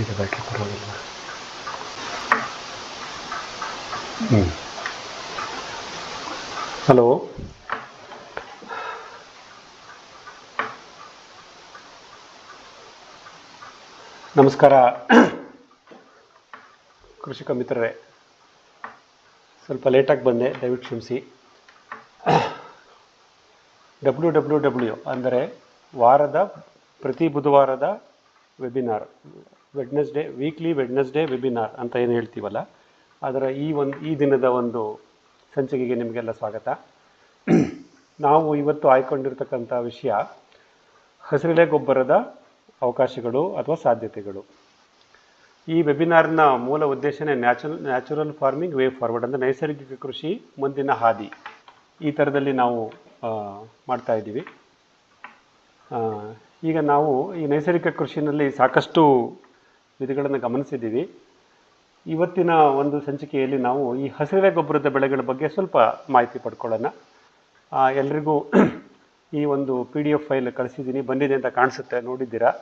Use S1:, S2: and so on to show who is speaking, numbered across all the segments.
S1: ಇದೆ ಬ್ಯಾಟ್ರಿ ಪರವಾಗಿಲ್ಲ. ಹಲೋ, ನಮಸ್ಕಾರ ಕೃಷಿಕ ಮಿತ್ರರೇ. ಸ್ವಲ್ಪ ಲೇಟಾಗಿ ಬಂದೆ, ದಯವಿಟ್ಟು ಕ್ಷಮಿಸಿ. WWW ಅಂದರೆ ವಾರದ ಪ್ರತಿ ಬುಧವಾರದ ವೆಬಿನಾರ್, ವೀಕ್ಲಿ ವೆಡ್ನೆಸ್ಡೇ ವೆಬಿನಾರ್ ಅಂತ ಏನು ಹೇಳ್ತೀವಲ್ಲ, ಅದರ ಈ ದಿನದ ಒಂದು ಸಂಚಿಕೆಗೆ ನಿಮಗೆಲ್ಲ ಸ್ವಾಗತ. ನಾವು ಇವತ್ತು ಆಯ್ಕೊಂಡಿರ್ತಕ್ಕಂಥ ವಿಷಯ ಹಸಿರೆಲೆ ಗೊಬ್ಬರದ ಅವಕಾಶಗಳು ಅಥವಾ ಸಾಧ್ಯತೆಗಳು. ಈ ವೆಬಿನಾರ್ನ ಮೂಲ ಉದ್ದೇಶನೇ ನ್ಯಾಚುರಲ್ ಫಾರ್ಮಿಂಗ್ ವೇ ಫಾರ್ವರ್ಡ್, ಅಂದರೆ ನೈಸರ್ಗಿಕ ಕೃಷಿ ಮುಂದಿನ ಹಾದಿ, ಈ ಥರದಲ್ಲಿ ನಾವು ಮಾಡ್ತಾ ಇದ್ದೀವಿ. ಈಗ ನಾವು ಈ ನೈಸರ್ಗಿಕ ಕೃಷಿನಲ್ಲಿ ಸಾಕಷ್ಟು ವಿಧಿಗಳನ್ನು ಗಮನಿಸಿದ್ದೀವಿ. ಇವತ್ತಿನ ಒಂದು ಸಂಚಿಕೆಯಲ್ಲಿ ನಾವು ಈ ಹಸಿರೆಲೆ ಗೊಬ್ಬರದ ಬೆಳೆಗಳ ಬಗ್ಗೆ ಸ್ವಲ್ಪ ಮಾಹಿತಿ ಪಡ್ಕೊಳ್ಳೋಣ. ಎಲ್ರಿಗೂ ಈ ಒಂದು PDF ಫೈಲ್ ಕಳಿಸಿದ್ದೀನಿ, ಬಂದಿದೆ ಅಂತ ಕಾಣಿಸುತ್ತೆ, ನೋಡಿದ್ದೀರಾ.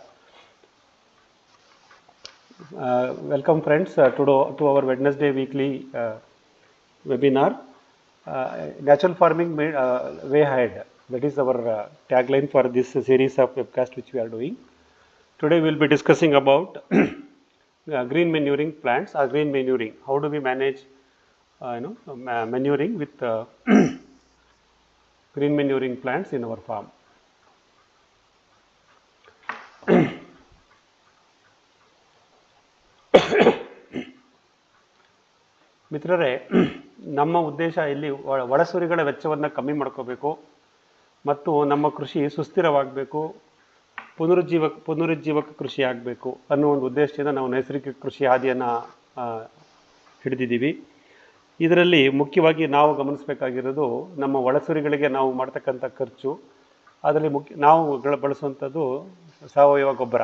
S1: Welcome friends to our Wednesday weekly webinar, natural farming way ahead. That is our tagline for this series of webcast which we are doing. Today we will be discussing about green manuring plants or green manuring. How do we manage manuring with green manuring plants in our farm. ಮಿತ್ರರೇ, ನಮ್ಮ ಉದ್ದೇಶ ಇಲ್ಲಿ ಒಳಸುರಿಗಳ ವೆಚ್ಚವನ್ನು ಕಮ್ಮಿ ಮಾಡ್ಕೋಬೇಕು ಮತ್ತು ನಮ್ಮ ಕೃಷಿ ಸುಸ್ಥಿರವಾಗಬೇಕು, ಪುನರುಜ್ಜೀವಕ ಕೃಷಿ ಆಗಬೇಕು ಅನ್ನೋ ಒಂದು ಉದ್ದೇಶದಿಂದ ನಾವು ನೈಸರ್ಗಿಕ ಕೃಷಿ ಹಾದಿಯನ್ನು ಹಿಡಿದಿದ್ದೀವಿ. ಇದರಲ್ಲಿ ಮುಖ್ಯವಾಗಿ ನಾವು ಗಮನಿಸಬೇಕಾಗಿರೋದು ನಮ್ಮ ಒಳಸುರಿಗಳಿಗೆ ನಾವು ಮಾಡ್ತಕ್ಕಂಥ ಖರ್ಚು. ಅದರಲ್ಲಿ ನಾವು ಬಳಸುವಂಥದ್ದು ಸಾವಯವ ಗೊಬ್ಬರ.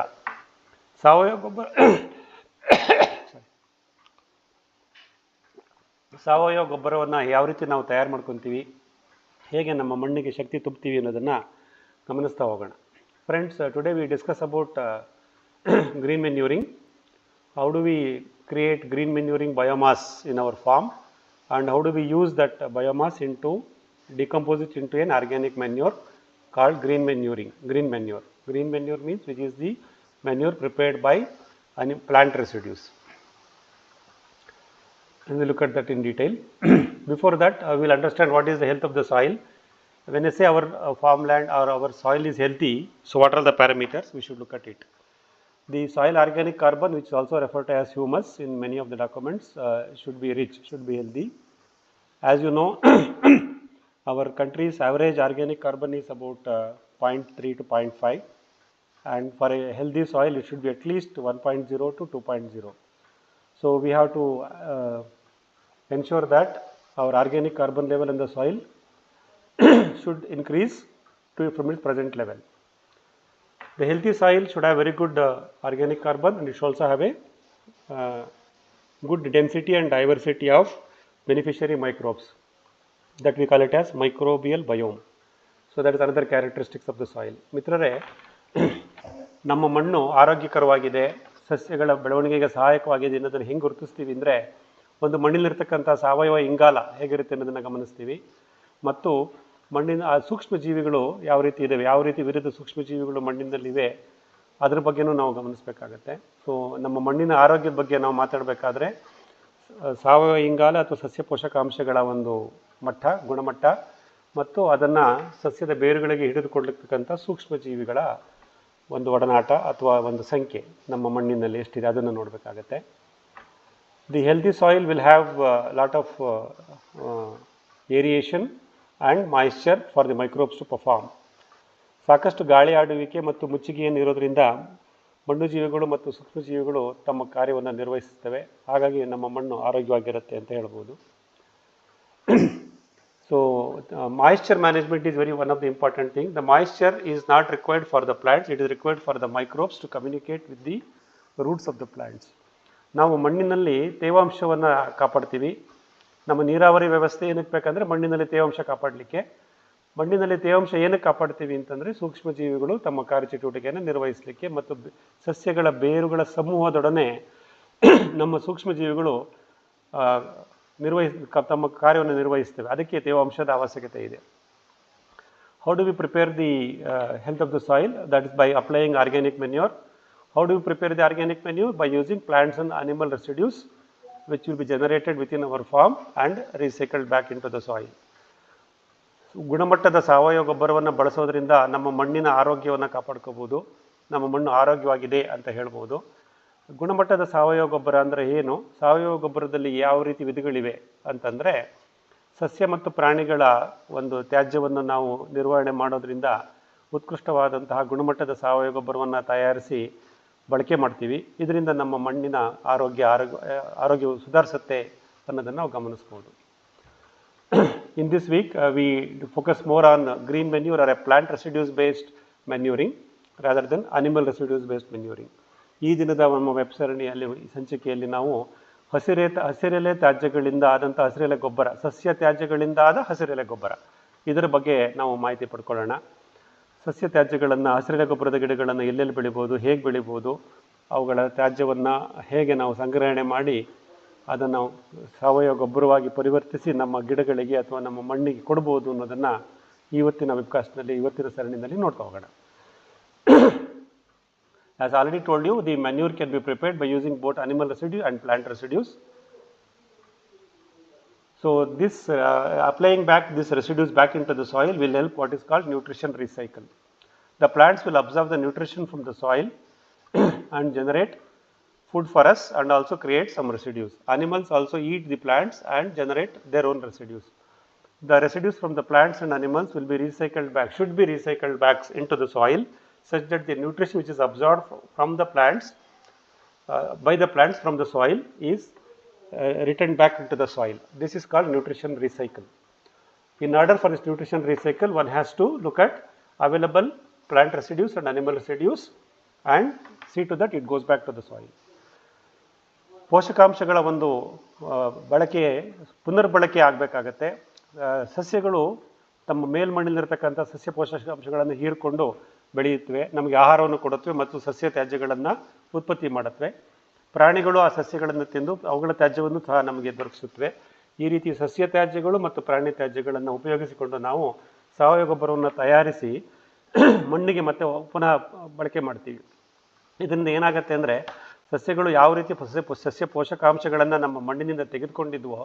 S1: ಸಾವಯವ ಗೊಬ್ಬರವನ್ನು ಯಾವ ರೀತಿ ನಾವು ತಯಾರು ಮಾಡ್ಕೊತೀವಿ, ಹೇಗೆ ನಮ್ಮ ಮಣ್ಣಿಗೆ ಶಕ್ತಿ ತುಂಬುತ್ತೀವಿ ಅನ್ನೋದನ್ನು ಗಮನಿಸ್ತಾ ಹೋಗೋಣ. Friends, today we discuss about green manuring. How do we create green manuring biomass in our farm and how do we use that biomass decompose it into an organic manure called green manure. Green manure means which is the manure prepared by plant residues. And we look at that in detail. Before that, we will understand what is the health of the soil. When I say our farmland or our soil is healthy, so what are the parameters? We should look at it. The soil organic carbon, which is also referred to as humus in many of the documents, should be rich, should be healthy. As you know, our country's average organic carbon is about 0.3 to 0.5, and for a healthy soil it should be at least 1.0 to 2.0. So we have to ensure that our organic carbon level in the soil should increase from its present level. The healthy soil should have very good organic carbon, and it should also have a good density and diversity of beneficiary microbes, that we call it as microbial biome. So that is another characteristics of the soil. ಮಿತ್ರರೇ, ನಮ್ಮ ಮಣ್ಣು ಆರೋಗ್ಯಕರವಾಗಿದೆ, ಸಸ್ಯಗಳ ಬೆಳವಣಿಗೆಗೆ ಸಹಾಯಕವಾಗಿದೆ ಅನ್ನೋದನ್ನು ಹೆಂಗೆ ಗುರುತಿಸ್ತೀವಿ ಅಂದರೆ, ಒಂದು ಮಣ್ಣಿನಲ್ಲಿರ್ತಕ್ಕಂಥ ಸಾವಯವ ಇಂಗಾಲ ಹೇಗಿರುತ್ತೆ ಅನ್ನೋದನ್ನು ಗಮನಿಸ್ತೀವಿ, ಮತ್ತು ಮಣ್ಣಿನ ಸೂಕ್ಷ್ಮ ಜೀವಿಗಳು ಯಾವ ರೀತಿ ಇದ್ದಾವೆ, ಯಾವ ರೀತಿ ವಿರುದ್ಧ ಸೂಕ್ಷ್ಮ ಜೀವಿಗಳು ಮಣ್ಣಿನಲ್ಲಿವೆ, ಅದ್ರ ಬಗ್ಗೆನೂ ನಾವು ಗಮನಿಸಬೇಕಾಗತ್ತೆ. ಸೊ ನಮ್ಮ ಮಣ್ಣಿನ ಆರೋಗ್ಯದ ಬಗ್ಗೆ ನಾವು ಮಾತಾಡಬೇಕಾದ್ರೆ ಸಾವಯವ ಇಂಗಾಲ ಅಥವಾ ಸಸ್ಯ ಪೋಷಕಾಂಶಗಳ ಒಂದು ಗುಣಮಟ್ಟ ಮತ್ತು ಅದನ್ನು ಸಸ್ಯದ ಬೇರುಗಳಿಗೆ ಹಿಡಿದುಕೊಳ್ಳತಕ್ಕಂಥ ಸೂಕ್ಷ್ಮ ಜೀವಿಗಳ ಒಂದು ಒಡನಾಟ ಅಥವಾ ಒಂದು ಸಂಖ್ಯೆ ನಮ್ಮ ಮಣ್ಣಿನಲ್ಲಿ ಎಷ್ಟಿದೆ ಅದನ್ನು ನೋಡಬೇಕಾಗತ್ತೆ. The healthy soil will have lot of aeration and moisture for the microbes to perform. ಸಾಕಷ್ಟು ಗಾಳಿ ಆಡುವಿಕೆ ಮತ್ತು ಮುಚ್ಚಿಗೆಯನ್ನು ಇರೋದರಿಂದ ಮಣ್ಣು ಜೀವಿಗಳು ಮತ್ತು ಸೂಕ್ಷ್ಮಜೀವಿಗಳು ತಮ್ಮ ಕಾರ್ಯವನ್ನು ನಿರ್ವಹಿಸುತ್ತವೆ. ಹಾಗಾಗಿ ನಮ್ಮ ಮಣ್ಣು ಆರೋಗ್ಯವಾಗಿರುತ್ತೆ ಅಂತ ಹೇಳ್ಬೋದು. So moisture management is one of the important thing. The moisture is not required for the plants, it is required for the microbes to communicate with the roots of the plants. ನಾವು ಮಣ್ಣಿನಲ್ಲಿ ತೇವಾಂಶವನ್ನು ಕಾಪಾಡ್ತೀವಿ. ನಮ್ಮ ನೀರಾವರಿ ವ್ಯವಸ್ಥೆ ಏನಕ್ಕೆ ಬೇಕಂದರೆ ಮಣ್ಣಿನಲ್ಲಿ ತೇವಾಂಶ ಕಾಪಾಡಲಿಕ್ಕೆ. ಮಣ್ಣಿನಲ್ಲಿ ತೇವಾಂಶ ಏನಕ್ಕೆ ಕಾಪಾಡ್ತೀವಿ ಅಂತಂದರೆ ಸೂಕ್ಷ್ಮಜೀವಿಗಳು ತಮ್ಮ ಕಾರ್ಯಚಟುವಟಿಕೆಯನ್ನು ನಿರ್ವಹಿಸಲಿಕ್ಕೆ ಮತ್ತು ಸಸ್ಯಗಳ ಬೇರುಗಳ ಸಮೂಹದೊಡನೆ ನಮ್ಮ ಸೂಕ್ಷ್ಮಜೀವಿಗಳು ತಮ್ಮ ಕಾರ್ಯವನ್ನು ನಿರ್ವಹಿಸ್ತವೆ. ಅದಕ್ಕೆ ತೇವಾಂಶದ ಅವಶ್ಯಕತೆ ಇದೆ. How do we prepare the health of the soil? That is by applying organic manure. How do we prepare the organic manure? By using plants and animal residues which will be generated within our farm and recycled back into the soil. ಗುಣಮಟ್ಟದ ಸಾವಯವ ಗೊಬ್ಬರವನ್ನು ಬಳಸೋದ್ರಿಂದ ನಮ್ಮ ಮಣ್ಣಿನ ಆರೋಗ್ಯವನ್ನು ಕಾಪಾಡ್ಕೋಬೋದು, ನಮ್ಮ ಮಣ್ಣು ಆರೋಗ್ಯವಾಗಿದೆ ಅಂತ ಹೇಳ್ಬೋದು. ಗುಣಮಟ್ಟದ ಸಾವಯವ ಗೊಬ್ಬರ ಅಂದರೆ ಏನು? ಸಾವಯವ ಗೊಬ್ಬರದಲ್ಲಿ ಯಾವ ರೀತಿ ವಿಧಿಗಳಿವೆ ಅಂತಂದರೆ, ಸಸ್ಯ ಮತ್ತು ಪ್ರಾಣಿಗಳ ಒಂದು ತ್ಯಾಜ್ಯವನ್ನು ನಾವು ನಿರ್ವಹಣೆ ಮಾಡೋದ್ರಿಂದ ಉತ್ಕೃಷ್ಟವಾದಂತಹ ಗುಣಮಟ್ಟದ ಸಾವಯವ ಗೊಬ್ಬರವನ್ನು ತಯಾರಿಸಿ ಬಳಕೆ ಮಾಡ್ತೀವಿ. ಇದರಿಂದ ನಮ್ಮ ಮಣ್ಣಿನ ಆರೋಗ್ಯವು ಸುಧಾರಿಸುತ್ತೆ ಅನ್ನೋದನ್ನು ನಾವು ಗಮನಿಸ್ಬೋದು. In this week, we focus more on green manure or a plant residues based manuring rather than animal residues based manuring. ಈ ದಿನದ ನಮ್ಮ ವೆಬ್ ಸರಣಿಯಲ್ಲಿ ಸಂಚಿಕೆಯಲ್ಲಿ ನಾವು ಹಸಿರೆಲೆ ತ್ಯಾಜ್ಯಗಳಿಂದ ಆದಂಥ ಹಸಿರೆಲೆ ಗೊಬ್ಬರ, ಸಸ್ಯ ತ್ಯಾಜ್ಯಗಳಿಂದ ಆದ ಹಸಿರೆಲೆ ಗೊಬ್ಬರ, ಇದರ ಬಗ್ಗೆ ನಾವು ಮಾಹಿತಿ ಪಡ್ಕೊಳ್ಳೋಣ. ಸಸ್ಯ ತ್ಯಾಜ್ಯಗಳನ್ನು, ಹಸಿರೆಲೆ ಗೊಬ್ಬರದ ಗಿಡಗಳನ್ನು ಎಲ್ಲೆಲ್ಲಿ ಬೆಳಿಬೋದು, ಹೇಗೆ ಬೆಳಿಬೋದು, ಅವುಗಳ ತ್ಯಾಜ್ಯವನ್ನು ಹೇಗೆ ನಾವು ಸಂಗ್ರಹಣೆ ಮಾಡಿ ಅದನ್ನು ಸಾವಯವ ಗೊಬ್ಬರವಾಗಿ ಪರಿವರ್ತಿಸಿ ನಮ್ಮ ಗಿಡಗಳಿಗೆ ಅಥವಾ ನಮ್ಮ ಮಣ್ಣಿಗೆ ಕೊಡ್ಬೋದು ಅನ್ನೋದನ್ನು ಇವತ್ತಿನ ವೆಬ್ಕಾಸ್ಟ್ನಲ್ಲಿ, ಇವತ್ತಿನ ಸರಣಿನಲ್ಲಿ ನೋಡ್ತಾ ಹೋಗೋಣ. As already told you, the manure can be prepared by using both animal residue and plant residues. So this applying back these residues back into the soil will help what is called nutrition recycle. The plants will absorb the nutrition from the soil and generate food for us and also create some residues. Animals also eat the plants and generate their own residues. The residues from the plants and animals will be recycled back, should be recycled back into the soil, such that the nutrition which is absorbed from the plants by the plants from the soil is returned back into the soil. This is called nutrition recycle. In order for this nutrition recycle, one has to look at available plant residues and animal residues and see to that it goes back to the soil. ಪೋಷಕಾಂಶಗಳ ಒಂದು ಪುನರ್ಬಳಕೆ ಆಗಬೇಕಾಗತ್ತೆ. ಸಸ್ಯಗಳು ತಮ್ಮ ಮೇಲ್ಮಣ್ಣಿನಲ್ಲಿರ್ತಕ್ಕಂಥ ಸಸ್ಯ ಪೋಷಕಾಂಶಗಳನ್ನು ಹೀರಿಕೊಂಡು ಬೆಳೆಯುತ್ತವೆ, ನಮಗೆ ಆಹಾರವನ್ನು ಕೊಡುತ್ತವೆ ಮತ್ತು ಸಸ್ಯ ತ್ಯಾಜ್ಯಗಳನ್ನು ಉತ್ಪತ್ತಿ ಮಾಡುತ್ತವೆ. ಪ್ರಾಣಿಗಳು ಆ ಸಸ್ಯಗಳನ್ನು ತಿಂದು ಅವುಗಳ ತ್ಯಾಜ್ಯವನ್ನು ಸಹ ನಮಗೆ ದೊರಕಿಸುತ್ತವೆ. ಈ ರೀತಿ ಸಸ್ಯ ತ್ಯಾಜ್ಯಗಳು ಮತ್ತು ಪ್ರಾಣಿ ತ್ಯಾಜ್ಯಗಳನ್ನು ಉಪಯೋಗಿಸಿಕೊಂಡು ನಾವು ಸಾವಯವ ಗೊಬ್ಬರವನ್ನು ತಯಾರಿಸಿ ಮಣ್ಣಿಗೆ ಮತ್ತೆ ಪುನಃ ಬಳಕೆ ಮಾಡ್ತೀವಿ. ಇದರಿಂದ ಏನಾಗುತ್ತೆ ಅಂದರೆ, ಸಸ್ಯಗಳು ಯಾವ ರೀತಿ ಸಸ್ಯ ಪೋಷಕಾಂಶಗಳನ್ನು ನಮ್ಮ ಮಣ್ಣಿನಿಂದ ತೆಗೆದುಕೊಂಡಿದ್ವೋ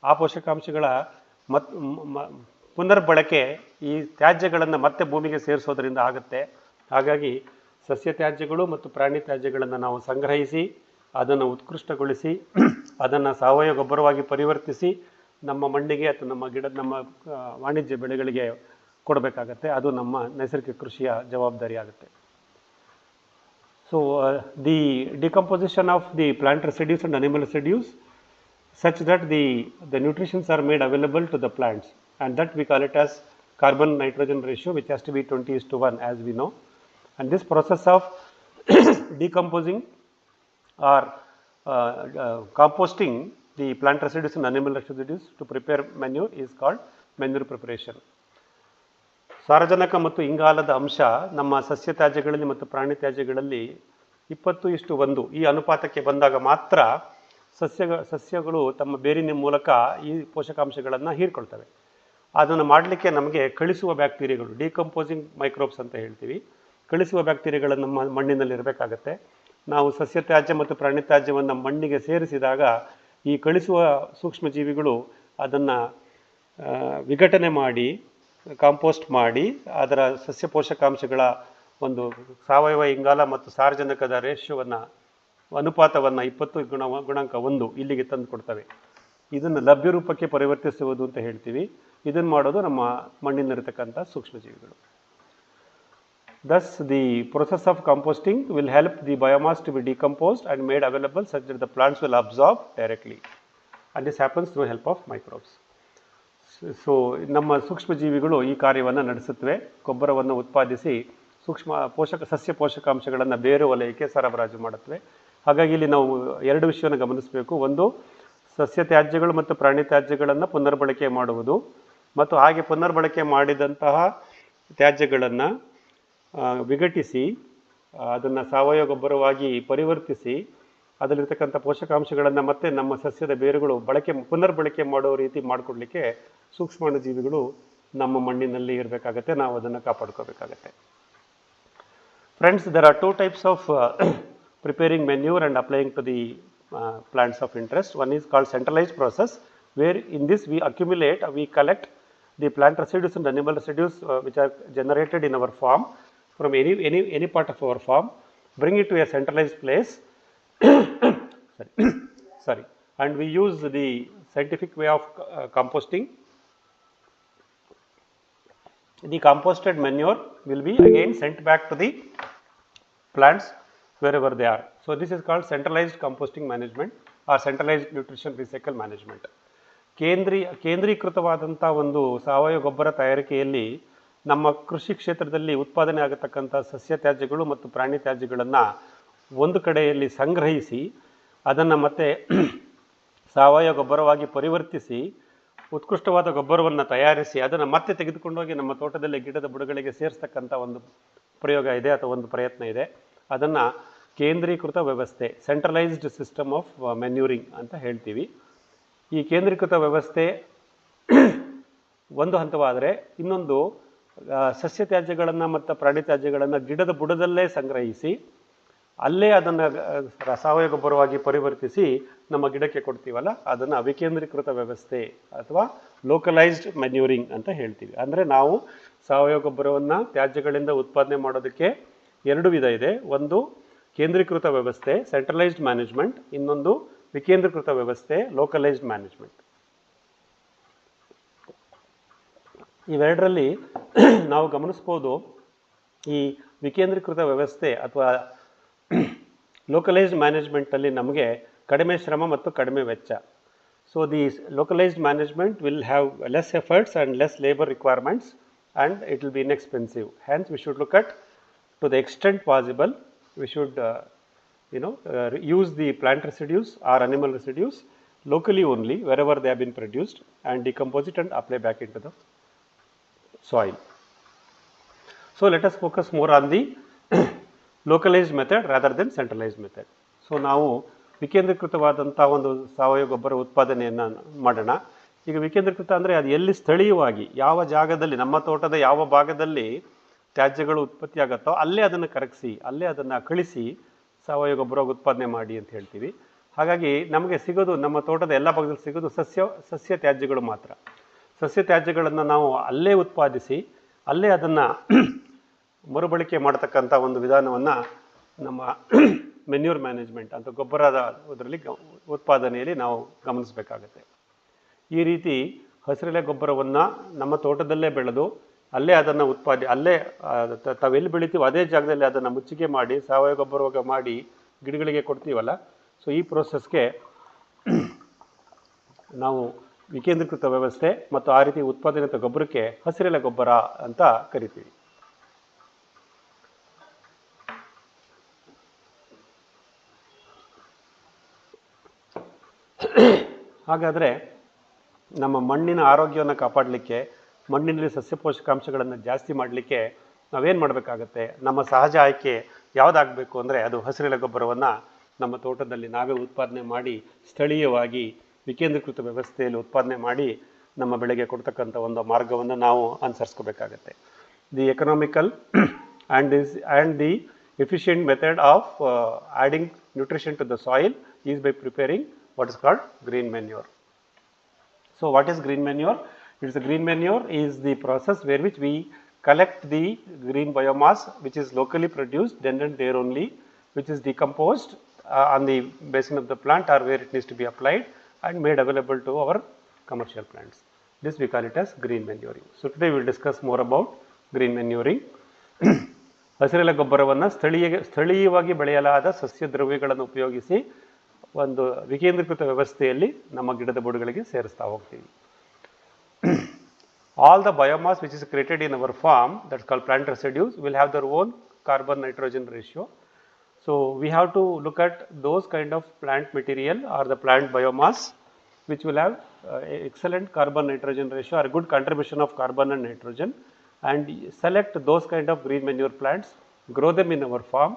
S1: ಆ ಪೋಷಕಾಂಶಗಳ ಪುನರ್ಬಳಕೆ ಈ ತ್ಯಾಜ್ಯಗಳನ್ನು ಮತ್ತೆ ಭೂಮಿಗೆ ಸೇರಿಸೋದ್ರಿಂದ ಆಗುತ್ತೆ. ಹಾಗಾಗಿ ಸಸ್ಯ ತ್ಯಾಜ್ಯಗಳು ಮತ್ತು ಪ್ರಾಣಿ ತ್ಯಾಜ್ಯಗಳನ್ನು ನಾವು ಸಂಗ್ರಹಿಸಿ ಅದನ್ನು ಉತ್ಕೃಷ್ಟಗೊಳಿಸಿ ಅದನ್ನು ಸಾವಯವ ಗೊಬ್ಬರವಾಗಿ ಪರಿವರ್ತಿಸಿ ನಮ್ಮ ಮಣ್ಣಿಗೆ ಅಥವಾ ನಮ್ಮ ವಾಣಿಜ್ಯ ಬೆಳೆಗಳಿಗೆ ಕೊಡಬೇಕಾಗತ್ತೆ. ಅದು ನಮ್ಮ ನೈಸರ್ಗಿಕ ಕೃಷಿಯ ಜವಾಬ್ದಾರಿ ಆಗುತ್ತೆ. So the decomposition of the plant residues and animal residues such that the nutrients are made available to the plants, and that we call it as carbon nitrogen ratio, which has to be 20:1 as we know. And this process of decomposing or composting the plant residues and animal residues to prepare manure is called manure preparation. ಸಾರಜನಕ ಮತ್ತು ಇಂಗಾಲದ ಅಂಶ ನಮ್ಮ ಸಸ್ಯ ತ್ಯಾಜ್ಯಗಳಲ್ಲಿ ಮತ್ತು ಪ್ರಾಣಿ ತ್ಯಾಜ್ಯಗಳಲ್ಲಿ 20:1 ಈ ಅನುಪಾತಕ್ಕೆ ಬಂದಾಗ ಮಾತ್ರ ಸಸ್ಯಗಳು ತಮ್ಮ ಬೇರಿನ ಮೂಲಕ ಈ ಪೋಷಕಾಂಶಗಳನ್ನು ಹೀರ್ಕೊಳ್ತವೆ. ಅದನ್ನು ಮಾಡಲಿಕ್ಕೆ ನಮಗೆ ಕಳಿಸುವ ಬ್ಯಾಕ್ಟೀರಿಯಾಗಳು, ಡಿಕಂಪೋಸಿಂಗ್ ಮೈಕ್ರೋಬ್ಸ್ ಅಂತ ಹೇಳ್ತೀವಿ, ಕಳಿಸುವ ಬ್ಯಾಕ್ಟೀರಿಯಾಗಳು ನಮ್ಮ ಮಣ್ಣಿನಲ್ಲಿ ಇರಬೇಕಾಗತ್ತೆ. ನಾವು ಸಸ್ಯ ತ್ಯಾಜ್ಯ ಮತ್ತು ಪ್ರಾಣಿ ತ್ಯಾಜ್ಯವನ್ನು ಮಣ್ಣಿಗೆ ಸೇರಿಸಿದಾಗ ಈ ಕಳಿಸುವ ಸೂಕ್ಷ್ಮಜೀವಿಗಳು ಅದನ್ನು ವಿಘಟನೆ ಮಾಡಿ, ಕಾಂಪೋಸ್ಟ್ ಮಾಡಿ, ಅದರ ಸಸ್ಯ ಪೋಷಕಾಂಶಗಳ ಒಂದು ಸಾವಯವ ಇಂಗಾಲ ಮತ್ತು ಸಾರಜನಕದ ರೇಷ್ಯೋವನ್ನು, ಅನುಪಾತವನ್ನು 20:1 ಇಲ್ಲಿಗೆ ತಂದು ಕೊಡ್ತವೆ. ಇದನ್ನು ಲಭ್ಯ ರೂಪಕ್ಕೆ ಪರಿವರ್ತಿಸುವುದು ಅಂತ ಹೇಳ್ತೀವಿ. ಇದನ್ನು ಮಾಡೋದು ನಮ್ಮ ಮಣ್ಣಿನಲ್ಲಿರತಕ್ಕಂಥ ಸೂಕ್ಷ್ಮಜೀವಿಗಳು. Thus the process of composting will help the biomass to be decomposed and made available such that the plants will absorb directly, and this happens through help of microbes. So ನಮ್ಮ ಸೂಕ್ಷ್ಮಜೀವಿಗಳು ಈ ಕಾರ್ಯವನ್ನು ನಡೆಸುತ್ತವೆ. ಗೊಬ್ಬರವನ್ನು ಉತ್ಪಾದಿಸಿ ಸಸ್ಯ ಪೋಷಕಾಂಶಗಳನ್ನು ಬೇರೆ ವಲಯಕ್ಕೆ ಸರಬರಾಜು ಮಾಡುತ್ತವೆ. ಹಾಗಾಗಿ ಇಲ್ಲಿ ನಾವು 2 ವಿಷಯವನ್ನು ಗಮನಿಸಬೇಕು. ಒಂದು, ಸಸ್ಯ ತ್ಯಾಜ್ಯಗಳು ಮತ್ತು ಪ್ರಾಣಿ ತ್ಯಾಜ್ಯಗಳನ್ನು ಪುನರ್ಬಳಕೆ ಮಾಡುವುದು. ಮತ್ತು ಹಾಗೆ ಪುನರ್ಬಳಕೆ ಮಾಡಿದಂತಹ ತ್ಯಾಜ್ಯಗಳನ್ನು ವಿಘಟಿಸಿ ಅದನ್ನು ಸಾವಯವ ಗೊಬ್ಬರವಾಗಿ ಪರಿವರ್ತಿಸಿ ಅದರಲ್ಲಿರ್ತಕ್ಕಂಥ ಪೋಷಕಾಂಶಗಳನ್ನು ಮತ್ತೆ ನಮ್ಮ ಸಸ್ಯದ ಬೇರುಗಳು ಪುನರ್ಬಳಕೆ ಮಾಡೋ ರೀತಿ ಮಾಡಿಕೊಡ್ಲಿಕ್ಕೆ ಸೂಕ್ಷ್ಮಾಣುಜೀವಿಗಳು ನಮ್ಮ ಮಣ್ಣಿನಲ್ಲಿ ಇರಬೇಕಾಗತ್ತೆ, ನಾವು ಅದನ್ನು ಕಾಪಾಡ್ಕೋಬೇಕಾಗತ್ತೆ. Friends, there are two types of preparing manure and applying to the plants of interest. One is called centralized process, where in this we collect the plant residues and animal residues which are generated in our farm from any part of our farm, bring it to a centralized place. Sorry, and we use the scientific way of composting. The composted manure will be again sent back to the plants wherever they are. So this is called centralized composting management or centralized nutrition recycle management. ಕೇಂದ್ರೀಕೃತವಾದಂಥ ಒಂದು ಸಾವಯವ ಗೊಬ್ಬರ ತಯಾರಿಕೆಯಲ್ಲಿ ನಮ್ಮ ಕೃಷಿ ಕ್ಷೇತ್ರದಲ್ಲಿ ಉತ್ಪಾದನೆ ಆಗತಕ್ಕಂಥ ಸಸ್ಯ ತ್ಯಾಜ್ಯಗಳು ಮತ್ತು ಪ್ರಾಣಿ ತ್ಯಾಜ್ಯಗಳನ್ನು ಒಂದು ಕಡೆಯಲ್ಲಿ ಸಂಗ್ರಹಿಸಿ ಅದನ್ನು ಮತ್ತೆ ಸಾವಯವ ಗೊಬ್ಬರವಾಗಿ ಪರಿವರ್ತಿಸಿ ಉತ್ಕೃಷ್ಟವಾದ ಗೊಬ್ಬರವನ್ನು ತಯಾರಿಸಿ ಅದನ್ನು ಮತ್ತೆ ತೆಗೆದುಕೊಂಡೋಗಿ ನಮ್ಮ ತೋಟದಲ್ಲಿ ಗಿಡದ ಬುಡಗಳಿಗೆ ಸೇರಿಸ್ತಕ್ಕಂಥ ಒಂದು ಪ್ರಯೋಗ ಇದೆ ಅಥವಾ ಒಂದು ಪ್ರಯತ್ನ ಇದೆ. ಅದನ್ನು ಕೇಂದ್ರೀಕೃತ ವ್ಯವಸ್ಥೆ, ಸೆಂಟ್ರಲೈಸ್ಡ್ ಸಿಸ್ಟಮ್ ಆಫ್ ಮ್ಯಾನ್ಯೂರಿಂಗ್ ಅಂತ ಹೇಳ್ತೀವಿ. ಈ ಕೇಂದ್ರೀಕೃತ ವ್ಯವಸ್ಥೆ ಒಂದು ಹಂತವಾದರೆ, ಇನ್ನೊಂದು ಸಸ್ಯ ತ್ಯಾಜ್ಯಗಳನ್ನು ಮತ್ತು ಪ್ರಾಣಿ ತ್ಯಾಜ್ಯಗಳನ್ನು ಗಿಡದ ಬುಡದಲ್ಲೇ ಸಂಗ್ರಹಿಸಿ ಅಲ್ಲೇ ಅದನ್ನು ಸಾವಯವ ಗೊಬ್ಬರವಾಗಿ ಪರಿವರ್ತಿಸಿ ನಮ್ಮ ಗಿಡಕ್ಕೆ ಕೊಡ್ತೀವಲ್ಲ, ಅದನ್ನು ಅವಿಕೇಂದ್ರೀಕೃತ ವ್ಯವಸ್ಥೆ ಅಥವಾ ಲೋಕಲೈಸ್ಡ್ ಮ್ಯಾನ್ಯೂರಿಂಗ್ ಅಂತ ಹೇಳ್ತೀವಿ. ಅಂದರೆ ನಾವು ಸಾವಯವ ಗೊಬ್ಬರವನ್ನು ತ್ಯಾಜ್ಯಗಳಿಂದ ಉತ್ಪಾದನೆ ಮಾಡೋದಕ್ಕೆ ಎರಡು ವಿಧ ಇದೆ. ಒಂದು ಕೇಂದ್ರೀಕೃತ ವ್ಯವಸ್ಥೆ ಸೆಂಟ್ರಲೈಸ್ಡ್ ಮ್ಯಾನೇಜ್ಮೆಂಟ್, ಇನ್ನೊಂದು ವಿಕೇಂದ್ರೀಕೃತ ವ್ಯವಸ್ಥೆ ಲೋಕಲೈಸ್ಡ್ ಮ್ಯಾನೇಜ್ಮೆಂಟ್. ಇವೆರಡರಲ್ಲಿ ನಾವು ಗಮನಿಸ್ಬೋದು, ಈ ವಿಕೇಂದ್ರೀಕೃತ ವ್ಯವಸ್ಥೆ ಅಥವಾ ಲೋಕಲೈಸ್ಡ್ ಮ್ಯಾನೇಜ್ಮೆಂಟಲ್ಲಿ ನಮಗೆ ಕಡಿಮೆ ಶ್ರಮ ಮತ್ತು ಕಡಿಮೆ ವೆಚ್ಚ. So the localised management will have less efforts and less labour requirements and it will be inexpensive. Hans we should look at to the extent possible we should use the plant residues or animal residues locally only wherever they have been produced and decompose it and apply back into the soil. So let us focus more on the localized method rather than centralized method. So ನಾವು ವಿಕೇಂದ್ರೀಕೃತವಾದಂಥ ಒಂದು ಸಾವಯವ ಗೊಬ್ಬರ ಉತ್ಪಾದನೆಯನ್ನು ಮಾಡೋಣ. ಈಗ ವಿಕೇಂದ್ರೀಕೃತ ಅಂದರೆ ಅದು ಎಲ್ಲಿ ಸ್ಥಳೀಯವಾಗಿ ಯಾವ ಜಾಗದಲ್ಲಿ ನಮ್ಮ ತೋಟದ ಯಾವ ಭಾಗದಲ್ಲಿ ತ್ಯಾಜ್ಯಗಳು ಉತ್ಪತ್ತಿ ಆಗುತ್ತೋ ಅಲ್ಲೇ ಅದನ್ನು ಕರಗಿಸಿ ಅಲ್ಲೇ ಅದನ್ನು ಕಳಿಸಿ ಸಾವಯವ ಗೊಬ್ಬರ ಉತ್ಪಾದನೆ ಮಾಡಿ ಅಂತ ಹೇಳ್ತೀವಿ. ಹಾಗಾಗಿ ನಮಗೆ ಸಿಗೋದು ನಮ್ಮ ತೋಟದ ಎಲ್ಲ ಭಾಗದಲ್ಲಿ ಸಿಗೋದು ಸಸ್ಯ ತ್ಯಾಜ್ಯಗಳು ಮಾತ್ರ. ಸಸ್ಯ ತ್ಯಾಜ್ಯಗಳನ್ನು ನಾವು ಅಲ್ಲೇ ಉತ್ಪಾದಿಸಿ ಅಲ್ಲೇ ಅದನ್ನು ಮರುಬಳಕೆ ಮಾಡತಕ್ಕಂಥ ಒಂದು ವಿಧಾನವನ್ನು ನಮ್ಮ ಮೆನ್ಯೂರ್ ಮ್ಯಾನೇಜ್ಮೆಂಟ್ ಅಂತ ಗೊಬ್ಬರದ ಅದರಲ್ಲಿ ಉತ್ಪಾದನೆಯಲ್ಲಿ ನಾವು ಗಮನಿಸಬೇಕಾಗತ್ತೆ. ಈ ರೀತಿ ಹಸಿರೆಲೆ ಗೊಬ್ಬರವನ್ನು ನಮ್ಮ ತೋಟದಲ್ಲೇ ಬೆಳೆದು ಅಲ್ಲೇ ಅದನ್ನು ಅಲ್ಲೇ ತಾವೆಲ್ಲಿ ಬೆಳಿತೀವೋ ಅದೇ ಜಾಗದಲ್ಲಿ ಅದನ್ನು ಮುಚ್ಚಿಗೆ ಮಾಡಿ ಸಾವಯವ ಗೊಬ್ಬರ ಮಾಡಿ ಗಿಡಗಳಿಗೆ ಕೊಡ್ತೀವಲ್ಲ, ಸೊ ಈ ಪ್ರೋಸೆಸ್ಗೆ ನಾವು ವಿಕೇಂದ್ರೀಕೃತ ವ್ಯವಸ್ಥೆ ಮತ್ತು ಆ ರೀತಿ ಉತ್ಪಾದನೆ ಗೊಬ್ಬರಕ್ಕೆ ಹಸಿರೆಲೆ ಗೊಬ್ಬರ ಅಂತ ಕರಿತೀವಿ. ಹಾಗಾದರೆ ನಮ್ಮ ಮಣ್ಣಿನ ಆರೋಗ್ಯವನ್ನು ಕಾಪಾಡಲಿಕ್ಕೆ, ಮಣ್ಣಿನಲ್ಲಿ ಸಸ್ಯ ಪೋಷಕಾಂಶಗಳನ್ನು ಜಾಸ್ತಿ ಮಾಡಲಿಕ್ಕೆ ನಾವೇನು ಮಾಡಬೇಕಾಗತ್ತೆ? ನಮ್ಮ ಸಹಜ ಆಯ್ಕೆ ಯಾವುದಾಗಬೇಕು ಅಂದರೆ ಅದು ಹಸಿರೆಲೆ ಗೊಬ್ಬರವನ್ನು ನಮ್ಮ ತೋಟದಲ್ಲಿ ನಾವೇ ಉತ್ಪಾದನೆ ಮಾಡಿ ಸ್ಥಳೀಯವಾಗಿ ವಿಕೇಂದ್ರೀಕೃತ ವ್ಯವಸ್ಥೆಯಲ್ಲಿ ಉತ್ಪಾದನೆ ಮಾಡಿ ನಮ್ಮ ಬೆಳೆಗೆ ಕೊಡ್ತಕ್ಕಂಥ ಒಂದು ಮಾರ್ಗವನ್ನು ನಾವು ಅನುಸರಿಸ್ಕೋಬೇಕಾಗತ್ತೆ. The economical and the efficient method of adding nutrition to the soil is by preparing what is called green manure. So what is green manure? Green manure is the process where which we collect the green biomass which is locally produced then and there only, which is decomposed on the basin of the plant or where it needs to be applied and made available to our commercial plants. This we call it as green manuring. So today we will discuss more about green manuring. ಹಸಿರೆಲೆ ಗೊಬ್ಬರವನ್ನು ಸ್ಥಳೀಯವಾಗಿ ಬೆಳೆಯಲಾದ ಸಸ್ಯ ದ್ರವ್ಯಗಳನ್ನು ಉಪಯೋಗಿಸಿ ಒಂದು ವಿಕೇಂದ್ರೀಕೃತ ವ್ಯವಸ್ಥೆಯಲ್ಲಿ ನಮ್ಮ ಗಿಡದ ಬುಡಗಳಿಗೆ ಸೇರಿಸ್ತಾ ಹೋಗ್ತೀವಿ. All the biomass which is created in our farm, that's called plant residues, will have their own carbon nitrogen ratio. So we have to look at those kind of plant material or the plant biomass which will have excellent carbon nitrogen ratio or good contribution of carbon and nitrogen, and select those kind of green manure plants, grow them in our farm,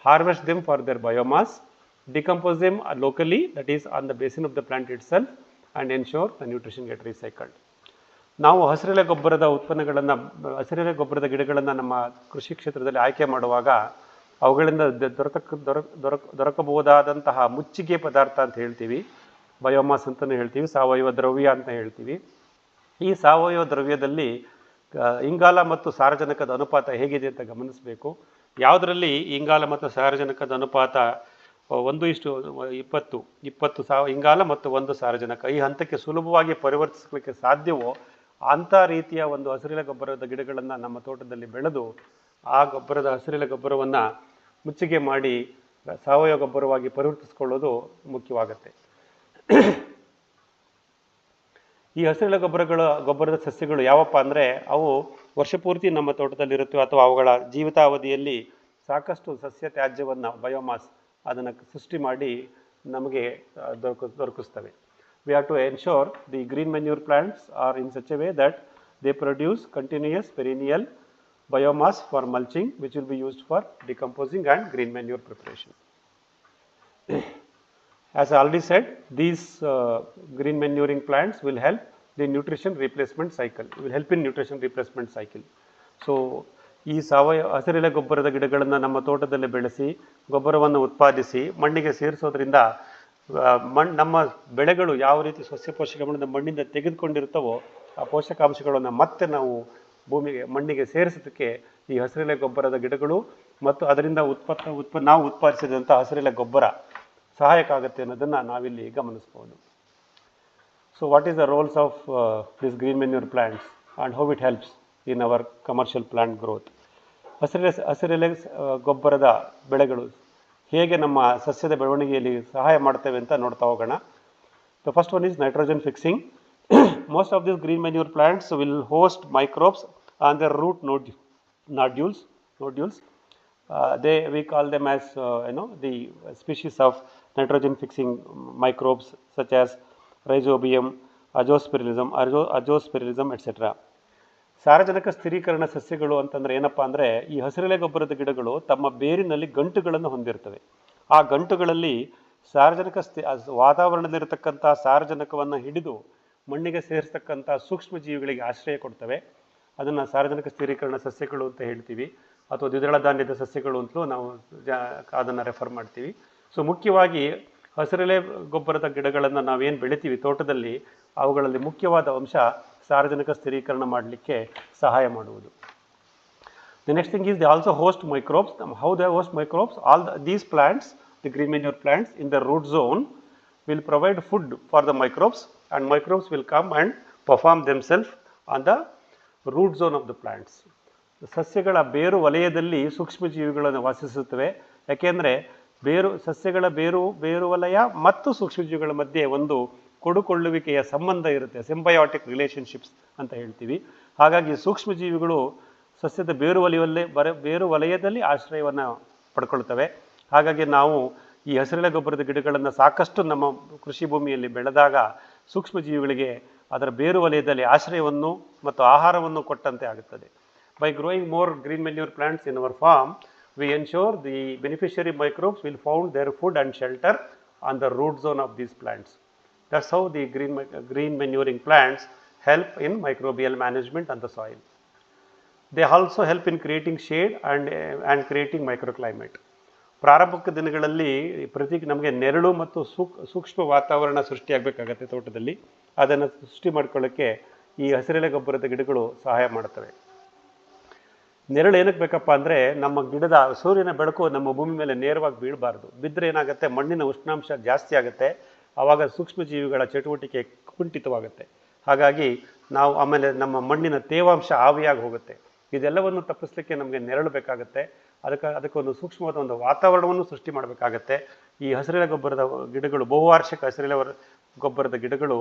S1: harvest them for their biomass, decompose them locally, that is on the basin of the plant itself, and ensure the nutrition get recycled. ನಾವು ಹಸಿರೆಲೆ ಗೊಬ್ಬರದ ಉತ್ಪನ್ನಗಳನ್ನು, ಹಸಿರೆಲೆ ಗೊಬ್ಬರದ ಗಿಡಗಳನ್ನು ನಮ್ಮ ಕೃಷಿ ಕ್ಷೇತ್ರದಲ್ಲಿ ಆಯ್ಕೆ ಮಾಡುವಾಗ ಅವುಗಳಿಂದ ದೊರಕಬಹುದಾದಂತಹ ಮುಚ್ಚಿಗೆ ಪದಾರ್ಥ ಅಂತ ಹೇಳ್ತೀವಿ, ಬಯೋಮಾಸ್ ಅಂತಲೂ ಹೇಳ್ತೀವಿ, ಸಾವಯವ ದ್ರವ್ಯ ಅಂತ ಹೇಳ್ತೀವಿ. ಈ ಸಾವಯವ ದ್ರವ್ಯದಲ್ಲಿ ಇಂಗಾಲ ಮತ್ತು ಸಾರಜನಕದ ಅನುಪಾತ ಹೇಗಿದೆ ಅಂತ ಗಮನಿಸಬೇಕು. ಯಾವುದರಲ್ಲಿ ಇಂಗಾಲ ಮತ್ತು ಸಾರಜನಕದ ಅನುಪಾತ 1:20 ಇಂಗಾಲ ಮತ್ತು 1 ಸಾರಜನಕ ಈ ಹಂತಕ್ಕೆ ಸುಲಭವಾಗಿ ಪರಿವರ್ತಿಸಲಿಕ್ಕೆ ಸಾಧ್ಯವೋ ಅಂಥ ರೀತಿಯ ಒಂದು ಹಸಿರೆಲೆ ಗೊಬ್ಬರದ ಗಿಡಗಳನ್ನು ನಮ್ಮ ತೋಟದಲ್ಲಿ ಬೆಳೆದು ಆ ಗೊಬ್ಬರದ ಹಸಿರೆಲೆ ಗೊಬ್ಬರವನ್ನು ಮುಚ್ಚಿಗೆ ಮಾಡಿ ಸಾವಯವ ಗೊಬ್ಬರವಾಗಿ ಪರಿವರ್ತಿಸಿಕೊಳ್ಳೋದು ಮುಖ್ಯವಾಗುತ್ತೆ. ಈ ಹಸಿರೆಲೆ ಗೊಬ್ಬರದ ಸಸ್ಯಗಳು ಯಾವಪ್ಪ ಅಂದರೆ ಅವು ವರ್ಷಪೂರ್ತಿ ನಮ್ಮ ತೋಟದಲ್ಲಿರುತ್ತವೆ ಅಥವಾ ಅವುಗಳ ಜೀವಿತಾವಧಿಯಲ್ಲಿ ಸಾಕಷ್ಟು ಸಸ್ಯ ತ್ಯಾಜ್ಯವನ್ನು ಬಯೋಮಾಸ್ ಅದನ್ನು ಸೃಷ್ಟಿ ಮಾಡಿ ನಮಗೆ ದೊರಕಿಸ್ತವೆ. We have to ensure the green manure plants are in such a way that they produce continuous perennial biomass for mulching, which will be used for decomposing and green manure preparation. As I already said, these green manuring plants will help the nutrition replacement cycle, will help in nutrition replacement cycle. So, ಈ ಸಾವಯವ ಹಸಿರೆಲೆ ಗೊಬ್ಬರದ ಗಿಡಗಳನ್ನು ನಮ್ಮ ತೋಟದಲ್ಲಿ ಬೆಳೆಸಿ ಗೊಬ್ಬರವನ್ನು ಉತ್ಪಾದಿಸಿ ಮಣ್ಣಿಗೆ ಸೇರಿಸೋದ್ರಿಂದ ನಮ್ಮ ಬೆಳೆಗಳು ಯಾವ ರೀತಿ ಸಸ್ಯ ಪೋಷಕಾಂಶಗಳನ್ನು ಮಣ್ಣಿಂದ ತೆಗೆದುಕೊಂಡಿರ್ತವೋ ಆ ಪೋಷಕಾಂಶಗಳನ್ನು ಮತ್ತೆ ನಾವು ಮಣ್ಣಿಗೆ ಸೇರಿಸೋದಕ್ಕೆ ಈ ಹಸಿರೆಲೆ ಗೊಬ್ಬರದ ಗಿಡಗಳು ಮತ್ತು ಅದರಿಂದ ನಾವು ಉತ್ಪಾದಿಸಿದಂಥ ಹಸಿರೆಲೆ ಗೊಬ್ಬರ ಸಹಾಯಕ ಆಗುತ್ತೆ ಅನ್ನೋದನ್ನು ನಾವಿಲ್ಲಿ ಗಮನಿಸ್ಬೋದು. So what is the roles of this green manure plants and how it helps in our commercial plant growth. ಹಸಿರೆಲೆ ಗೊಬ್ಬರದ ಬೆಳೆಗಳು ಹೇಗೆ ನಮ್ಮ ಸಸ್ಯದ ಬೆಳವಣಿಗೆಯಲ್ಲಿ ಸಹಾಯ ಮಾಡ್ತೇವೆ ಅಂತ ನೋಡ್ತಾ ಹೋಗೋಣ. The first one is nitrogen fixing. Most of this green manure plants will host microbes on their root nodules. We call them as the species of nitrogen fixing microbes such as Rhizobium, Azospirillum, etc. ಸಾರಜನಕ ಸ್ಥಿರೀಕರಣ ಸಸ್ಯಗಳು ಅಂತಂದರೆ ಏನಪ್ಪ ಅಂದರೆ ಈ ಹಸಿರೆಲೆ ಗೊಬ್ಬರದ ಗಿಡಗಳು ತಮ್ಮ ಬೇರಿನಲ್ಲಿ ಗಂಟುಗಳನ್ನು ಹೊಂದಿರ್ತವೆ. ಆ ಗಂಟುಗಳಲ್ಲಿ ಸಾರಜನಕ ವಾತಾವರಣದಲ್ಲಿರತಕ್ಕಂಥ ಸಾರಜನಕವನ್ನು ಹಿಡಿದು ಮಣ್ಣಿಗೆ ಸೇರಿಸ್ತಕ್ಕಂಥ ಸೂಕ್ಷ್ಮ ಜೀವಿಗಳಿಗೆ ಆಶ್ರಯ ಕೊಡ್ತವೆ. ಅದನ್ನು ಸಾರಜನಕ ಸ್ಥಿರೀಕರಣ ಸಸ್ಯಗಳು ಅಂತ ಹೇಳ್ತೀವಿ, ಅಥವಾ ದ್ವಿದಳ ಧಾನ್ಯದ ಸಸ್ಯಗಳು ಅಂತಲೂ ನಾವು ಅದನ್ನು ರೆಫರ್ ಮಾಡ್ತೀವಿ. ಸೊ ಮುಖ್ಯವಾಗಿ ಹಸಿರೆಲೆ ಗೊಬ್ಬರದ ಗಿಡಗಳನ್ನು ನಾವೇನು ಬೆಳಿತೀವಿ ತೋಟದಲ್ಲಿ ಅವುಗಳಲ್ಲಿ ಮುಖ್ಯವಾದ ಅಂಶ ಸಾರಜನಕ ಸ್ಥಿರೀಕರಣ ಮಾಡಲಿಕ್ಕೆ ಸಹಾಯ ಮಾಡುವುದು. The next thing is they also host microbes. How they host microbes? These plants, the green manure plants in the root zone will provide food for the microbes, and microbes will come and perform themselves on the root zone of the plants. ಸಸ್ಯಗಳ ಬೇರು ವಲಯದಲ್ಲಿ ಸೂಕ್ಷ್ಮ ಜೀವಿಗಳನ್ನು ವಾಸಿಸುತ್ತವೆ. ಯಾಕೆಂದರೆ ಸಸ್ಯಗಳ ಬೇರು ವಲಯ ಮತ್ತು ಸೂಕ್ಷ್ಮಜೀವಿಗಳ ಮಧ್ಯೆ ಒಂದು ಕೊಡುಕೊಳ್ಳುವಿಕೆಯ ಸಂಬಂಧ ಇರುತ್ತೆ, ಸಿಂಬಯೋಟಿಕ್ ರಿಲೇಷನ್ಶಿಪ್ಸ್ ಅಂತ ಹೇಳ್ತೀವಿ. ಹಾಗಾಗಿ ಸೂಕ್ಷ್ಮಜೀವಿಗಳು ಸಸ್ಯದ ಬೇರು ವಲಯದಲ್ಲಿ ಆಶ್ರಯವನ್ನು ಪಡ್ಕೊಳ್ತವೆ. ಹಾಗಾಗಿ ನಾವು ಈ ಹಸಿರೆಲೆ ಗೊಬ್ಬರದ ಗಿಡಗಳನ್ನು ಸಾಕಷ್ಟು ನಮ್ಮ ಕೃಷಿ ಭೂಮಿಯಲ್ಲಿ ಬೆಳೆದಾಗ ಸೂಕ್ಷ್ಮಜೀವಿಗಳಿಗೆ ಅದರ ಬೇರು ವಲಯದಲ್ಲಿ ಆಶ್ರಯವನ್ನು ಮತ್ತು ಆಹಾರವನ್ನು ಕೊಟ್ಟಂತೆ ಆಗುತ್ತದೆ. By growing more green manure plants in our farm, we ensure the beneficiary microbes will find their food and shelter on the root zone of these plants. That's how the green manuring plants help in microbial management on the soil. They also help in creating shade and creating microclimate. ಪ್ರಾರಂಭಿಕ ದಿನಗಳಲ್ಲಿ ನಮಗೆ ನೆರಳು ಮತ್ತು ಸೂಕ್ಷ್ಮ ವಾತಾವರಣ ಸೃಷ್ಟಿಯಾಗಬೇಕಾಗತ್ತೆ ತೋಟದಲ್ಲಿ. ಅದನ್ನು ಸೃಷ್ಟಿ ಮಾಡ್ಕೊಳ್ಳೋಕ್ಕೆ ಈ ಹಸಿರೆಲೆ ಗೊಬ್ಬರದ ಗಿಡಗಳು ಸಹಾಯ ಮಾಡ್ತವೆ. ನೆರಳು ಏನಕ್ಕೆ ಬೇಕಪ್ಪ ಅಂದರೆ ನಮ್ಮ ಗಿಡದ ಸೂರ್ಯನ ಬೆಳಕು ನಮ್ಮ ಭೂಮಿ ಮೇಲೆ ನೇರವಾಗಿ ಬೀಳಬಾರ್ದು. ಬಿದ್ದರೆ ಏನಾಗುತ್ತೆ, ಮಣ್ಣಿನ ಉಷ್ಣಾಂಶ ಜಾಸ್ತಿ ಆಗುತ್ತೆ, ಆವಾಗ ಸೂಕ್ಷ್ಮಜೀವಿಗಳ ಚಟುವಟಿಕೆ ಕುಂಠಿತವಾಗುತ್ತೆ. ಹಾಗಾಗಿ ನಾವು ಆಮೇಲೆ ನಮ್ಮ ಮಣ್ಣಿನ ತೇವಾಂಶ ಆವಿಯಾಗಿ ಹೋಗುತ್ತೆ. ಇದೆಲ್ಲವನ್ನು ತಪ್ಪಿಸಲಿಕ್ಕೆ ನಮಗೆ ನೆರಳು ಬೇಕಾಗುತ್ತೆ. ಅದಕ್ಕೊಂದು ಸೂಕ್ಷ್ಮವಾದ ಒಂದು ವಾತಾವರಣವನ್ನು ಸೃಷ್ಟಿ ಮಾಡಬೇಕಾಗತ್ತೆ. ಈ ಹಸಿರೆಲೆ ಗೊಬ್ಬರದ ಗಿಡಗಳು, ಬಹುವಾರ್ಷಿಕ ಹಸಿರೆಲೆ ಗೊಬ್ಬರದ ಗಿಡಗಳು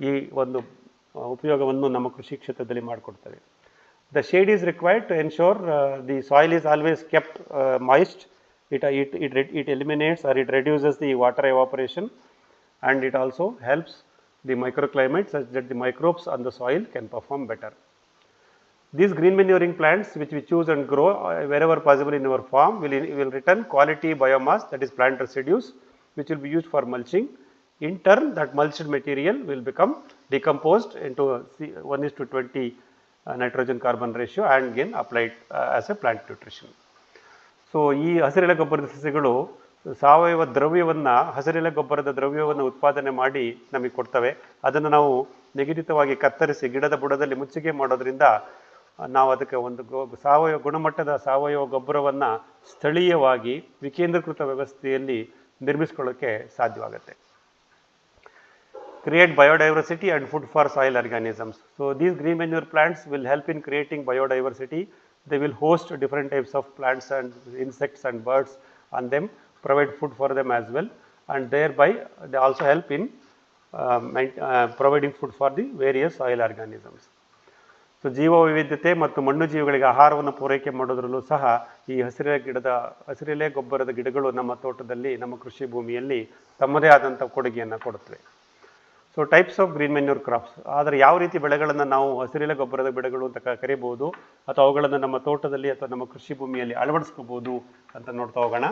S1: ಈ ಒಂದು ಉಪಯೋಗವನ್ನು ನಮ್ಮ ಕೃಷಿ ಕ್ಷೇತ್ರದಲ್ಲಿ ಮಾಡಿಕೊಡ್ತವೆ. The shade is required to ensure the soil is always kept moist. It eliminates or it reduces the water evaporation, and it also helps the microclimate such that the microbes on the soil can perform better. These green manuring plants which we choose and grow wherever possible in our farm will return quality biomass, that is plant residues, which will be used for mulching. In turn, that mulched material will become decomposed into 1:20 nitrogen carbon ratio and again applied as a plant nutrition. So ಈ ಹಸಿರೆಲೆ ಗೊಬ್ಬರದ ಸಸ್ಯಗಳು ಸಾವಯವ ದ್ರವ್ಯವನ್ನು ಹಸಿರೆಲೆ ಗೊಬ್ಬರದ ದ್ರವ್ಯವನ್ನು ಉತ್ಪಾದನೆ ಮಾಡಿ ನಮಗೆ ಕೊಡ್ತವೆ. ಅದನ್ನು ನಾವು ನಿಗದಿತವಾಗಿ ಕತ್ತರಿಸಿ ಗಿಡದ ಬುಡದಲ್ಲಿ ಮುಚ್ಚಿಗೆ ಮಾಡೋದ್ರಿಂದ ನಾವು ಅದಕ್ಕೆ ಒಂದು ಸಾವಯವ ಗುಣಮಟ್ಟದ ಸಾವಯವ ಗೊಬ್ಬರವನ್ನು ಸ್ಥಳೀಯವಾಗಿ ವಿಕೇಂದ್ರೀಕೃತ ವ್ಯವಸ್ಥೆಯಲ್ಲಿ ನಿರ್ಮಿಸ್ಕೊಳ್ಳೋಕ್ಕೆ ಸಾಧ್ಯವಾಗುತ್ತೆ. Create biodiversity and food for soil organisms. So these green manure plants will help in creating biodiversity. They will host different types of plants and insects and birds on them, provide food for them as well, and thereby they also help in providing food for the various soil organisms. So ಜೀವ ವೈವಿಧ್ಯತೆ ಮತ್ತು ಮಣ್ಣು ಜೀವಿಗಳಿಗೆ ಆಹಾರವನ್ನು ಪೂರೈಕೆ ಮಾಡೋದ್ರಲ್ಲೂ ಸಹ ಈ ಹಸಿರೆಲೆ ಗೊಬ್ಬರದ ಗಿಡಗಳು ನಮ್ಮ ತೋಟದಲ್ಲಿ, ನಮ್ಮ ಕೃಷಿ ಭೂಮಿಯಲ್ಲಿ ತಮ್ಮದೇ ಆದಂಥ ಕೊಡುಗೆಯನ್ನು ಕೊಡುತ್ತವೆ. So types of green manure crops, ಆದರೆ ಯಾವ ರೀತಿ ಬೆಳೆಗಳನ್ನು ನಾವು ಹಸಿರೆಲೆ ಗೊಬ್ಬರದ ಬೆಳೆಗಳು ಅಂತ ಕರೀಬಹುದು ಅಥವಾ ಅವುಗಳನ್ನು ನಮ್ಮ ತೋಟದಲ್ಲಿ ಅಥವಾ ನಮ್ಮ ಕೃಷಿ ಭೂಮಿಯಲ್ಲಿ ಅಳವಡಿಸ್ಕೋಬಹುದು ಅಂತ ನೋಡ್ತಾ ಹೋಗೋಣ.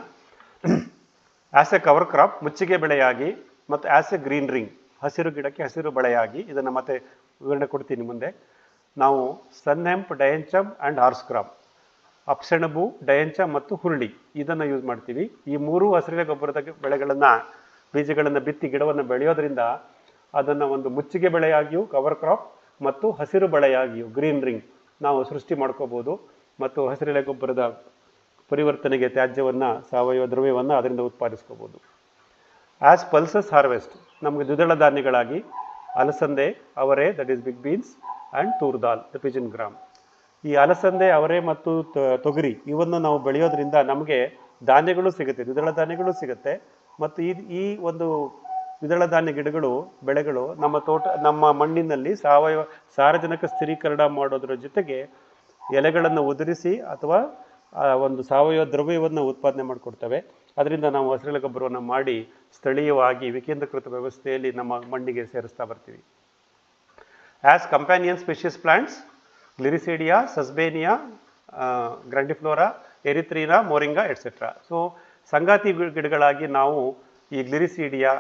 S1: ಆ್ಯಸ್ ಎ ಕವರ್ ಕ್ರಾಪ್, ಮುಚ್ಚಿಗೆ ಬೆಳೆಯಾಗಿ, ಮತ್ತು ಆ್ಯಸ್ ಎ ಗ್ರೀನ್ ರಿಂಗ್, ಹಸಿರು ಗಿಡಕ್ಕೆ ಹಸಿರು ಬೆಳೆಯಾಗಿ, ಇದನ್ನು ಮತ್ತೆ ವಿವರಣೆ ಕೊಡ್ತೀನಿ ಮುಂದೆ. ನಾವು ಸನ್ ಹೆಂಪ್, ಡಯಂಚಮ್ ಆ್ಯಂಡ್ ಹಾರ್ಸ್ ಕ್ರಾಪ್, ಅಪ್ಸೆಣಬು, ಡಯಂಚ ಮತ್ತು ಹುರುಳಿ ಇದನ್ನು ಯೂಸ್ ಮಾಡ್ತೀವಿ. ಈ ಮೂರು ಹಸಿರೆಲೆ ಗೊಬ್ಬರದ ಬೆಳೆಗಳನ್ನು, ಬೀಜಗಳನ್ನು ಬಿತ್ತಿ ಗಿಡವನ್ನು ಬೆಳೆಯೋದ್ರಿಂದ ಅದನ್ನು ಒಂದು ಮುಚ್ಚಿಗೆ ಬೆಳೆಯಾಗಿಯೂ ಕವರ್ ಕ್ರಾಪ್ ಮತ್ತು ಹಸಿರು ಬೆಳೆಯಾಗಿಯೂ ಗ್ರೀನ್ ರಿಂಗ್ ನಾವು ಸೃಷ್ಟಿ ಮಾಡ್ಕೋಬೋದು. ಮತ್ತು ಹಸಿರೆಲೆ ಗೊಬ್ಬರದ ಪರಿವರ್ತನೆಗೆ ತ್ಯಾಜ್ಯವನ್ನು, ಸಾವಯವ ದ್ರವ್ಯವನ್ನು ಅದರಿಂದ ಉತ್ಪಾದಿಸ್ಕೋಬೋದು. ಆ್ಯಸ್ ಪಲ್ಸಸ್ ಹಾರ್ವೆಸ್ಟ್, ನಮಗೆ ದ್ವಿದಳ ಧಾನ್ಯಗಳಾಗಿ ಅಲಸಂದೆ, ಅವರೆ, that is big beans, and toor dal, the pigeon gram. ಈ ಅಲಸಂದೆ, ಅವರೆ ಮತ್ತು ತೊಗರಿ ಇವನ್ನು ನಾವು ಬೆಳೆಯೋದ್ರಿಂದ ನಮಗೆ ಧಾನ್ಯಗಳು ಸಿಗುತ್ತೆ, ದ್ವಿದಳ ಧಾನ್ಯಗಳು ಸಿಗುತ್ತೆ. ಮತ್ತು ಈ ಒಂದು ದ್ವಿದಳ ಧಾನ್ಯ ಬೆಳೆಗಳು ನಮ್ಮ ಮಣ್ಣಿನಲ್ಲಿ ಸಾವಯವ ಸಾರಜನಕ ಸ್ಥಿರೀಕರಣ ಮಾಡೋದ್ರ ಜೊತೆಗೆ ಎಲೆಗಳನ್ನು ಉದುರಿಸಿ ಅಥವಾ ಒಂದು ಸಾವಯವ ದ್ರವ್ಯವನ್ನು ಉತ್ಪಾದನೆ ಮಾಡಿಕೊಡ್ತವೆ. ಅದರಿಂದ ನಾವು ಹಸಿರೆಲೆ ಗೊಬ್ಬರವನ್ನು ಮಾಡಿ ಸ್ಥಳೀಯವಾಗಿ ವಿಕೇಂದ್ರೀಕೃತ ವ್ಯವಸ್ಥೆಯಲ್ಲಿ ನಮ್ಮ ಮಣ್ಣಿಗೆ ಸೇರಿಸ್ತಾ ಬರ್ತೀವಿ. As companion species plants, gliricidia, sesbania, grandiflora, erythrina, moringa etcetera. So ಸಂಗಾತಿ ಗಿಡಗಳಾಗಿ ನಾವು ಈ ಗ್ಲಿರಿಸೀಡಿಯಾ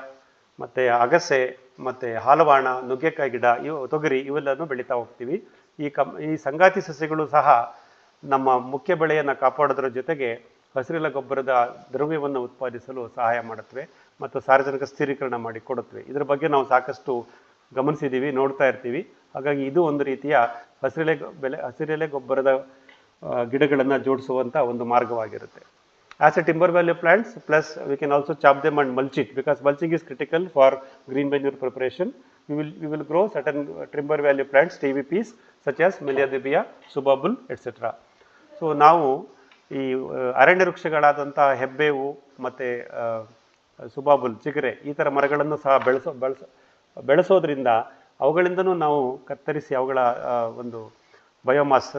S1: ಮತ್ತು ಅಗಸೆ ಮತ್ತು ಹಾಲವಾಣ, ನುಗ್ಗೆಕಾಯಿ ಗಿಡ, ತೊಗರಿ ಇವೆಲ್ಲನೂ ಬೆಳೀತಾ ಹೋಗ್ತೀವಿ. ಈ ಸಂಗಾತಿ ಸಸ್ಯಗಳು ಸಹ ನಮ್ಮ ಮುಖ್ಯ ಬೆಳೆಯನ್ನು ಕಾಪಾಡೋದ್ರ ಜೊತೆಗೆ ಹಸಿರೆಲೆ ಗೊಬ್ಬರದ ದ್ರವ್ಯವನ್ನು ಉತ್ಪಾದಿಸಲು ಸಹಾಯ ಮಾಡುತ್ತವೆ ಮತ್ತು ಸಾರಜನಕ ಸ್ಥಿರೀಕರಣ ಮಾಡಿ ಕೊಡುತ್ತವೆ. ಇದರ ಬಗ್ಗೆ ನಾವು ಸಾಕಷ್ಟು ಗಮನಿಸಿದ್ದೀವಿ, ನೋಡ್ತಾ ಇರ್ತೀವಿ. ಹಾಗಾಗಿ ಇದು ಒಂದು ರೀತಿಯ ಹಸಿರೆಲೆ ಗೊಬ್ಬರದ ಗಿಡಗಳನ್ನು ಜೋಡಿಸುವಂಥ ಒಂದು ಮಾರ್ಗವಾಗಿರುತ್ತೆ. As a timber value plants, plus we can also chop them and mulch it, because mulching is critical for green manure preparation. We will grow certain timber value plants, TVPs, such as Meliadibia, Subabul, etc. So ನಾವು ಈ ಅರಣ್ಯ ವೃಕ್ಷಗಳಾದಂಥ ಹೆಬ್ಬೇವು ಮತ್ತು ಸುಬಾಬುಲ್, ಚಿಗರೆ ಈ ಥರ ಮರಗಳನ್ನು ಸಹ ಬೆಳೆಸೋದ್ರಿಂದ ಅವುಗಳಿಂದನೂ ನಾವು ಕತ್ತರಿಸಿ ಅವುಗಳ ಒಂದು ಬಯೋಮಾಸ್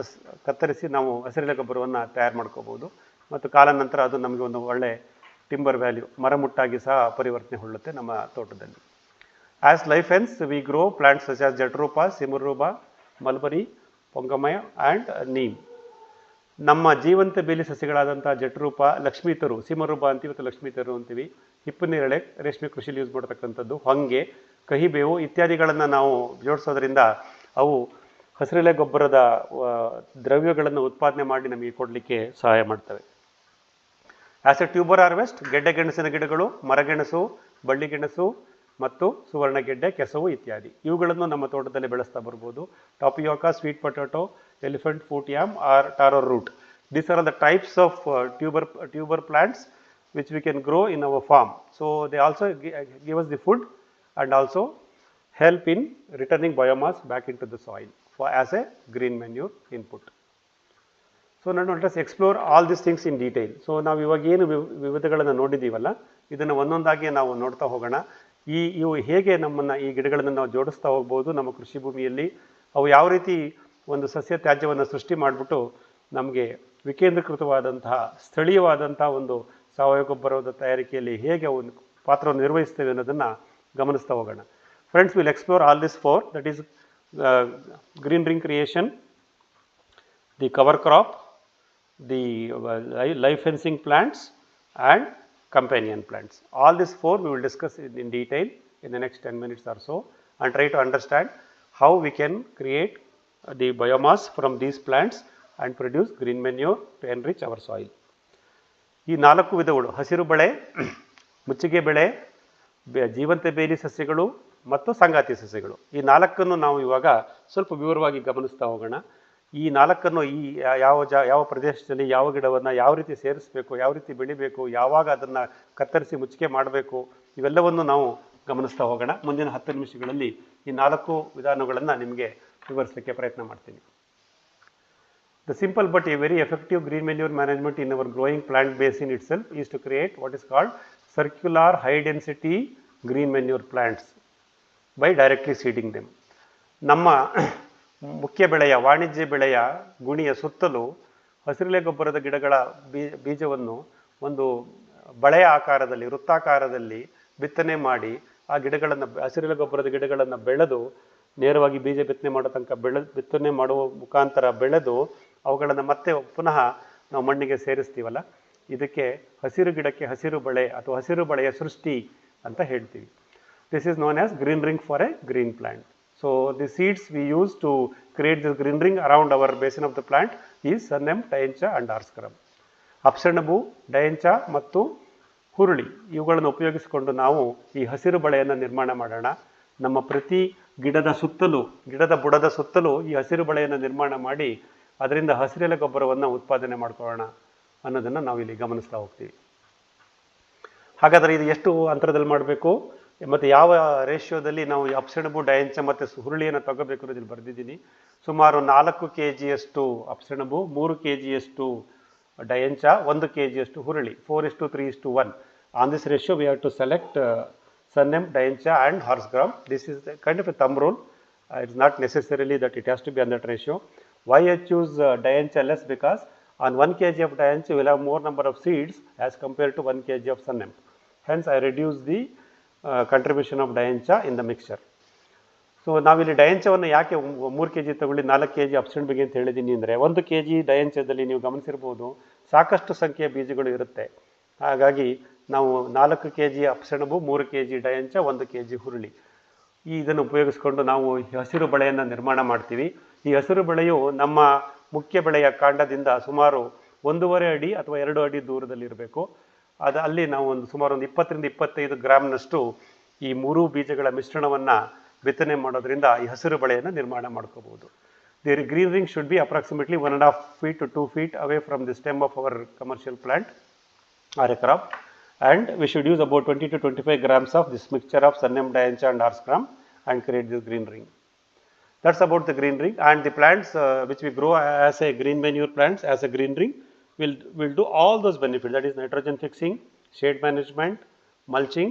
S1: ಕತ್ತರಿಸಿ ನಾವು ಹಸಿರೆಲೆ ಗೊಬ್ಬರವನ್ನು ತಯಾರು ಮಾಡ್ಕೋಬೋದು. ಮತ್ತು ಕಾಲಾನಂತರ ಅದು ನಮಗೆ ಒಂದು ಒಳ್ಳೆ ಟಿಂಬರ್ ವ್ಯಾಲ್ಯೂ, ಮರಮುಟ್ಟಾಗಿ ಸಹ ಪರಿವರ್ತನೆ ಹೊಳ್ಳುತ್ತೆ ನಮ್ಮ ತೋಟದಲ್ಲಿ. As live fence, we grow plants such as jatropha, simarouba, mulberry, pongamia and neem. ನಮ್ಮ ಜೀವಂತ ಬೇಲಿ ಸಸ್ಯಗಳಾದಂಥ ಜಟ್ರೂಪ, ಲಕ್ಷ್ಮೀತರು, ಸಿಮರೂಬ ಅಂತೀವಿ ಮತ್ತು ಲಕ್ಷ್ಮೀತರು ಅಂತೀವಿ, ಹಿಪ್ಪನೇರಳೆ, ರೇಷ್ಮೆ ಕೃಷಿಲಿ ಯೂಸ್ ಮಾಡ್ತಕ್ಕಂಥದ್ದು, ಹೊಂಗೆ, ಕಹಿಬೇವು ಇತ್ಯಾದಿಗಳನ್ನು ನಾವು ಜೋಡಿಸೋದ್ರಿಂದ ಅವು ಹಸಿರೆಲೆ ಗೊಬ್ಬರದ ದ್ರವ್ಯಗಳನ್ನು ಉತ್ಪಾದನೆ ಮಾಡಿ ನಮಗೆ ಕೊಡಲಿಕ್ಕೆ ಸಹಾಯ ಮಾಡ್ತವೆ. ಆ್ಯಸ್ ಎ ಟ್ಯೂಬರ್ ಹಾರ್ವೆಸ್ಟ್, ಗೆಡ್ಡೆ ಗೆಣಸಿನ ಗಿಡಗಳು, ಮರಗೆಣಸು, ಬಳ್ಳಿಗೆಣಸು ಮತ್ತು ಸುವರ್ಣಗೆಡ್ಡೆ, ಕೆಸವು ಇತ್ಯಾದಿ ಇವುಗಳನ್ನು ನಮ್ಮ ತೋಟದಲ್ಲಿ ಬೆಳೆಸ್ತಾ ಬರ್ಬೋದು. Tapioca, sweet potato, elephant foot yam or taro root. These are the types of tuber plants which we can grow in our farm. So they also give us the food and also help in returning biomass back into the soil as a green manure input. So now let us explore all these things in detail. So ನಾವು ಇವಾಗ ಏನು ವಿವಿಧಗಳನ್ನು ನೋಡಿದ್ದೀವಲ್ಲ, ಇದನ್ನು ಒಂದೊಂದಾಗಿ ನಾವು ನೋಡ್ತಾ ಹೋಗೋಣ. ಇವು ಹೇಗೆ ಈ ಗಿಡಗಳನ್ನು ನಾವು ಜೋಡಿಸ್ತಾ ಹೋಗ್ಬೋದು ನಮ್ಮ ಕೃಷಿ ಭೂಮಿಯಲ್ಲಿ, ಅವು ಯಾವ ರೀತಿ ಒಂದು ಸಸ್ಯ ತ್ಯಾಜ್ಯವನ್ನು ಸೃಷ್ಟಿ ಮಾಡಿಬಿಟ್ಟು ನಮಗೆ ವಿಕೇಂದ್ರೀಕೃತವಾದಂತಹ ಸ್ಥಳೀಯವಾದಂತಹ ಒಂದು ಸಾವಯವ ಗೊಬ್ಬರದ ತಯಾರಿಕೆಯಲ್ಲಿ ಹೇಗೆ ಒಂದು ಪಾತ್ರವನ್ನು ನಿರ್ವಹಿಸ್ತೇವೆ ಅನ್ನೋದನ್ನು ಗಮನಿಸ್ತಾ ಹೋಗೋಣ. Friends, we'll explore all these four, that is green ring creation, the cover crop, the live fencing plants and companion plants. All these four we will discuss in detail in the next 10 minutes or so, and try to understand how we can create the biomass from these plants and produce green manure to enrich our soil. ಈ 4 ವಿಧಗಳು ಹಸಿರು ಬೆಳೆ, ಮುಚ್ಚಿಗೆ ಬೆಳೆ, ಜೀವಂತ ಬೇಲಿ ಸಸ್ಯಗಳು ಮತ್ತು ಸಂಗಾತಿ ಸಸ್ಯಗಳು. ಈ 4 ನಾವು ಇವಾಗ ಸ್ವಲ್ಪ ವಿವರವಾಗಿ ಗಮನಿಸ್ತಾ ಹೋಗೋಣ. ಈ 4 ಈ ಯಾವ ಪ್ರದೇಶದಲ್ಲಿ ಯಾವ ಗಿಡವನ್ನು ಯಾವ ರೀತಿ ಸೇರಿಸಬೇಕು, ಯಾವ ರೀತಿ ಬೆಳಿಬೇಕು, ಯಾವಾಗ ಅದನ್ನು ಕತ್ತರಿಸಿ ಮುಚ್ಚಿಗೆ ಮಾಡಬೇಕು, ಇವೆಲ್ಲವನ್ನು ನಾವು ಗಮನಿಸ್ತಾ ಹೋಗೋಣ. ಮುಂದಿನ 10 ನಿಮಿಷಗಳಲ್ಲಿ ಈ 4 ವಿಧಾನಗಳನ್ನು ನಿಮಗೆ ವಿವರಿಸಲಿಕ್ಕೆ ಪ್ರಯತ್ನ ಮಾಡ್ತೀನಿ. The simple but a very effective green manure management in our growing plant base in itself is to create what is called circular high density green manure plants by directly seeding them. ನಮ್ಮ ಮುಖ್ಯ ಬೆಳೆಯ ವಾಣಿಜ್ಯ ಬೆಳೆಯ ಗುಣಿಯ ಸುತ್ತಲೂ ಹಸಿರೆಲೆ ಗೊಬ್ಬರದ ಗಿಡಗಳ ಬೀಜವನ್ನು ಒಂದು ಬಳೆಯ ಆಕಾರದಲ್ಲಿ, ವೃತ್ತಾಕಾರದಲ್ಲಿ ಬಿತ್ತನೆ ಮಾಡಿ ಆ ಗಿಡಗಳನ್ನು, ಹಸಿರೆಲೆ ಗೊಬ್ಬರದ ಗಿಡಗಳನ್ನು ಬೆಳೆದು ನೇರವಾಗಿ ಬೀಜ ಬಿತ್ತನೆ ಮಾಡೋ ತನಕ ಬಿತ್ತನೆ ಮಾಡುವ ಮುಖಾಂತರ ಬೆಳೆದು ಅವುಗಳನ್ನು ಮತ್ತೆ ಪುನಃ ನಾವು ಮಣ್ಣಿಗೆ ಸೇರಿಸ್ತೀವಲ್ಲ, ಇದಕ್ಕೆ ಹಸಿರು ಗಿಡಕ್ಕೆ ಹಸಿರು ಬಳೆ ಅಥವಾ ಹಸಿರು ಬಳೆಯ ಸೃಷ್ಟಿ ಅಂತ ಹೇಳ್ತೀವಿ. This is known as green ring for A green plant. So the seeds we use to create this green ring around our basin of the plant is Sunnem, Dayancha and Arscarum. ಅಪ್ಸೆಣಬು, ಡಯಂಚ ಮತ್ತು ಹುರುಳಿ ಇವುಗಳನ್ನು ಉಪಯೋಗಿಸಿಕೊಂಡು ನಾವು ಈ ಹಸಿರು ಬಳೆಯನ್ನು ನಿರ್ಮಾಣ ಮಾಡೋಣ. ನಮ್ಮ ಪ್ರತಿ ಗಿಡದ ಸುತ್ತಲೂ, ಗಿಡದ ಬುಡದ ಸುತ್ತಲೂ ಈ ಹಸಿರು ಬಳೆಯನ್ನು ನಿರ್ಮಾಣ ಮಾಡಿ ಅದರಿಂದ ಹಸಿರೆಲೆ ಗೊಬ್ಬರವನ್ನು ಉತ್ಪಾದನೆ ಮಾಡ್ಕೊಳ್ಳೋಣ ಅನ್ನೋದನ್ನು ನಾವು ಇಲ್ಲಿ ಗಮನಿಸ್ತಾ ಹೋಗ್ತೀವಿ. ಹಾಗಾದರೆ ಇದು ಎಷ್ಟು ಅಂತರದಲ್ಲಿ ಮಾಡಬೇಕು ಮತ್ತು ಯಾವ ರೇಷಿಯೋದಲ್ಲಿ ನಾವು ಅಪ್ಸೆಣಬು, ಡಯಂಚ ಮತ್ತು ಹುರುಳಿಯನ್ನು ತಗೋಬೇಕು ಅನ್ನೋದಿಲ್ಲಿ ಬರೆದಿದ್ದೀನಿ. ಸುಮಾರು 4 kgಯಷ್ಟು ಅಪ್ಸೆಣಬು, 3 kgಯಷ್ಟು ಡಯಂಚ, 1 kgಯಷ್ಟು ಹುರುಳಿ, 4:3:1. On this ratio we have to select Sunnem, Dayancha and Horsgram. This is kind of a thumb rule. It's not necessarily that it has to be on that ratio. Why I choose Dayancha less? Because on 1 kg of Dayancha you will have more number of seeds as compared to 1 kg of Sunnem. Hence I reduce the contribution of Dayancha in the mixture. So ನಾವಿಲ್ಲಿ ಡಯಂಚವನ್ನು ಯಾಕೆ 3 kg ತಗೊಳ್ಳಿ 4 kg ಅಪ್ಸೆಣಬಿಗೆ ಅಂತ ಹೇಳಿದ್ದೀನಿ ಅಂದರೆ, 1 kg ಡಯಂಚದಲ್ಲಿ ನೀವು ಗಮನಿಸಿರ್ಬೋದು ಸಾಕಷ್ಟು ಸಂಖ್ಯೆಯ ಬೀಜಗಳು ಇರುತ್ತೆ. ಹಾಗಾಗಿ ನಾವು 4 kg ಅಪ್ಸೆಣಬು, 3 kg ಡಯಂಚ, 1 kg ಹುರುಳಿ ಇದನ್ನು ಉಪಯೋಗಿಸ್ಕೊಂಡು ನಾವು ಹಸಿರು ಬಳೆಯನ್ನು ನಿರ್ಮಾಣ ಮಾಡ್ತೀವಿ. ಈ ಹಸಿರು ಬಳೆಯು ನಮ್ಮ ಮುಖ್ಯ ಬೆಳೆಯ ಕಾಂಡದಿಂದ ಸುಮಾರು 1.5 ಅಡಿ ಅಥವಾ 2 ಅಡಿ ದೂರದಲ್ಲಿರಬೇಕು. ಅಲ್ಲಿ ನಾವು ಸುಮಾರು 20-25 ಗ್ರಾಮ್ನಷ್ಟು ಈ 3 ಬೀಜಗಳ ಮಿಶ್ರಣವನ್ನು ಬಿತ್ತನೆ ಮಾಡೋದ್ರಿಂದ ಈ ಹಸಿರು ಬಳೆಯನ್ನು ನಿರ್ಮಾಣ ಮಾಡ್ಕೋಬಹುದು. The green ring should be approximately 1.5 feet to 2 feet away from the stem of our commercial plant or a crop, and we should use about 20 to 25 grams of this mixture of Sunnem, Dayancha and Arscarum and create this green ring. That's about the green ring. And the plants which we grow as a green manure plants as a green ring will do all those benefits, that is nitrogen fixing, shade management, mulching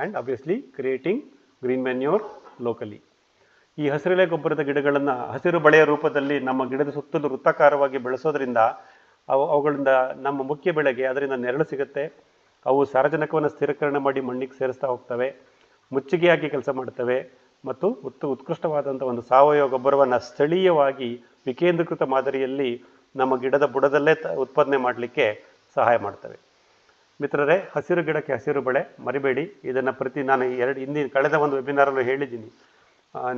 S1: and obviously creating green manure locally. ಈ ಹಸಿರೆಲೆ ಗೊಬ್ಬರದ ಗಿಡಗಳನ್ನು ಹಸಿರು ಬಳೆಯ ರೂಪದಲ್ಲಿ ನಮ್ಮ ಗಿಡದ ಸುತ್ತಲೂ ವೃತ್ತಾಕಾರವಾಗಿ ಬೆಳೆಸೋದ್ರಿಂದ ಅವುಗಳಿಂದ ನಮ್ಮ ಮುಖ್ಯ ಬೆಳೆಗೆ ಅದರಿಂದ ನೆರಳು ಸಿಗುತ್ತೆ. ಅವು ಸಾರಜನಕವನ್ನು ಸ್ಥಿರೀಕರಣ ಮಾಡಿ ಮಣ್ಣಿಗೆ ಸೇರಿಸ್ತಾ ಹೋಗ್ತವೆ, ಮುಚ್ಚಿಗೆಯಾಗಿ ಕೆಲಸ ಮಾಡ್ತವೆ ಮತ್ತು ಉತ್ಕೃಷ್ಟವಾದಂಥ ಒಂದು ಸಾವಯವ ಗೊಬ್ಬರವನ್ನು ಸ್ಥಳೀಯವಾಗಿ ವಿಕೇಂದ್ರೀಕೃತ ಮಾದರಿಯಲ್ಲಿ ನಮ್ಮ ಗಿಡದ ಬುಡದಲ್ಲೇ ಉತ್ಪಾದನೆ ಮಾಡಲಿಕ್ಕೆ ಸಹಾಯ ಮಾಡ್ತವೆ. ಮಿತ್ರರೇ, ಹಸಿರು ಗಿಡಕ್ಕೆ ಹಸಿರು ಬಳೆ ಮರಿಬೇಡಿ. ಇದನ್ನು ನಾನು ಕಳೆದ ಒಂದು ವೆಬಿನಾರಲ್ಲೂ ಹೇಳಿದ್ದೀನಿ.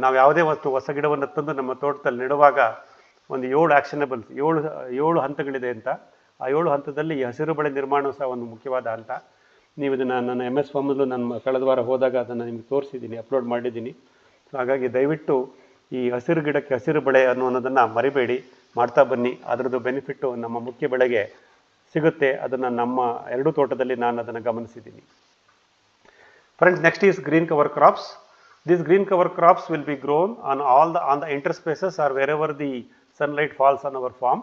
S1: ನಾವು ಯಾವುದೇ ಹೊಸ ಗಿಡವನ್ನು ತಂದು ನಮ್ಮ ತೋಟದಲ್ಲಿ ನೆಡುವಾಗ ಒಂದು 7 ಆ್ಯಕ್ಷನಬಲ್ಸ್, 7 ಹಂತಗಳಿದೆ ಅಂತ. ಆ 7 ಹಂತದಲ್ಲಿ ಈ ಹಸಿರು ಬಳೆ ನಿರ್ಮಾಣವು ಸಹ ಒಂದು ಮುಖ್ಯವಾದ ಹಂತ. ನೀವು ಇದನ್ನು ನನ್ನ MS ಫಾರ್ಮಲ್ಲೂ ನಾನು ಕಳೆದ ವಾರ ಹೋದಾಗ ಅದನ್ನು ನಿಮಗೆ ತೋರಿಸಿದ್ದೀನಿ, ಅಪ್ಲೋಡ್ ಮಾಡಿದ್ದೀನಿ. ಸೊ ಹಾಗಾಗಿ ದಯವಿಟ್ಟು ಈ ಹಸಿರು ಗಿಡಕ್ಕೆ ಹಸಿರು ಬಳೆ ಅನ್ನೋದನ್ನು ಮರಿಬೇಡಿ, ಮಾಡ್ತಾ ಬನ್ನಿ. ಅದರದ್ದು ಬೆನಿಫಿಟ್ಟು ನಮ್ಮ ಮುಖ್ಯ ಬೆಳೆಗೆ ಸಿಗುತ್ತೆ. ಅದನ್ನು ನಮ್ಮ 2 ತೋಟದಲ್ಲಿ ನಾನು ಅದನ್ನು ಗಮನಿಸಿದ್ದೀನಿ. Friends, next is green cover crops. These green cover crops will be grown on the interspaces or wherever the sunlight falls on our farm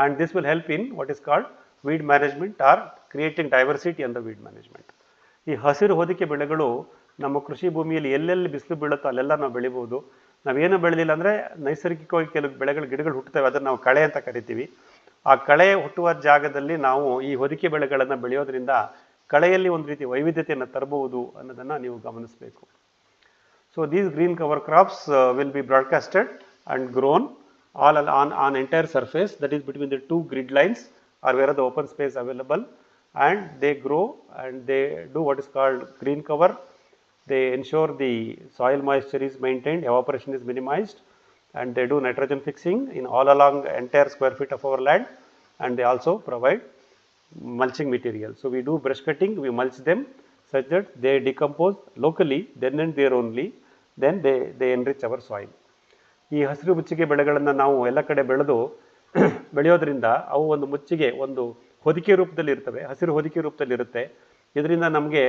S1: and this will help in what is called weed management or creating diversity in the weed management. ಈ ಹಸಿರು ಹೊದಿಕೆ ಬೆಳೆಗಳು ನಮ್ಮ ಕೃಷಿ ಭೂಮಿಯಲ್ಲಿ ಎಲ್ಲೆಲ್ಲಿ ಬಿಸಿಲು ಬೀಳುತ್ತೋ ಅಲ್ಲೆಲ್ಲ ನಾವು ಬೆಳಿಬೋದು. ನಾವೇನು ಬೆಳೆದಿಲ್ಲ ಅಂದರೆ ನೈಸರ್ಗಿಕವಾಗಿ ಕೆಲವು ಗಿಡಗಳು ಹುಟ್ಟುತ್ತವೆ, ಅದನ್ನು ನಾವು ಕಳೆ ಅಂತ ಕರಿತೀವಿ. ಆ ಕಳೆ ಹುಟ್ಟುವ ಜಾಗದಲ್ಲಿ ನಾವು ಈ ಹೊದಿಕೆ ಬೆಳೆಗಳನ್ನು ಬೆಳೆಯೋದ್ರಿಂದ ಕಳೆಯಲ್ಲಿ ಒಂದು ರೀತಿ ವೈವಿಧ್ಯತೆಯನ್ನು ತರಬಹುದು ಅನ್ನೋದನ್ನು ನೀವು ಗಮನಿಸಬೇಕು. So these green cover crops will be broadcasted and grown all on entire surface, that is between the two grid lines or where the open space available, and they grow and they do what is called green cover. They ensure the soil moisture is maintained, evaporation is minimized, and they do nitrogen fixing in all along entire square feet of our land, and they also provide mulching material. So we do brush cutting, we mulch them such that they decompose locally, then and there only, then they enrich our soil. ಈ ಹಸಿರು ಮುಚ್ಚಿಗೆ ಬೆಳೆಗಳನ್ನು ನಾವು ಎಲ್ಲ ಕಡೆ ಬೆಳೆಯೋದ್ರಿಂದ ಅವು ಒಂದು ಮುಚ್ಚಿಗೆ ಒಂದು ಹೊದಿಕೆ ರೂಪದಲ್ಲಿ ಇರ್ತವೆ, ಹಸಿರು ಹೊದಿಕೆ ರೂಪದಲ್ಲಿ ಇರುತ್ತೆ. ಇದರಿಂದ ನಮಗೆ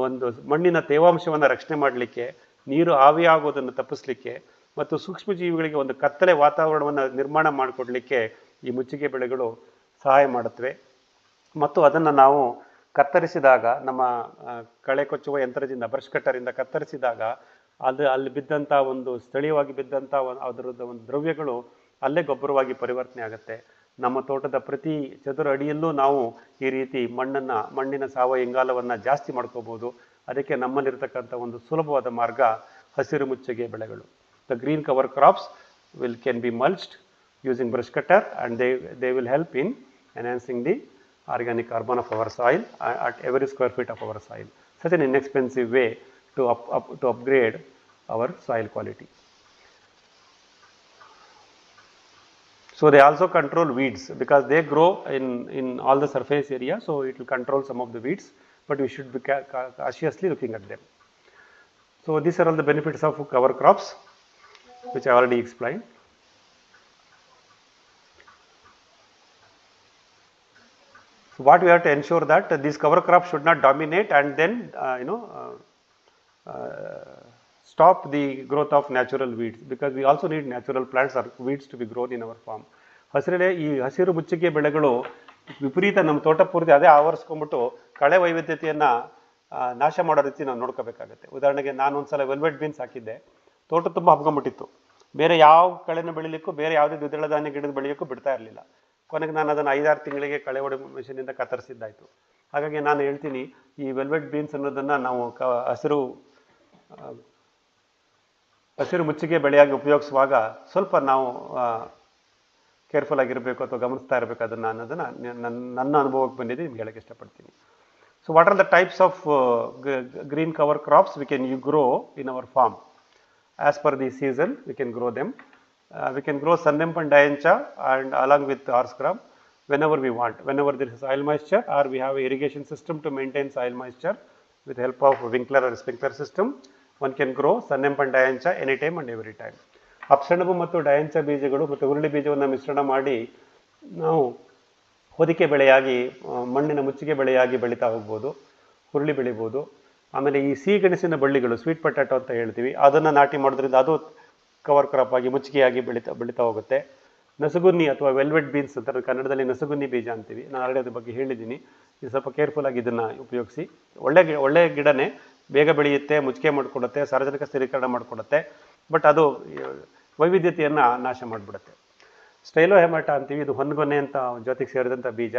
S1: ಒಂದು ಮಣ್ಣಿನ ತೇವಾಂಶವನ್ನು ರಕ್ಷಣೆ ಮಾಡಲಿಕ್ಕೆ, ನೀರು ಆವಿಯಾಗೋದನ್ನು ತಪ್ಪಿಸಲಿಕ್ಕೆ ಮತ್ತು ಸೂಕ್ಷ್ಮ ಜೀವಿಗಳಿಗೆ ಒಂದು ಕತ್ತಲೆ ವಾತಾವರಣವನ್ನು ನಿರ್ಮಾಣ ಮಾಡಿಕೊಡ್ಲಿಕ್ಕೆ ಈ ಮುಚ್ಚಿಗೆ ಬೆಳೆಗಳು ಸಹಾಯ ಮಾಡುತ್ತವೆ. ಮತ್ತು ಅದನ್ನು ನಾವು ಕತ್ತರಿಸಿದಾಗ, ನಮ್ಮ ಕಳೆ ಕೊಚ್ಚುವ ಯಂತ್ರದಿಂದ ಬ್ರಷ್ ಕಟ್ಟರಿಂದ ಕತ್ತರಿಸಿದಾಗ ಅಲ್ಲಿ ಬಿದ್ದಂಥ ಒಂದು ಸ್ಥಳೀಯವಾಗಿ ಬಿದ್ದಂಥ ಅದರದ ಒಂದು ದ್ರವ್ಯಗಳು ಅಲ್ಲೇ ಗೊಬ್ಬರವಾಗಿ ಪರಿವರ್ತನೆ ಆಗುತ್ತೆ. ನಮ್ಮ ತೋಟದ ಪ್ರತಿ ಚದುರ ಅಡಿಯಲ್ಲೂ ನಾವು ಈ ರೀತಿ ಮಣ್ಣಿನ ಸಾವಯವ ಇಂಗಾಲವನ್ನು ಜಾಸ್ತಿ ಮಾಡ್ಕೋಬೋದು. ಅದಕ್ಕೆ ನಮ್ಮಲ್ಲಿರ್ತಕ್ಕಂಥ ಒಂದು ಸುಲಭವಾದ ಮಾರ್ಗ ಹಸಿರು ಮುಚ್ಚಿಗೆ ಬೆಳೆಗಳು. The green cover crops can be mulched using brush cutter, and they will help in enhancing the organic carbon of our soil at every square feet of our soil. Such an inexpensive way to upgrade our soil quality. So they also control weeds because they grow in all the surface area, so it will control some of the weeds, but we should be cautiously looking at them. So these are all the benefits of cover crops, which I already explained. So what we have to ensure that these cover crops should not dominate and then stop the growth of natural weeds, because we also need natural plants or weeds to be grown in our farm. ಈ ಹಸಿರು ಮುಚ್ಚಿಗೆ ಬೆಳೆಗಳು ವಿಪರೀತ ನಮ್ಮ ತೋಟ ಪೂರ್ತಿ ಅದೇ ಆವರಿಸ್ಕೊಂಡ್ಬಿಟ್ಟು ಕಳೆ ವೈವಿಧ್ಯತೆಯನ್ನು ನಾಶ ಮಾಡೋ ರೀತಿ ನಾವು ನೋಡ್ಕೋಬೇಕಾಗುತ್ತೆ. ಉದಾಹರಣೆಗೆ ನಾನು ಒಂದ್ಸಲ ವೆಲ್ವೆಟ್ ಬೀನ್ಸ್ ಹಾಕಿದ್ದೆ, ತೋಟ ತುಂಬ ಹಬ್ಕೊಂಡ್ಬಿಟ್ಟಿತ್ತು. ಬೇರೆ ಯಾವ ಕಳೆನ ಬೆಳಿಲಿಕ್ಕೂ, ಬೇರೆ ಯಾವುದೇ ದ್ವಿದಳ ಧಾನ್ಯ ಗಿಡದ ಬೆಳೆಯೋಕ್ಕೂ ಬಿಡ್ತಾ ಇರಲಿಲ್ಲ. ಕೊನೆಗೆ ನಾನು ಅದನ್ನು 5-6 ತಿಂಗಳಿಗೆ ಕಳೆ ಹೊಡೆ ಮಿಷನಿಂದ ಕತ್ತರಿಸಿದ್ದಾಯಿತು. ಹಾಗಾಗಿ ನಾನು ಹೇಳ್ತೀನಿ, ಈ ವೆಲ್ವೆಟ್ ಬೀನ್ಸ್ ಅನ್ನೋದನ್ನು ನಾವು ಹಸಿರು ಮುಚ್ಚಿಗೆ ಬೆಳೆಯಾಗಿ ಉಪಯೋಗಿಸುವಾಗ ಸ್ವಲ್ಪ ನಾವು ಕೇರ್ಫುಲ್ ಆಗಿರಬೇಕು ಅಥವಾ ಗಮನಿಸ್ತಾ ಇರಬೇಕು ಅನ್ನೋದನ್ನು ನನ್ನ ಅನುಭವಕ್ಕೆ ಬಂದಿದೆ, ನಿಮ್ಗೆ ಹೇಳಕ್ಕೆ ಇಷ್ಟಪಡ್ತೀನಿ. So what are the types of green cover crops we can grow in our farm? As per the season, we can grow them. We can grow Sunnyamp and Diancha and along with horse crop whenever we want, whenever there is soil moisture or we have an irrigation system to maintain soil moisture with help of Winkler or sprinkler system. One can grow Sunnyamp and Diancha anytime and every time. ಅಪ್ಸೆಣಬು ಮತ್ತು ಡಯಾಂಚ ಬೀಜಗಳು ಮತ್ತು ಹುರುಳಿ ಬೀಜವನ್ನು ಮಿಶ್ರಣ ಮಾಡಿ ನಾವು ಹೊದಿಕೆ ಬೆಳೆಯಾಗಿ, ಮಣ್ಣಿನ ಮುಚ್ಚಿಗೆ ಬೆಳೆಯಾಗಿ ಬೆಳೀತಾ ಹೋಗ್ಬೋದು, ಹುರುಳಿ ಬೆಳಿಬೋದು. ಆಮೇಲೆ ಈ ಸಿಹಿಗೆಣಸಿನ ಬಳ್ಳಿಗಳು, ಸ್ವೀಟ್ ಪೊಟ್ಯಾಟೊ ಅಂತ ಹೇಳ್ತೀವಿ, ಅದನ್ನು ನಾಟಿ ಮಾಡೋದ್ರಿಂದ ಅದು ಕವರ್ ಕ್ರಾಪ್ ಆಗಿ ಮುಚ್ಚಿಗೆಯಾಗಿ ಬೆಳೀತಾ ಹೋಗುತ್ತೆ. ನಸುಗುನ್ನಿ ಅಥವಾ ವೆಲ್ವೆಟ್ ಬೀನ್ಸ್ ಅಂತ ಕನ್ನಡದಲ್ಲಿ ನಸುಗುನ್ನಿ ಬೀಜ ಅಂತೀವಿ, ನಾನು ಆಲ್ರೆಡಿ ಅದ್ರ ಬಗ್ಗೆ ಹೇಳಿದ್ದೀನಿ. ಇದು ಸ್ವಲ್ಪ ಕೇರ್ಫುಲ್ ಆಗಿ ಇದನ್ನು ಉಪಯೋಗಿಸಿ. ಒಳ್ಳೆ ಗಿಡನೇ, ಬೇಗ ಬೆಳೆಯುತ್ತೆ, ಮುಚ್ಚಿಗೆ ಮಾಡಿಕೊಡುತ್ತೆ, ಸಾರ್ವಜನಿಕ ಸ್ಥಿರೀಕರಣ ಮಾಡಿಕೊಡುತ್ತೆ, ಬಟ್ ಅದು ವೈವಿಧ್ಯತೆಯನ್ನು ನಾಶ ಮಾಡಿಬಿಡುತ್ತೆ. ಸ್ಟೈಲೋಹೆಮಾಟಾ ಅಂತೀವಿ, ಇದು ಹೊನ್ಗೊನೆ ಅಂತ ಜೊತೆಗೆ ಸೇರಿದಂಥ ಬೀಜ.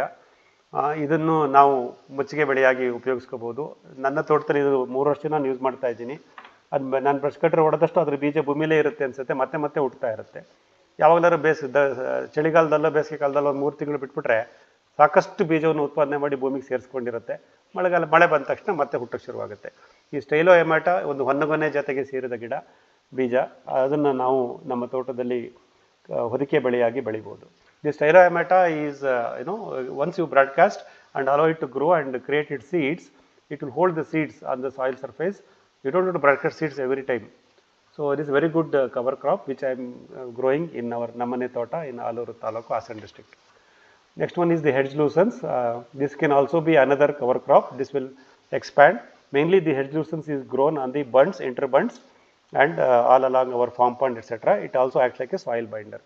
S1: ಇದನ್ನು ನಾವು ಮುಚ್ಚಿಗೆ ಬೆಳೆಯಾಗಿ ಉಪಯೋಗಿಸ್ಕೋಬೋದು. ನನ್ನ ತೋಟದಲ್ಲಿ ಇದು 3 ವರ್ಷ ನಾನು ಯೂಸ್ ಮಾಡ್ತಾ ಇದ್ದೀನಿ. ಅದು ನಾನು ಬ್ರಷ್ ಕಟ್ರೆ ಹೊಡೆದಷ್ಟು ಅದ್ರ ಬೀಜ ಭೂಮಿಲೇ ಇರುತ್ತೆ ಅನಿಸುತ್ತೆ, ಮತ್ತೆ ಹುಟ್ಟುತ್ತಾ ಇರುತ್ತೆ. ಯಾವಾಗಲಾದ್ರೂ ಚಳಿಗಾಲದಲ್ಲೋ ಬೇಸಿಗೆ ಕಾಲದಲ್ಲೋ 3 ತಿಂಗಳು ಬಿಟ್ಬಿಟ್ರೆ ಸಾಕಷ್ಟು ಬೀಜವನ್ನು ಉತ್ಪಾದನೆ ಮಾಡಿ ಭೂಮಿಗೆ ಸೇರಿಸ್ಕೊಂಡಿರುತ್ತೆ. ಮಳೆ ಬಂದ ತಕ್ಷಣ ಮತ್ತೆ ಹುಟ್ಟಕ್ಕೆ ಶುರುವಾಗುತ್ತೆ. ಈ ಸ್ಟೈಲೋಹೆಮಾಟಾ ಒಂದು ಹೊನ್ನಗೊನೆ ಜೊತೆಗೆ ಸೇರಿದ ಬೀಜ, ಅದನ್ನು ನಾವು ನಮ್ಮ ತೋಟದಲ್ಲಿ ಹೊದಿಕೆ ಬೆಳೆಯಾಗಿ ಬೆಳಿಬೋದು. The Staurohemata is, once you broadcast and allow it to grow and create its seeds, it will hold the seeds on the soil surface. You don't have to broadcast seeds every time. So it is a very good cover crop which I am growing in our Namane Tota in Aluru Taluku, Hassan district. Next one is the hedge lucens. This can also be another cover crop. This will expand. Mainly the hedge lucens is grown on the bunds, interbunds, and all along our farm pond, etc. It also acts like a soil binder.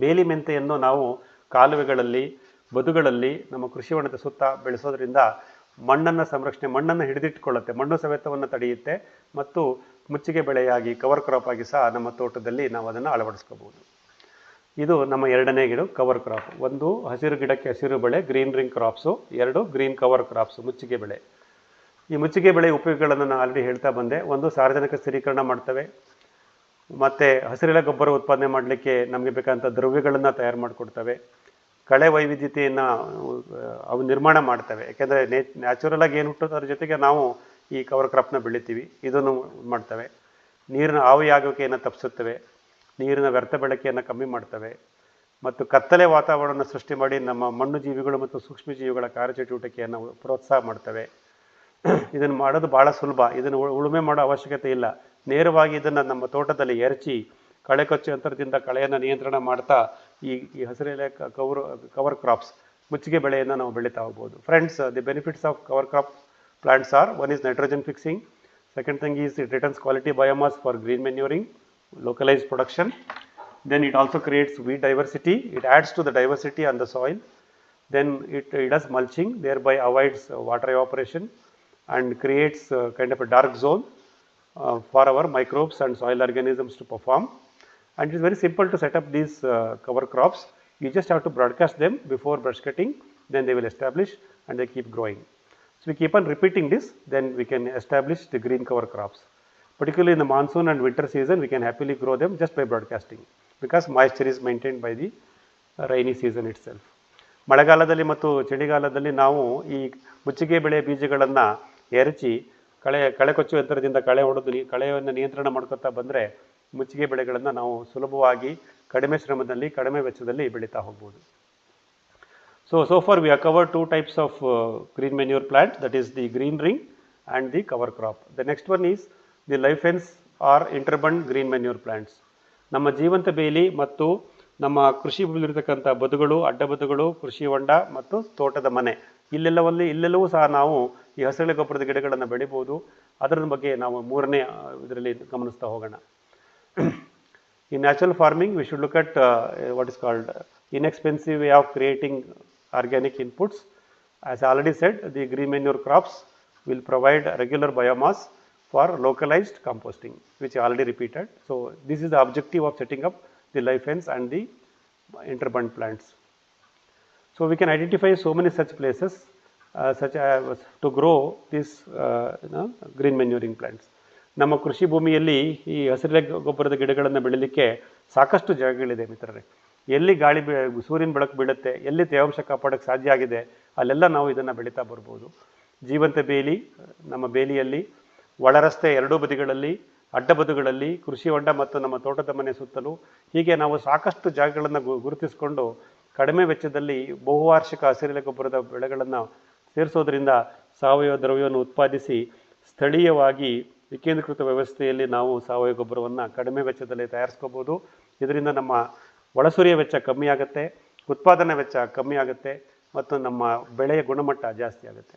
S1: ಬೇಲಿ ಮೆಂತೆಯನ್ನು ನಾವು ಕಾಲುವೆಗಳಲ್ಲಿ, ಬದುಗಳಲ್ಲಿ, ನಮ್ಮ ಕೃಷಿ ಹೊಂಡದ ಸುತ್ತ ಬೆಳೆಸೋದ್ರಿಂದ ಮಣ್ಣನ್ನು ಹಿಡಿದಿಟ್ಟುಕೊಳ್ಳುತ್ತೆ, ಮಣ್ಣು ಸವೆತವನ್ನು ತಡೆಯುತ್ತೆ ಮತ್ತು ಮುಚ್ಚಿಗೆ ಬೆಳೆಯಾಗಿ ಕವರ್ ಕ್ರಾಪ್ ಆಗಿ ಸಹ ನಮ್ಮ ತೋಟದಲ್ಲಿ ನಾವು ಅದನ್ನು ಅಳವಡಿಸ್ಕೋಬಹುದು. ಇದು ನಮ್ಮ 2ನೇ ಗಿಡ ಕವರ್ ಕ್ರಾಪ್. 1 ಹಸಿರು ಗಿಡಕ್ಕೆ ಹಸಿರು ಬೆಳೆ green manuring crops, 2 green cover crops ಮುಚ್ಚಿಗೆ ಬೆಳೆ. ಈ ಮುಚ್ಚಿಗೆ ಬೆಳೆ ಉಪಯೋಗಗಳನ್ನು ನಾನು ಆಲ್ರೆಡಿ ಹೇಳ್ತಾ ಬಂದೆ. ಒಂದು, ಸಾರ್ವಜನಿಕ ಸ್ಥಿರೀಕರಣ ಮಾಡ್ತವೆ, ಮತ್ತು ಹಸಿರೆಲೆ ಗೊಬ್ಬರ ಉತ್ಪಾದನೆ ಮಾಡಲಿಕ್ಕೆ ನಮಗೆ ಬೇಕಾದಂಥ ದ್ರವ್ಯಗಳನ್ನು ತಯಾರು ಮಾಡಿಕೊಡ್ತವೆ, ಕಳೆ ವೈವಿಧ್ಯತೆಯನ್ನು ಅವು ನಿರ್ಮಾಣ ಮಾಡ್ತವೆ. ಯಾಕೆಂದರೆ ನ್ಯಾಚುರಲ್ ಆಗಿ ಏನು ಹುಟ್ಟುತ್ತೆ ಅದ್ರ ಜೊತೆಗೆ ನಾವು ಈ ಕವರ್ ಕ್ರಾಪ್ನ ಬೆಳಿತೀವಿ, ಇದನ್ನು ಮಾಡ್ತವೆ. ನೀರಿನ ಆವಿಯಾಗುವಿಕೆಯನ್ನು ತಪ್ಪಿಸುತ್ತವೆ, ನೀರಿನ ವ್ಯರ್ಥ ಬಳಕೆಯನ್ನು ಕಮ್ಮಿ ಮಾಡ್ತವೆ, ಮತ್ತು ಕತ್ತಲೆ ವಾತಾವರಣ ಸೃಷ್ಟಿ ಮಾಡಿ ನಮ್ಮ ಮಣ್ಣು ಜೀವಿಗಳು ಮತ್ತು ಸೂಕ್ಷ್ಮ ಜೀವಿಗಳ ಕಾರ್ಯಚಟುವಟಿಕೆಯನ್ನು ಪ್ರೋತ್ಸಾಹ ಮಾಡ್ತವೆ. ಇದನ್ನು ಮಾಡೋದು ಭಾಳ ಸುಲಭ. ಇದನ್ನು ಉಳುಮೆ ಮಾಡೋ ಅವಶ್ಯಕತೆ ಇಲ್ಲ. ನೇರವಾಗಿ ಇದನ್ನು ನಮ್ಮ ತೋಟದಲ್ಲಿ ಎರಚಿ ಕಳೆ ಕೊಚ್ಚು ಯಂತ್ರದಿಂದ ಕಳೆಯನ್ನು ನಿಯಂತ್ರಣ ಮಾಡ್ತಾ ಈ ಹಸಿರೆಲೆ ಕವರ್ ಕ್ರಾಪ್ಸ್ ಮುಚ್ಚಿಗೆ ಬೆಳೆಯನ್ನು ನಾವು ಬೆಳೀತಾ ಹೋಗ್ಬೋದು. Friends, the benefits of cover crop plants are: one is nitrogen fixing, second thing is it returns quality biomass for green manuring, localized production, then it also creates weed diversity, it adds to the diversity on the soil, then it does mulching, thereby avoids water evaporation and creates kind of a dark zone for our microbes and soil organisms to perform. And it is very simple to set up these cover crops. You just have to broadcast them before brush cutting, then they will establish and they keep growing. So we keep on repeating this, then we can establish the green cover crops. Particularly in the monsoon and winter season, we can happily grow them just by broadcasting, because moisture is maintained by the rainy season itself. ಮಳೆಗಾಲದಲ್ಲಿ ಮತ್ತು ಚಳಿಗಾಲದಲ್ಲಿ ನಾವು ಈ ಮುಚ್ಚಿಗೆ ಬೆಳೆ ಬೀಜಗಳನ್ನು ಎರಚಿ ಕಳೆ ಕೊಚ್ಚು ಯಂತ್ರದಿಂದ ಕಳೆ ಹೊಡೆದು ಕಳೆಯನ್ನು ನಿಯಂತ್ರಣ ಮಾಡ್ಕೊತಾ ಬಂದರೆ ಮುಚ್ಚಿಗೆ ಬೆಳೆಗಳನ್ನು ನಾವು ಸುಲಭವಾಗಿ ಕಡಿಮೆ ಶ್ರಮದಲ್ಲಿ ಕಡಿಮೆ ವೆಚ್ಚದಲ್ಲಿ ಬೆಳೀತಾ ಹೋಗ್ಬೋದು. So far we have covered two types of green manure plant, that is the green ring and the cover crop. The next one is the live fence or interbund green manure plants. ನಮ್ಮ ಜೀವಂತ ಬೇಲಿ ಮತ್ತು ನಮ್ಮ ಕೃಷಿ ಭೂಮಿಲಿರ್ತಕ್ಕಂಥ ಬದುಗಳು, ಅಡ್ಡ ಬದುಗಳು, ಕೃಷಿ ಹೊಂಡ ಮತ್ತು ತೋಟದ ಮನೆ, ಇಲ್ಲೆಲ್ಲವೂ ಸಹ ನಾವು ಈ ಹಸಿರೆಲೆ ಗೊಬ್ಬರದ ಗಿಡಗಳನ್ನು ಬೆಳಿಬೋದು. ಅದರ ಬಗ್ಗೆ ನಾವು ಮೂರನೇ ಇದರಲ್ಲಿ ಗಮನಿಸ್ತಾ ಹೋಗೋಣ. In natural farming, we should look at what is called inexpensive way of creating organic inputs. As I already said, the green manure crops will provide regular biomass for localized composting, which I already repeated. So this is the objective of setting up the live fence and the interbund plants. So we can identify so many such places such as to grow these green manuring plants. ನಮ್ಮ ಕೃಷಿ ಭೂಮಿಯಲ್ಲಿ ಈ ಹಸಿರೆಲೆ ಗೊಬ್ಬರದ ಗಿಡಗಳನ್ನು ಬೆಳೀಲಿಕ್ಕೆ ಸಾಕಷ್ಟು ಜಾಗಗಳಿದೆ ಮಿತ್ರರೇ. ಎಲ್ಲಿ ಸೂರ್ಯನ ಬೆಳಕು ಬೀಳುತ್ತೆ, ಎಲ್ಲಿ ತೇವಾಂಶ ಕಾಪಾಡೋಕ್ಕೆ ಸಾಧ್ಯ ಆಗಿದೆ, ಅಲ್ಲೆಲ್ಲ ನಾವು ಇದನ್ನು ಬೆಳೀತಾ ಬರ್ಬೋದು. ಜೀವಂತ ಬೇಲಿ, ನಮ್ಮ ಬೇಲಿಯಲ್ಲಿ ಒಳರಸ್ತೆ ಎರಡೂ ಬದಿಗಳಲ್ಲಿ, ಅಡ್ಡ ಬದುಗಳಲ್ಲಿ, ಕೃಷಿ ಹೊಂಡ ಮತ್ತು ನಮ್ಮ ತೋಟದ ಮನೆ ಸುತ್ತಲೂ, ಹೀಗೆ ನಾವು ಸಾಕಷ್ಟು ಜಾಗಗಳನ್ನು ಗುರುತಿಸಿಕೊಂಡು ಕಡಿಮೆ ವೆಚ್ಚದಲ್ಲಿ ಬಹುವಾರ್ಷಿಕ ಹಸಿರೆಲೆ ಗೊಬ್ಬರದ ಬೆಳೆಗಳನ್ನು ಸೇರಿಸೋದ್ರಿಂದ ಸಾವಯವ ದ್ರವ್ಯವನ್ನು ಉತ್ಪಾದಿಸಿ ಸ್ಥಳೀಯವಾಗಿ ವಿಕೇಂದ್ರೀಕೃತ ವ್ಯವಸ್ಥೆಯಲ್ಲಿ ನಾವು ಸಾವಯವ ಗೊಬ್ಬರವನ್ನು ಕಡಿಮೆ ವೆಚ್ಚದಲ್ಲಿ ತಯಾರಿಸ್ಕೋಬೋದು. ಇದರಿಂದ ನಮ್ಮ ಒಳಸುರಿಯ ವೆಚ್ಚ ಕಮ್ಮಿ ಆಗುತ್ತೆ, ಉತ್ಪಾದನಾ ವೆಚ್ಚ ಕಮ್ಮಿ ಆಗುತ್ತೆ ಮತ್ತು ನಮ್ಮ ಬೆಳೆಯ ಗುಣಮಟ್ಟ ಜಾಸ್ತಿ ಆಗುತ್ತೆ.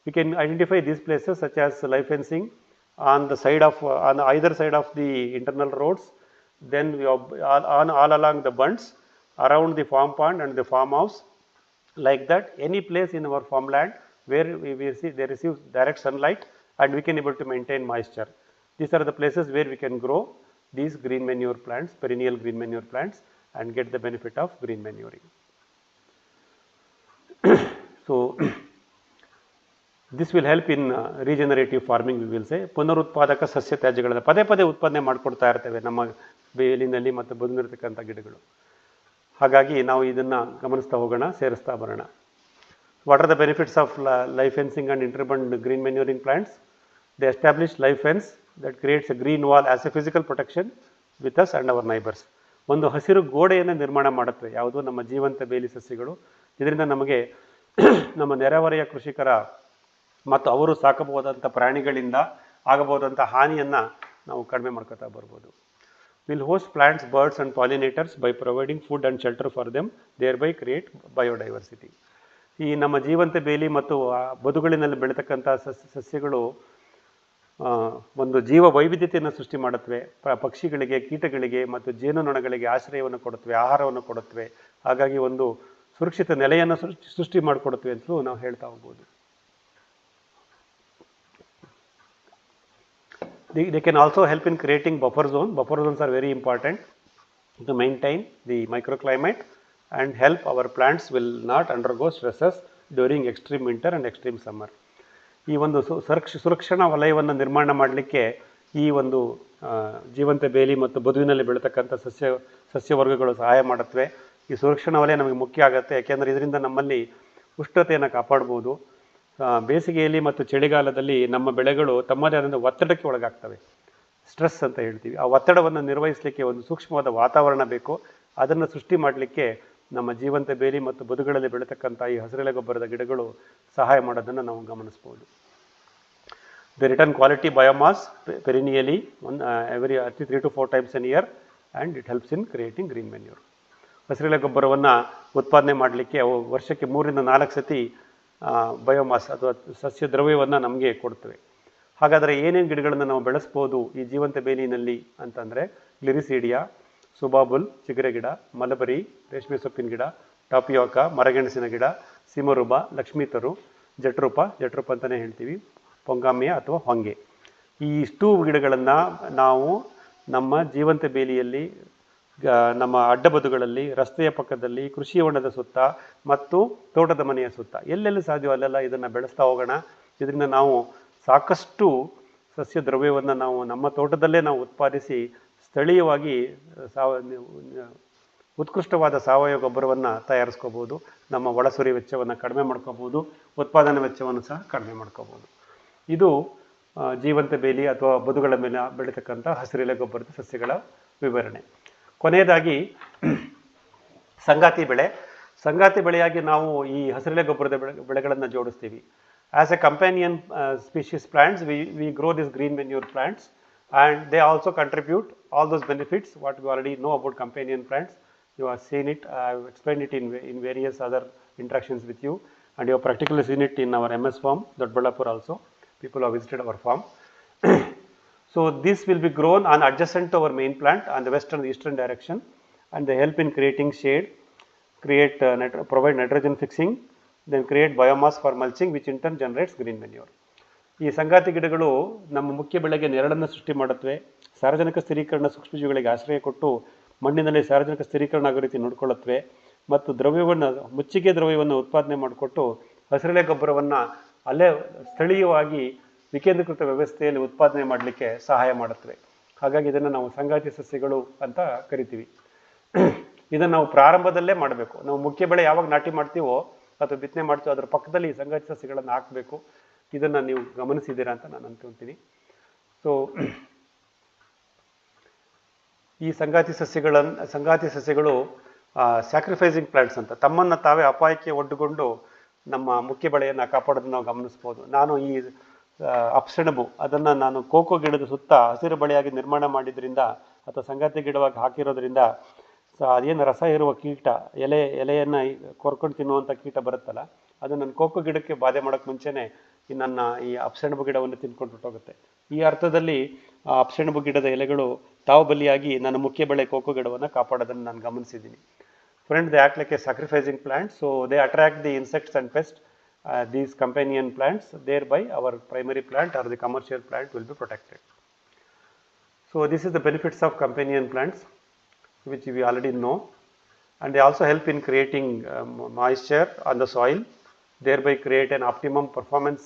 S1: We can identify these places such as live fencing on either side of the internal roads, then we all along the bunds, around the farm pond and the farmhouse. Like that, any place in our farmland where we see they receive direct sunlight and we can able to maintain moisture. These are the places where we can grow these green manure plants, perennial green manure plants, and get the benefit of green manuring. So this will help in regenerative farming, we will say. ಪುನರುತ್ಪಾದಕ ಸಸ್ಯ ತ್ಯಾಜ್ಯಗಳನ್ನು ಪದೇ ಉತ್ಪಾದನೆ ಮಾಡಿಕೊಡ್ತಾ ಇರ್ತೇವೆ ನಮ್ಮ ಬೇಲಿನಲ್ಲಿ ಮತ್ತು ಬಂದಿರತಕ್ಕಂಥ ಗಿಡಗಳು. ಹಾಗಾಗಿ ನಾವು ಇದನ್ನು ಗಮನಿಸ್ತಾ ಹೋಗೋಣ, ಸೇರಿಸ್ತಾ ಬರೋಣ. What are the benefits of live fencing and interbund green manuring plants? They establish live fence that creates a green wall as a physical protection with us and our neighbors. ಒಂದು ಹಸಿರು ಗೋಡೆಯನ್ನು ನಿರ್ಮಾಣ ಮಾಡುತ್ತವೆ ಯಾವುದು ನಮ್ಮ ಜೀವಂತ ಬೇಲಿ ಸಸ್ಯಗಳು. ಇದರಿಂದ ನಮಗೆ ನಮ್ಮ ನೆರೆಹೊರೆಯ ಕೃಷಿಕರ ಮತ್ತು ಅವರು ಸಾಕಬಹುದಂಥ ಪ್ರಾಣಿಗಳಿಂದ ಆಗಬಹುದಂಥ ಹಾನಿಯನ್ನು ನಾವು ಕಡಿಮೆ ಮಾಡ್ಕೊತಾ ಬರ್ಬೋದು. Will host plants, birds and pollinators by providing food and shelter for them, thereby create biodiversity. ಈ ನಮ್ಮ ಜೀವಂತ ಬೇಲಿ ಮತ್ತು ಬದುಗಳಿನಲ್ಲಿ ಬೆಳೀತಕ್ಕಂಥ ಸಸ್ಯಗಳು ಒಂದು ಜೀವ ವೈವಿಧ್ಯತೆಯನ್ನು ಸೃಷ್ಟಿ ಮಾಡುತ್ತವೆ. ಪಕ್ಷಿಗಳಿಗೆ, ಕೀಟಗಳಿಗೆ ಮತ್ತು ಜೇನುನೊಣಗಳಿಗೆ ಆಶ್ರಯವನ್ನು ಕೊಡುತ್ತವೆ, ಆಹಾರವನ್ನು ಕೊಡುತ್ತವೆ. ಹಾಗಾಗಿ ಒಂದು ಸುರಕ್ಷಿತ ನೆಲೆಯನ್ನು ಸೃಷ್ಟಿ ಮಾಡಿಕೊಡುತ್ತವೆ ಅಂತಲೂ ನಾವು ಹೇಳ್ತಾ ಹೋಗ್ಬೋದು. They can also help in creating buffer zone. Buffer zones are very important to maintain the microclimate and help our plants will not undergo stresses during extreme winter and extreme summer. ಈ ಒಂದು ಸುರಕ್ಷಣಾ ವಲಯವನ್ನು ನಿರ್ಮಾಣ ಮಾಡಲಿಕ್ಕೆ ಈ ಒಂದು ಜೀವಂತ ಬೇಲಿ ಮತ್ತು ಬದುವಿನಲ್ಲಿ ಬೆಳೀತಕ್ಕಂಥ ಸಸ್ಯವರ್ಗಗಳು ಸಹಾಯ ಮಾಡುತ್ತವೆ. ಈ ಸುರಕ್ಷಣಾ ವಲಯ ನಮಗೆ ಮುಖ್ಯ ಆಗುತ್ತೆ, ಯಾಕೆಂದರೆ ಇದರಿಂದ ನಮ್ಮಲ್ಲಿ ಉಷ್ಣತೆಯನ್ನು ಕಾಪಾಡ್ಬೋದು. ಬೇಸಿಗೆಯಲ್ಲಿ ಮತ್ತು ಚಳಿಗಾಲದಲ್ಲಿ ನಮ್ಮ ಬೆಳೆಗಳು ತಮ್ಮದೇ ಆದಂಥ ಒತ್ತಡಕ್ಕೆ ಒಳಗಾಗ್ತವೆ, ಸ್ಟ್ರೆಸ್ ಅಂತ ಹೇಳ್ತೀವಿ. ಆ ಒತ್ತಡವನ್ನು ನಿರ್ವಹಿಸಲಿಕ್ಕೆ ಒಂದು ಸೂಕ್ಷ್ಮವಾದ ವಾತಾವರಣ ಬೇಕು. ಅದನ್ನು ಸೃಷ್ಟಿ ಮಾಡಲಿಕ್ಕೆ ನಮ್ಮ ಜೀವಂತ ಬೇಲಿ ಮತ್ತು ಬದುಗಳಲ್ಲಿ ಬೆಳೀತಕ್ಕಂಥ ಈ ಹಸಿರೆಲೆ ಗೊಬ್ಬರದ ಗಿಡಗಳು ಸಹಾಯ ಮಾಡೋದನ್ನು ನಾವು ಗಮನಿಸ್ಬೋದು. They return quality biomass perennially every 3 to 4 times a year, and it helps in creating green manure. ಹಸಿರೆಲೆ ಗೊಬ್ಬರವನ್ನು ಉತ್ಪಾದನೆ ಮಾಡಲಿಕ್ಕೆ ಅವು ವರ್ಷಕ್ಕೆ 3 ರಿಂದ 4 ಸತಿ ಬಯೋಮಾಸ್ ಅಥವಾ ಸಸ್ಯ ದ್ರವ್ಯವನ್ನು ನಮಗೆ ಕೊಡ್ತವೆ. ಹಾಗಾದರೆ ಏನೇನು ಗಿಡಗಳನ್ನು ನಾವು ಬೆಳೆಸ್ಬೋದು ಈ ಜೀವಂತ ಬೇಲಿನಲ್ಲಿ ಅಂತಂದರೆ ಗ್ಲಿರಿಸೀಡಿಯಾ, ಸುಬಾಬುಲ್ ಚಿಗುರೆ ಗಿಡ, ಮಲಬರಿ ರೇಷ್ಮೆ ಸೊಪ್ಪಿನ ಗಿಡ, ಟಾಪಿಯೋಕ ಮರಗೆಣಸಿನ ಗಿಡ, ಸಿಮರುಬ, ಲಕ್ಷ್ಮೀತರು, ಜಟ್ರೂಪ ಅಂತಲೇ ಹೇಳ್ತೀವಿ, ಪೊಂಗಾಮಿಯ ಅಥವಾ ಹೊಂಗೆ. ಈ ಇಷ್ಟೂ ಗಿಡಗಳನ್ನು ನಾವು ನಮ್ಮ ಜೀವಂತ ಬೇಲಿಯಲ್ಲಿ, ನಮ್ಮ ಅಡ್ಡಬದುಗಳಲ್ಲಿ, ರಸ್ತೆಯ ಪಕ್ಕದಲ್ಲಿ, ಕೃಷಿ ಹೊಂಡದ ಸುತ್ತ ಮತ್ತು ತೋಟದ ಮನೆಯ ಸುತ್ತ ಎಲ್ಲೆಲ್ಲಿ ಸಾಧ್ಯವೋ ಅಲ್ಲೆಲ್ಲ ಇದನ್ನು ಬೆಳೆಸ್ತಾ ಹೋಗೋಣ. ಇದರಿಂದ ನಾವು ಸಾಕಷ್ಟು ಸಸ್ಯ ದ್ರವ್ಯವನ್ನು ನಾವು ನಮ್ಮ ತೋಟದಲ್ಲೇ ನಾವು ಉತ್ಪಾದಿಸಿ ಸ್ಥಳೀಯವಾಗಿ ಉತ್ಕೃಷ್ಟವಾದ ಸಾವಯವ ಗೊಬ್ಬರವನ್ನು ತಯಾರಿಸ್ಕೋಬೋದು. ನಮ್ಮ ಒಳಸುರಿ ವೆಚ್ಚವನ್ನು ಕಡಿಮೆ ಮಾಡ್ಕೋಬೋದು, ಉತ್ಪಾದನಾ ವೆಚ್ಚವನ್ನು ಸಹ ಕಡಿಮೆ ಮಾಡ್ಕೋಬೋದು. ಇದು ಜೀವಂತ ಬೇಲಿ ಅಥವಾ ಬದುಗಳ ಮೇಲೆ ಬೆಳೀತಕ್ಕಂಥ ಹಸಿರೆಲೆ ಗೊಬ್ಬರದ ಸಸ್ಯಗಳ ವಿವರಣೆ. ಕೊನೆಯದಾಗಿ ಸಂಗಾತಿ ಬೆಳೆ. ಸಂಗಾತಿ ಬೆಳೆಯಾಗಿ ನಾವು ಈ ಹಸಿರೆಲೆ ಗೊಬ್ಬರದ ಬೆಳೆಗಳನ್ನು ಜೋಡಿಸ್ತೀವಿ. As a companion species plants we grow these green manure plants, and they also contribute all those benefits what we already know about companion plants. You have seen it, I have explained it in various other interactions with you, and you have practically seen it in our MS farm, Dodballapur also. People have visited our farm. So this will be grown on adjacent to our main plant on the western and eastern direction, and they help in creating shade, provide nitrogen fixing, then create biomass for mulching, which in turn generates green manure. ಈ ಸಂಗಾತಿ ಗಿಡಗಳು ನಮ್ಮ ಮುಖ್ಯ ಬೆಳೆಗೆ ನೆರಳನ್ನು ಸೃಷ್ಟಿ ಮಾಡುತ್ತವೆ. ಸಾರ್ವಜನಿಕ ಸ್ಥಿರೀಕರಣ ಸೂಕ್ಷ್ಮಜೀವಿಗಳಿಗೆ ಆಶ್ರಯ ಕೊಟ್ಟು ಮಣ್ಣಿನಲ್ಲಿ ಸಾರ್ವಜನಿಕ ಸ್ಥಿರೀಕರಣ ಆಗೋ ರೀತಿ ನೋಡ್ಕೊಳ್ಳುತ್ತವೆ ಮತ್ತು ಮುಚ್ಚಿಗೆ ದ್ರವ್ಯವನ್ನು ಉತ್ಪಾದನೆ ಮಾಡಿಕೊಟ್ಟು ಹಸಿರೆಲೆ ಗೊಬ್ಬರವನ್ನು ಅಲ್ಲೇ ಸ್ಥಳೀಯವಾಗಿ ವಿಕೇಂದ್ರೀಕೃತ ವ್ಯವಸ್ಥೆಯಲ್ಲಿ ಉತ್ಪಾದನೆ ಮಾಡಲಿಕ್ಕೆ ಸಹಾಯ ಮಾಡುತ್ತವೆ. ಹಾಗಾಗಿ ಇದನ್ನು ನಾವು ಸಂಗಾತಿ ಸಸ್ಯಗಳು ಅಂತ ಕರಿತೀವಿ. ಇದನ್ನು ನಾವು ಪ್ರಾರಂಭದಲ್ಲೇ ಮಾಡಬೇಕು. ನಾವು ಮುಖ್ಯ ಬೆಳೆ ಯಾವಾಗ ನಾಟಿ ಮಾಡ್ತೀವೋ ಅಥವಾ ಬಿತ್ತನೆ ಮಾಡ್ತೀವೋ ಅದರ ಪಕ್ಕದಲ್ಲಿ ಈ ಸಂಗಾತಿ ಸಸ್ಯಗಳನ್ನು ಹಾಕಬೇಕು. ಇದನ್ನು ನೀವು ಗಮನಿಸಿದ್ದೀರಾ ಅಂತ ನಾನು ಅಂದ್ಕೊಳ್ತೀನಿ. ಸೊ ಈ ಸಂಗಾತಿ ಸಸ್ಯಗಳು ಸ್ಯಾಕ್ರಿಫೈಸಿಂಗ್ ಪ್ಲಾಂಟ್ಸ್ ಅಂತ ತಮ್ಮನ್ನು ತಾವೇ ಅಪಾಯಕ್ಕೆ ಒಡ್ಡುಕೊಂಡು ನಮ್ಮ ಮುಖ್ಯ ಬೆಳೆಯನ್ನು ಕಾಪಾಡೋದನ್ನು ನಾವು ಗಮನಿಸ್ಬೋದು. ನಾನು ಈ ಅಪ್ಸೆಣಬು ಅದನ್ನು ನಾನು ಕೋಕೋ ಗಿಡದ ಸುತ್ತ ಹಸಿರು ಬಳೆಯಾಗಿ ನಿರ್ಮಾಣ ಮಾಡಿದ್ರಿಂದ ಅಥವಾ ಸಂಗಾತಿ ಗಿಡವಾಗಿ ಹಾಕಿರೋದ್ರಿಂದ ಅದೇನು ರಸ ಇರುವ ಕೀಟ ಎಲೆಯನ್ನು ಕೊರ್ಕೊಂಡು ತಿನ್ನುವಂಥ ಕೀಟ ಬರುತ್ತಲ್ಲ, ಅದು ನನ್ನ ಕೋಕೋ ಗಿಡಕ್ಕೆ ಬಾಧೆ ಮಾಡೋಕ್ಕೆ ಮುಂಚೆನೇ ನನ್ನ ಈ ಅಪ್ಸೆಣಬು ಗಿಡವನ್ನು ತಿನ್ಕೊಂಡು ಹೊರಟೋಗುತ್ತೆ. ಈ ಅರ್ಥದಲ್ಲಿ ಆ ಅಪ್ಸೆಣಬು ಗಿಡದ ಎಲೆಗಳು ತಾವು ಬಲಿಯಾಗಿ ನನ್ನ ಮುಖ್ಯ ಬೆಳೆ ಕೋಕೋ ಗಿಡವನ್ನು ಕಾಪಾಡೋದನ್ನು ನಾನು ಗಮನಿಸಿದ್ದೀನಿ. Friends, they act like a sacrificing plant, so they attract the insects and pests, these companion plants, thereby our primary plant or the commercial plant will be protected. So this is the benefits of companion plants, which we already know, and they also help in creating moisture on the soil, thereby create an optimum performance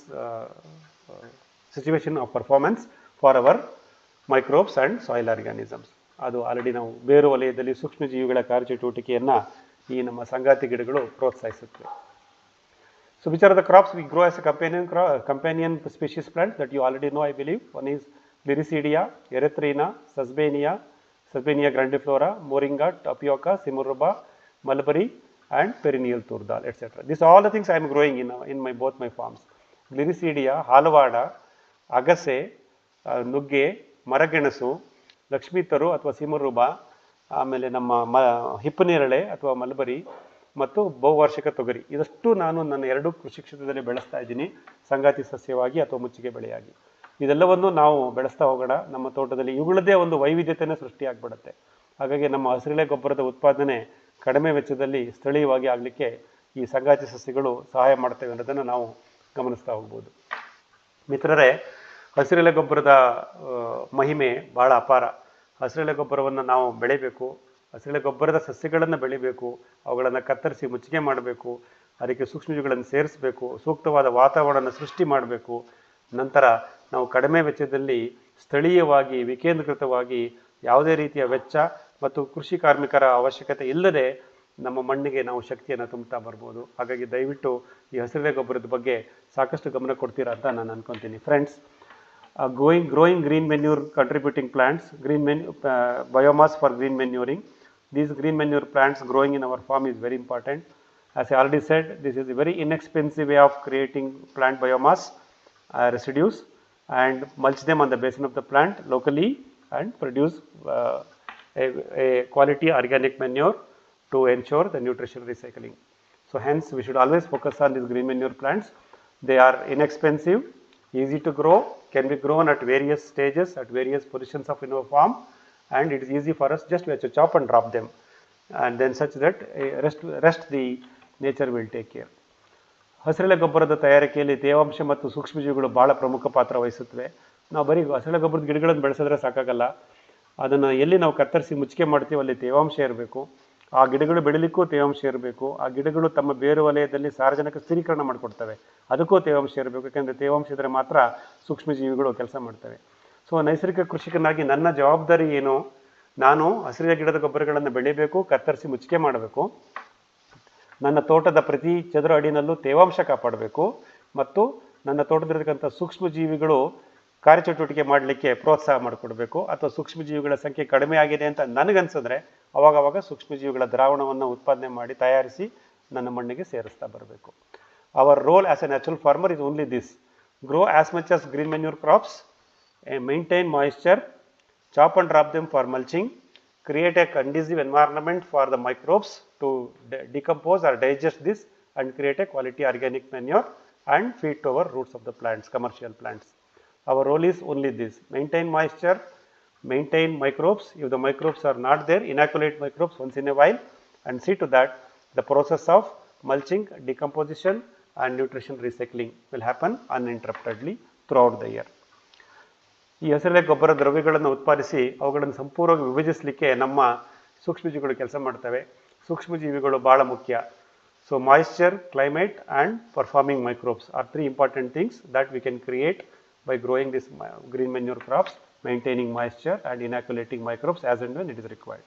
S1: situation of performance for our microbes and soil organisms. ಅದು already ನಾವು ಬೇರು ವಲಯದಲ್ಲಿ ಸೂಕ್ಷ್ಮಜೀವಿಗಳ ಕಾರ್ಯಚಟುವಟಿಕೆಯನ್ನು ಈ ನಮ್ಮ ಸಂಗಾತಿ ಗಿಡಗಳು ಪ್ರೋತ್ಸಾಹಿಸುತ್ತವೆ. So which are the crops we grow as a companion species plant that you already know, I believe. One is gliricidia, erythrina, sesbania grandiflora, moringa, tapioca, simarouba, mulberry and perennial turdal, etc. These are all the things I am growing in both my farms. Gliricidia, halvada, agase, ನುಗ್ಗೆ, ಮರಗೆಣಸು, ಲಕ್ಷ್ಮೀತರು ಅಥವಾ ಸಿಮರುಬ, ಆಮೇಲೆ ನಮ್ಮ ಹಿಪ್ಪನೇರಳೆ ಅಥವಾ mulberry ಮತ್ತು ಬಹುವಾರ್ಷಿಕ ತೊಗರಿ, ಇದಷ್ಟು ನಾನು ನನ್ನ 2 ಕೃಷಿ ಕ್ಷೇತ್ರದಲ್ಲಿ ಬೆಳೆಸ್ತಾ ಇದ್ದೀನಿ, ಸಂಗಾತಿ ಸಸ್ಯವಾಗಿ ಅಥವಾ ಮುಚ್ಚಿಗೆ ಬೆಳೆಯಾಗಿ. ಇದೆಲ್ಲವನ್ನು ನಾವು ಬೆಳೆಸ್ತಾ ಹೋಗೋಣ. ನಮ್ಮ ತೋಟದಲ್ಲಿ ಇವುಗಳದ್ದೇ ಒಂದು ವೈವಿಧ್ಯತೆಯೇ ಸೃಷ್ಟಿಯಾಗ್ಬಿಡುತ್ತೆ. ಹಾಗಾಗಿ ನಮ್ಮ ಹಸಿರೆಲೆ ಗೊಬ್ಬರದ ಉತ್ಪಾದನೆ ಕಡಿಮೆ ವೆಚ್ಚದಲ್ಲಿ ಸ್ಥಳೀಯವಾಗಿ ಆಗಲಿಕ್ಕೆ ಈ ಸಂಗಾತಿ ಸಸ್ಯಗಳು ಸಹಾಯ ಮಾಡ್ತವೆ ಅನ್ನೋದನ್ನು ನಾವು ಗಮನಿಸ್ತಾ ಹೋಗ್ಬೋದು. ಮಿತ್ರರೇ, ಹಸಿರೆಲೆ ಗೊಬ್ಬರದ ಮಹಿಮೆ ಭಾಳ ಅಪಾರ. ಹಸಿರೆಲೆ ಗೊಬ್ಬರವನ್ನು ನಾವು ಬೆಳಿಬೇಕು, ಹಸಿರೆಲೆ ಗೊಬ್ಬರದ ಸಸ್ಯಗಳನ್ನು ಬೆಳಿಬೇಕು, ಅವುಗಳನ್ನು ಕತ್ತರಿಸಿ ಮುಚ್ಚಿಗೆ ಮಾಡಬೇಕು, ಅದಕ್ಕೆ ಸೂಕ್ಷ್ಮಜೀವಿಗಳನ್ನು ಸೇರಿಸಬೇಕು, ಸೂಕ್ತವಾದ ವಾತಾವರಣ ಸೃಷ್ಟಿ ಮಾಡಬೇಕು. ನಂತರ ನಾವು ಕಡಿಮೆ ವೆಚ್ಚದಲ್ಲಿ ಸ್ಥಳೀಯವಾಗಿ ವಿಕೇಂದ್ರೀಕೃತವಾಗಿ ಯಾವುದೇ ರೀತಿಯ ವೆಚ್ಚ ಮತ್ತು ಕೃಷಿ ಕಾರ್ಮಿಕರ ಅವಶ್ಯಕತೆ ಇಲ್ಲದೆ ನಮ್ಮ ಮಣ್ಣಿಗೆ ನಾವು ಶಕ್ತಿಯನ್ನು ತುಂಬುತ್ತಾ ಬರ್ಬೋದು. ಹಾಗಾಗಿ ದಯವಿಟ್ಟು ಈ ಹಸಿರೆಲೆ ಗೊಬ್ಬರದ ಬಗ್ಗೆ ಸಾಕಷ್ಟು ಗಮನ ಕೊಡ್ತೀರಾ ಅಂತ ನಾನು ಅನ್ಕೊತೀನಿ. Friends, growing green manure contributing plants, biomass for green manuring. These green manure plants growing in our farm is very important. As I already said, this is a very inexpensive way of creating plant biomass residues and mulch them on the basin of the plant locally and produce a quality organic manure to ensure the nutritional recycling. So hence we should always focus on these green manure plants. They are inexpensive, easy to grow, can be grown at various stages, at various positions of in our farm, and it is easy for us. Just we have to chop and drop them, and then such that rest the nature will take care. ಹಸಿರೆಲೆ ಗೊಬ್ಬರದ ತಯಾರಿಕೆಯಲ್ಲಿ ತೇವಾಂಶ ಮತ್ತು ಸೂಕ್ಷ್ಮಜೀವಿಗಳು ಭಾಳ ಪ್ರಮುಖ ಪಾತ್ರ ವಹಿಸುತ್ತವೆ. ನಾವು ಬರೀ ಹಸಿರೆಲೆ ಗೊಬ್ಬರದ ಗಿಡಗಳನ್ನು ಬೆಳೆಸಿದ್ರೆ ಸಾಕಾಗಲ್ಲ, ಅದನ್ನು ಎಲ್ಲಿ ನಾವು ಕತ್ತರಿಸಿ ಮುಚ್ಚಿಗೆ ಮಾಡ್ತೀವಿ ಅಲ್ಲಿ ತೇವಾಂಶ ಇರಬೇಕು. ಆ ಗಿಡಗಳು ಬೆಳಿಲಿಕ್ಕೂ ತೇವಾಂಶ ಇರಬೇಕು. ಆ ಗಿಡಗಳು ತಮ್ಮ ಬೇರು ವಲಯದಲ್ಲಿ ಸಾರಜನಕ ಸ್ಥಿರೀಕರಣ ಮಾಡಿಕೊಡ್ತವೆ, ಅದಕ್ಕೂ ತೇವಾಂಶ ಇರಬೇಕು. ಯಾಕೆಂದರೆ ತೇವಾಂಶ ಇದ್ದರೆ ಮಾತ್ರ ಸೂಕ್ಷ್ಮಜೀವಿಗಳು ಕೆಲಸ ಮಾಡ್ತವೆ. ಸೊ ನೈಸರ್ಗಿಕ ಕೃಷಿಕನಾಗಿ ನನ್ನ ಜವಾಬ್ದಾರಿ ಏನು? ನಾನು ಹಸಿರೆಲೆ ಗಿಡದ ಗೊಬ್ಬರಗಳನ್ನು ಬೆಳಿಬೇಕು, ಕತ್ತರಿಸಿ ಮುಚ್ಚಿಗೆ ಮಾಡಬೇಕು, ನನ್ನ ತೋಟದ ಪ್ರತಿ ಚದುರ ಅಡಿನಲ್ಲೂ ತೇವಾಂಶ ಕಾಪಾಡಬೇಕು ಮತ್ತು ನನ್ನ ತೋಟದಲ್ಲಿರ್ತಕ್ಕಂಥ ಸೂಕ್ಷ್ಮಜೀವಿಗಳು ಕಾರ್ಯಚಟುವಟಿಕೆ ಮಾಡಲಿಕ್ಕೆ ಪ್ರೋತ್ಸಾಹ ಮಾಡಿಕೊಡ್ಬೇಕು. ಅಥವಾ ಸೂಕ್ಷ್ಮಜೀವಿಗಳ ಸಂಖ್ಯೆ ಕಡಿಮೆ ಆಗಿದೆ ಅಂತ ನನಗನ್ಸಿದ್ರೆ ಅವಾಗವಾಗ ಸೂಕ್ಷ್ಮಜೀವಿಗಳ ದ್ರಾವಣವನ್ನು ಉತ್ಪಾದನೆ ಮಾಡಿ ತಯಾರಿಸಿ ನನ್ನ ಮಣ್ಣಿಗೆ ಸೇರಿಸ್ತಾ ಬರಬೇಕು. Hour role as A natural farmer is only this: grow as much as green manure crops, maintain moisture, chop and drop them for mulching, create a conducive environment for the microbes to decompose or digest this and create a quality organic manure and feed to our roots of the plants, commercial plants. Our role is only this: maintain moisture, maintain microbes. If the microbes are not there, inoculate microbes once in a while and see to that the process of mulching, decomposition and nutrition recycling will happen uninterruptedly throughout the year. ಈ ಹಸಿರೆಲೆ ಗೊಬ್ಬರ ದ್ರವ್ಯಗಳನ್ನು ಉತ್ಪಾದಿಸಿ ಅವುಗಳನ್ನು ಸಂಪೂರ್ಣವಾಗಿ ವಿಭಜಿಸಲಿಕ್ಕೆ ನಮ್ಮ ಸೂಕ್ಷ್ಮಜೀವಿಗಳು ಕೆಲಸ ಮಾಡ್ತವೆ. ಸೂಕ್ಷ್ಮಜೀವಿಗಳು ಭಾಳ ಮುಖ್ಯ. So moisture, climate and performing microbes are 3 important things that we can create by growing this green manure crops, maintaining moisture and inoculating microbes as and when it is required.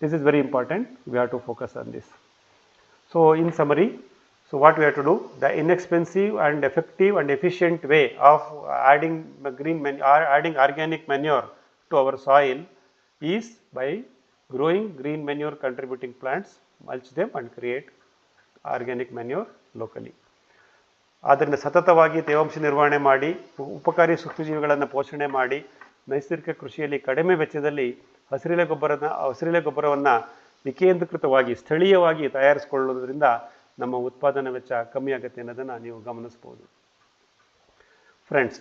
S1: This is very important. We have to focus on this. So in summary, so what we have to do, the inexpensive and effective and efficient way of adding adding organic manure to our soil is by growing green manure contributing plants, mulch them and create organic manure locally. ಆದ್ದರಿಂದ ಸತತವಾಗಿ ತೇವಾಂಶ ನಿರ್ವಹಣೆ ಮಾಡಿ, ಉಪಕಾರಿ ಸೂಕ್ಷ್ಮಜೀವಿಗಳನ್ನು ಪೋಷಣೆ ಮಾಡಿ, ನೈಸರ್ಗಿಕ ಕೃಷಿಯಲ್ಲಿ ಕಡಿಮೆ ವೆಚ್ಚದಲ್ಲಿ ಹಸಿರೆಲೆ ಗೊಬ್ಬರವನ್ನು ವಿಕೇಂದ್ರೀಕೃತವಾಗಿ ಸ್ಥಳೀಯವಾಗಿ ತಯಾರಿಸಿಕೊಳ್ಳುವುದರಿಂದ ನಮ್ಮ ಉತ್ಪಾದನಾ ವೆಚ್ಚ ಕಮ್ಮಿ ಆಗುತ್ತೆ ಅನ್ನೋದನ್ನು ನೀವು ಗಮನಿಸ್ಬೋದು. Friends,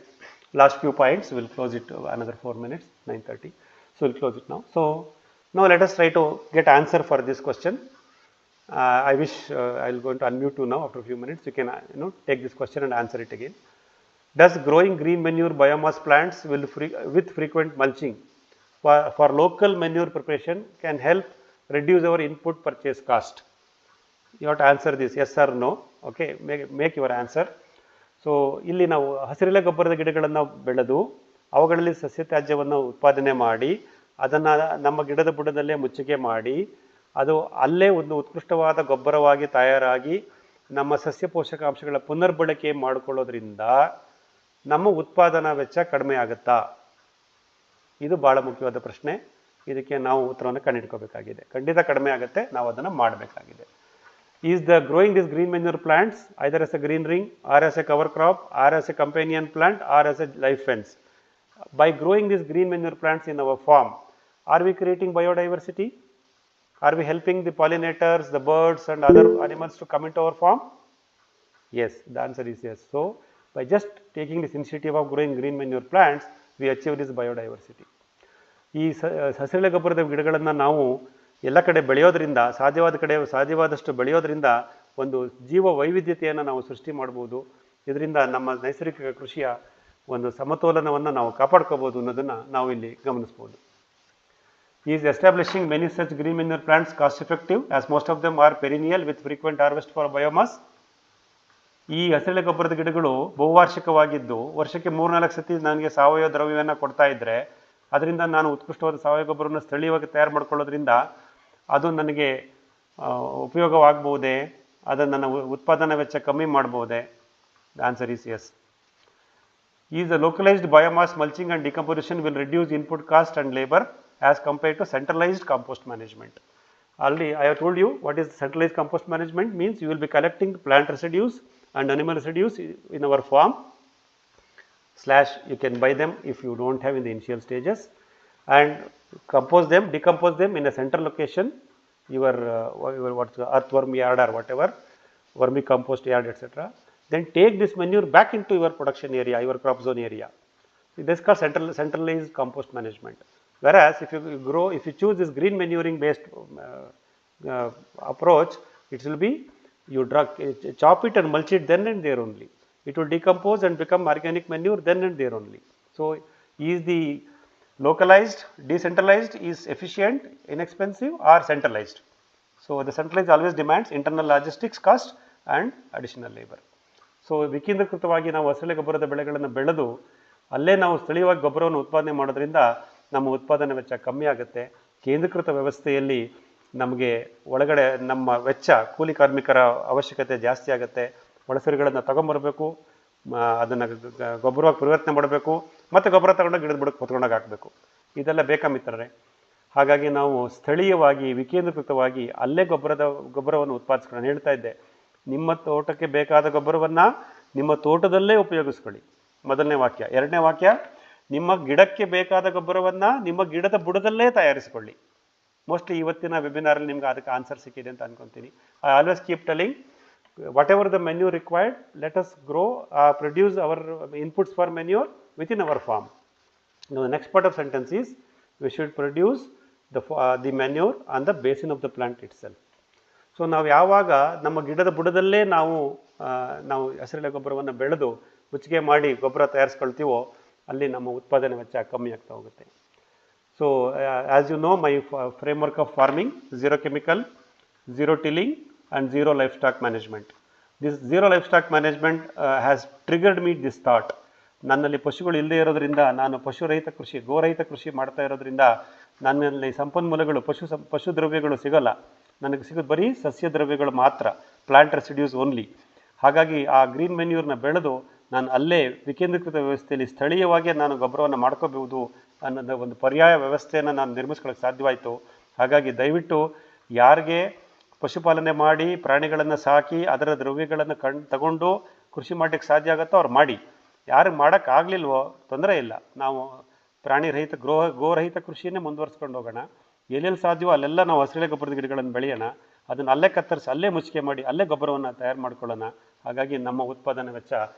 S1: last few points, we'll close it another 4 minutes, 9:30. So we'll close it now. So now let us try to get answer for this question. I wish I'll going to unmute you now after a few minutes. You can take this question and answer it again. Does growing green manure biomass plants with frequent mulching for local manure preparation can help reduce our input purchase cost? You have to answer this, yes or no. Okay, make your answer. So ಇಲ್ಲಿ ನಾವು ಹಸಿರೆಲೆ ಗೊಬ್ಬರದ ಗಿಡಗಳನ್ನು ಬೆಳೆದು ಅವುಗಳಲ್ಲಿ ಸಸ್ಯತ್ಯಾಜ್ಯವನ್ನು ಉತ್ಪಾದನೆ ಮಾಡಿ ಅದನ್ನು ನಮ್ಮ ಗಿಡದ ಬುಡದಲ್ಲೇ ಮುಚ್ಚಿಗೆ ಮಾಡಿ ಅದು ಅಲ್ಲೇ ಒಂದು ಉತ್ಕೃಷ್ಟವಾದ ಗೊಬ್ಬರವಾಗಿ ತಯಾರಾಗಿ ನಮ್ಮ ಸಸ್ಯ ಪೋಷಕಾಂಶಗಳ ಪುನರ್ಬಳಕೆ ಮಾಡಿಕೊಳ್ಳೋದ್ರಿಂದ ನಮ್ಮ ಉತ್ಪಾದನಾ ವೆಚ್ಚ ಕಡಿಮೆ ಆಗುತ್ತಾ? ಇದು ಭಾಳ ಮುಖ್ಯವಾದ ಪ್ರಶ್ನೆ. ಇದಕ್ಕೆ ನಾವು ಉತ್ತರವನ್ನು ಕಂಡುಹಿಡ್ಕೋಬೇಕಾಗಿದೆ. ಖಂಡಿತ ಕಡಿಮೆ ಆಗುತ್ತೆ, ನಾವು ಅದನ್ನು ಮಾಡಬೇಕಾಗಿದೆ. Is the growing these green manure plants either as a green ring or as a cover crop or as a companion plant or as a live fence? By growing these green manure plants in our farm, are we creating biodiversity? Are we helping the pollinators, the birds and other animals to come into our farm? Yes, the answer is yes. So by just taking this initiative of growing green manure plants, we achieve this biodiversity. ಈ ಹಸಿರೆಲೆ ಗೊಬ್ಬರದ ಗಿಡಗಳನ್ನು ನಾವು ಎಲ್ಲ ಕಡೆ ಬೆಳೆಯೋದ್ರಿಂದ ಸಾಧ್ಯವಾದಷ್ಟು ಬೆಳೆಯೋದ್ರಿಂದ ಒಂದು ಜೀವ ವೈವಿಧ್ಯತೆಯನ್ನು ನಾವು ಸೃಷ್ಟಿ ಮಾಡ್ಬೋದು. ಇದರಿಂದ ನಮ್ಮ ನೈಸರ್ಗಿಕ ಕೃಷಿಯ ಒಂದು ಸಮತೋಲನವನ್ನು ನಾವು ಕಾಪಾಡ್ಕೋಬೋದು ಅನ್ನೋದನ್ನು ನಾವು ಇಲ್ಲಿ ಗಮನಿಸ್ಬೋದು. He is establishing many such green manure plants cost effective as most of them are perennial with frequent harvest for biomass. ಈ ಹಸಿರೆಲೆ ಗೊಬ್ಬರದ ಗಿಡಗಳು ಬಹುವಾರ್ಷಿಕವಾಗಿದ್ದು ವರ್ಷಕ್ಕೆ 3-4 ಸತಿ ನನಗೆ ಸಾವಯವ ದ್ರವ್ಯವನ್ನು ಕೊಡ್ತಾ ಇದ್ದರೆ ಅದರಿಂದ ನಾನು ಉತ್ಕೃಷ್ಟವಾದ ಸಾವಯವ ಗೊಬ್ಬರವನ್ನು ಸ್ಥಳೀಯವಾಗಿ ತಯಾರು ಮಾಡ್ಕೊಳ್ಳೋದ್ರಿಂದ ಅದು ನನಗೆ ಉಪಯೋಗವಾಗಬಹುದೇ, ಅದು ನನ್ನ ಉತ್ಪಾದನಾ ವೆಚ್ಚ ಕಮ್ಮಿ ಮಾಡಬಹುದೇ? The answer is yes. Is a localized biomass mulching and decomposition will reduce input cost and labor as compared to centralized compost management. Already I have told you what is centralized compost management means. You will be collecting plant residues and animal residues in our farm / you can buy them if you don't have in the initial stages, and decompose them in a central location, your what's earthworm yard or whatever, vermicompost yard, etc. Then take this manure back into your production area, your crop zone area. This is called centralized compost management. Whereas if you choose this green manuring based approach, it will be you chop it and mulch it then and there only. It will decompose and become organic manure then and there only. So is the localized, decentralized is efficient, inexpensive, or centralized? So the centralized always demands internal logistics cost and additional labor. So ವಿಕೇಂದ್ರೀಕೃತವಾಗಿ ನಾವು ಹಸಿರೆಲೆ ಗೊಬ್ಬರದ ಬೆಳೆಗಳನ್ನು ಬೆಳೆದು ಅಲ್ಲೇ ನಾವು ಸ್ಥಳೀಯವಾಗಿ ಗೊಬ್ಬರವನ್ನು ಉತ್ಪಾದನೆ ಮಾಡೋದ್ರಿಂದ ನಮ್ಮ ಉತ್ಪಾದನೆ ವೆಚ್ಚ ಕಮ್ಮಿ ಆಗುತ್ತೆ. ಕೇಂದ್ರೀಕೃತ ವ್ಯವಸ್ಥೆಯಲ್ಲಿ ನಮಗೆ ಒಳಗಡೆ ನಮ್ಮ ವೆಚ್ಚ, ಕೂಲಿ ಕಾರ್ಮಿಕರ ಅವಶ್ಯಕತೆ ಜಾಸ್ತಿ ಆಗುತ್ತೆ. ಒಳಸರಿಗಳನ್ನು ತಗೊಂಬರಬೇಕು, ಅದನ್ನು ಗೊಬ್ಬರವಾಗಿ ಪರಿವರ್ತನೆ ಮಾಡಬೇಕು, ಮತ್ತು ಗೊಬ್ಬರ ತಗೊಂಡೋಗಿ ಗಿಡದ ಬುಡಕ್ಕೆ ಹೊತ್ಕೊಂಡೋಗಿ ಹಾಕಬೇಕು. ಇದೆಲ್ಲ ಬೇಕಾ ಮಿತ್ರರೇ? ಹಾಗಾಗಿ ನಾವು ಸ್ಥಳೀಯವಾಗಿ ವಿಕೇಂದ್ರೀಕೃತವಾಗಿ ಅಲ್ಲೇ ಗೊಬ್ಬರವನ್ನು ಉತ್ಪಾದಿಸ್ಕೊಂಡು ಹೇಳ್ತಾ ಇದ್ದೆ. ನಿಮ್ಮ ತೋಟಕ್ಕೆ ಬೇಕಾದ ಗೊಬ್ಬರವನ್ನು ನಿಮ್ಮ ತೋಟದಲ್ಲೇ ಉಪಯೋಗಿಸ್ಕೊಳ್ಳಿ, ಮೊದಲನೇ ವಾಕ್ಯ. ಎರಡನೇ ವಾಕ್ಯ, ನಿಮ್ಮ ಗಿಡಕ್ಕೆ ಬೇಕಾದ ಗೊಬ್ಬರವನ್ನು ನಿಮ್ಮ ಗಿಡದ ಬುಡದಲ್ಲೇ ತಯಾರಿಸಿಕೊಳ್ಳಿ. ಮೋಸ್ಟ್ಲಿ ಇವತ್ತಿನ ವೆಬಿನಾರಲ್ಲಿ ನಿಮ್ಗೆ ಅದಕ್ಕೆ ಆನ್ಸರ್ ಸಿಕ್ಕಿದೆ ಅಂತ ಅನ್ಕೊತೀನಿ. I always keep telling whatever the manure required, let us grow produce our inputs for manure within our farm. The next part of sentence is we should produce the manure on the basin of the plant itself. So ನಾವು ಯಾವಾಗ ನಮ್ಮ ಗಿಡದ ಬುಡದಲ್ಲೇ ನಾವು ಹಸಿರೆಲೆ ಗೊಬ್ಬರವನ್ನು ಬೆಳೆದು ಮುಚ್ಚಿಗೆ ಮಾಡಿ ಗೊಬ್ಬರ ತಯಾರಿಸ್ಕೊಳ್ತೀವೋ ಅಲ್ಲಿ ನಮ್ಮ ಉತ್ಪಾದನೆ ವೆಚ್ಚ ಕಮ್ಮಿ ಆಗ್ತಾ ಹೋಗುತ್ತೆ. So as you know, my framework of farming, zero chemical, zero tilling and zero livestock management. This zero livestock management has triggered me this thought. ನನ್ನಲ್ಲಿ ಪಶುಗಳು ಇಲ್ಲದೇ ಇರೋದ್ರಿಂದ, ನಾನು ಪಶುರಹಿತ ಕೃಷಿ, ಗೋರಹಿತ ಕೃಷಿ ಮಾಡ್ತಾ ಇರೋದ್ರಿಂದ ನನ್ನಲ್ಲಿ ಸಂಪನ್ಮೂಲಗಳು, ಪಶು ದ್ರವ್ಯಗಳು ಸಿಗೋಲ್ಲ. ನನಗೆ ಸಿಗೋದು ಬರೀ ಸಸ್ಯ ದ್ರವ್ಯಗಳು ಮಾತ್ರ, ಪ್ಲಾಂಟ್ ರೆಸಿಡ್ಯೂಸ್ ಓನ್ಲಿ. ಹಾಗಾಗಿ ಆ ಗ್ರೀನ್ ಮೆನ್ಯೂರ್ನ ಬೆಳೆದು ನಾನು ಅಲ್ಲೇ ವಿಕೇಂದ್ರೀಕೃತ ವ್ಯವಸ್ಥೆಯಲ್ಲಿ ಸ್ಥಳೀಯವಾಗಿ ನಾನು ಗೊಬ್ಬರವನ್ನು ಮಾಡ್ಕೋಬಹುದು ಅನ್ನೋದು ಒಂದು ಪರ್ಯಾಯ ವ್ಯವಸ್ಥೆಯನ್ನು ನಾನು ನಿರ್ಮಿಸ್ಕೊಳ್ಳೋಕ್ಕೆ ಸಾಧ್ಯವಾಯಿತು. ಹಾಗಾಗಿ ದಯವಿಟ್ಟು ಯಾರಿಗೆ ಪಶುಪಾಲನೆ ಮಾಡಿ ಪ್ರಾಣಿಗಳನ್ನು ಸಾಕಿ ಅದರ ದ್ರವ್ಯಗಳನ್ನು ತಗೊಂಡು ಕೃಷಿ ಮಾಡಲಿಕ್ಕೆ ಸಾಧ್ಯ ಆಗುತ್ತೋ ಅವ್ರು ಮಾಡಿ. ಯಾರಿಗೆ ಮಾಡೋಕ್ಕಾಗಲಿಲ್ವೋ ತೊಂದರೆ ಇಲ್ಲ, ನಾವು ಪ್ರಾಣಿ ರಹಿತ ಗೋರಹಿತ ಕೃಷಿಯನ್ನೇ ಮುಂದುವರಿಸ್ಕೊಂಡು ಹೋಗೋಣ. ಎಲ್ಲೆಲ್ಲಿ ಸಾಧ್ಯವೋ ಅಲ್ಲೆಲ್ಲ ನಾವು ಹಸಿರೆಲೆ ಗೊಬ್ಬರದ ಗಿಡಗಳನ್ನು ಬೆಳೆಯೋಣ, ಅದನ್ನು ಅಲ್ಲೇ ಕತ್ತರಿಸಿ ಅಲ್ಲೇ ಮುಚ್ಚಿಗೆ ಮಾಡಿ ಅಲ್ಲೇ ಗೊಬ್ಬರವನ್ನು ತಯಾರು ಮಾಡ್ಕೊಳ್ಳೋಣ. ಹಾಗಾಗಿ ನಮ್ಮ ಉತ್ಪಾದನೆ ವೆಚ್ಚ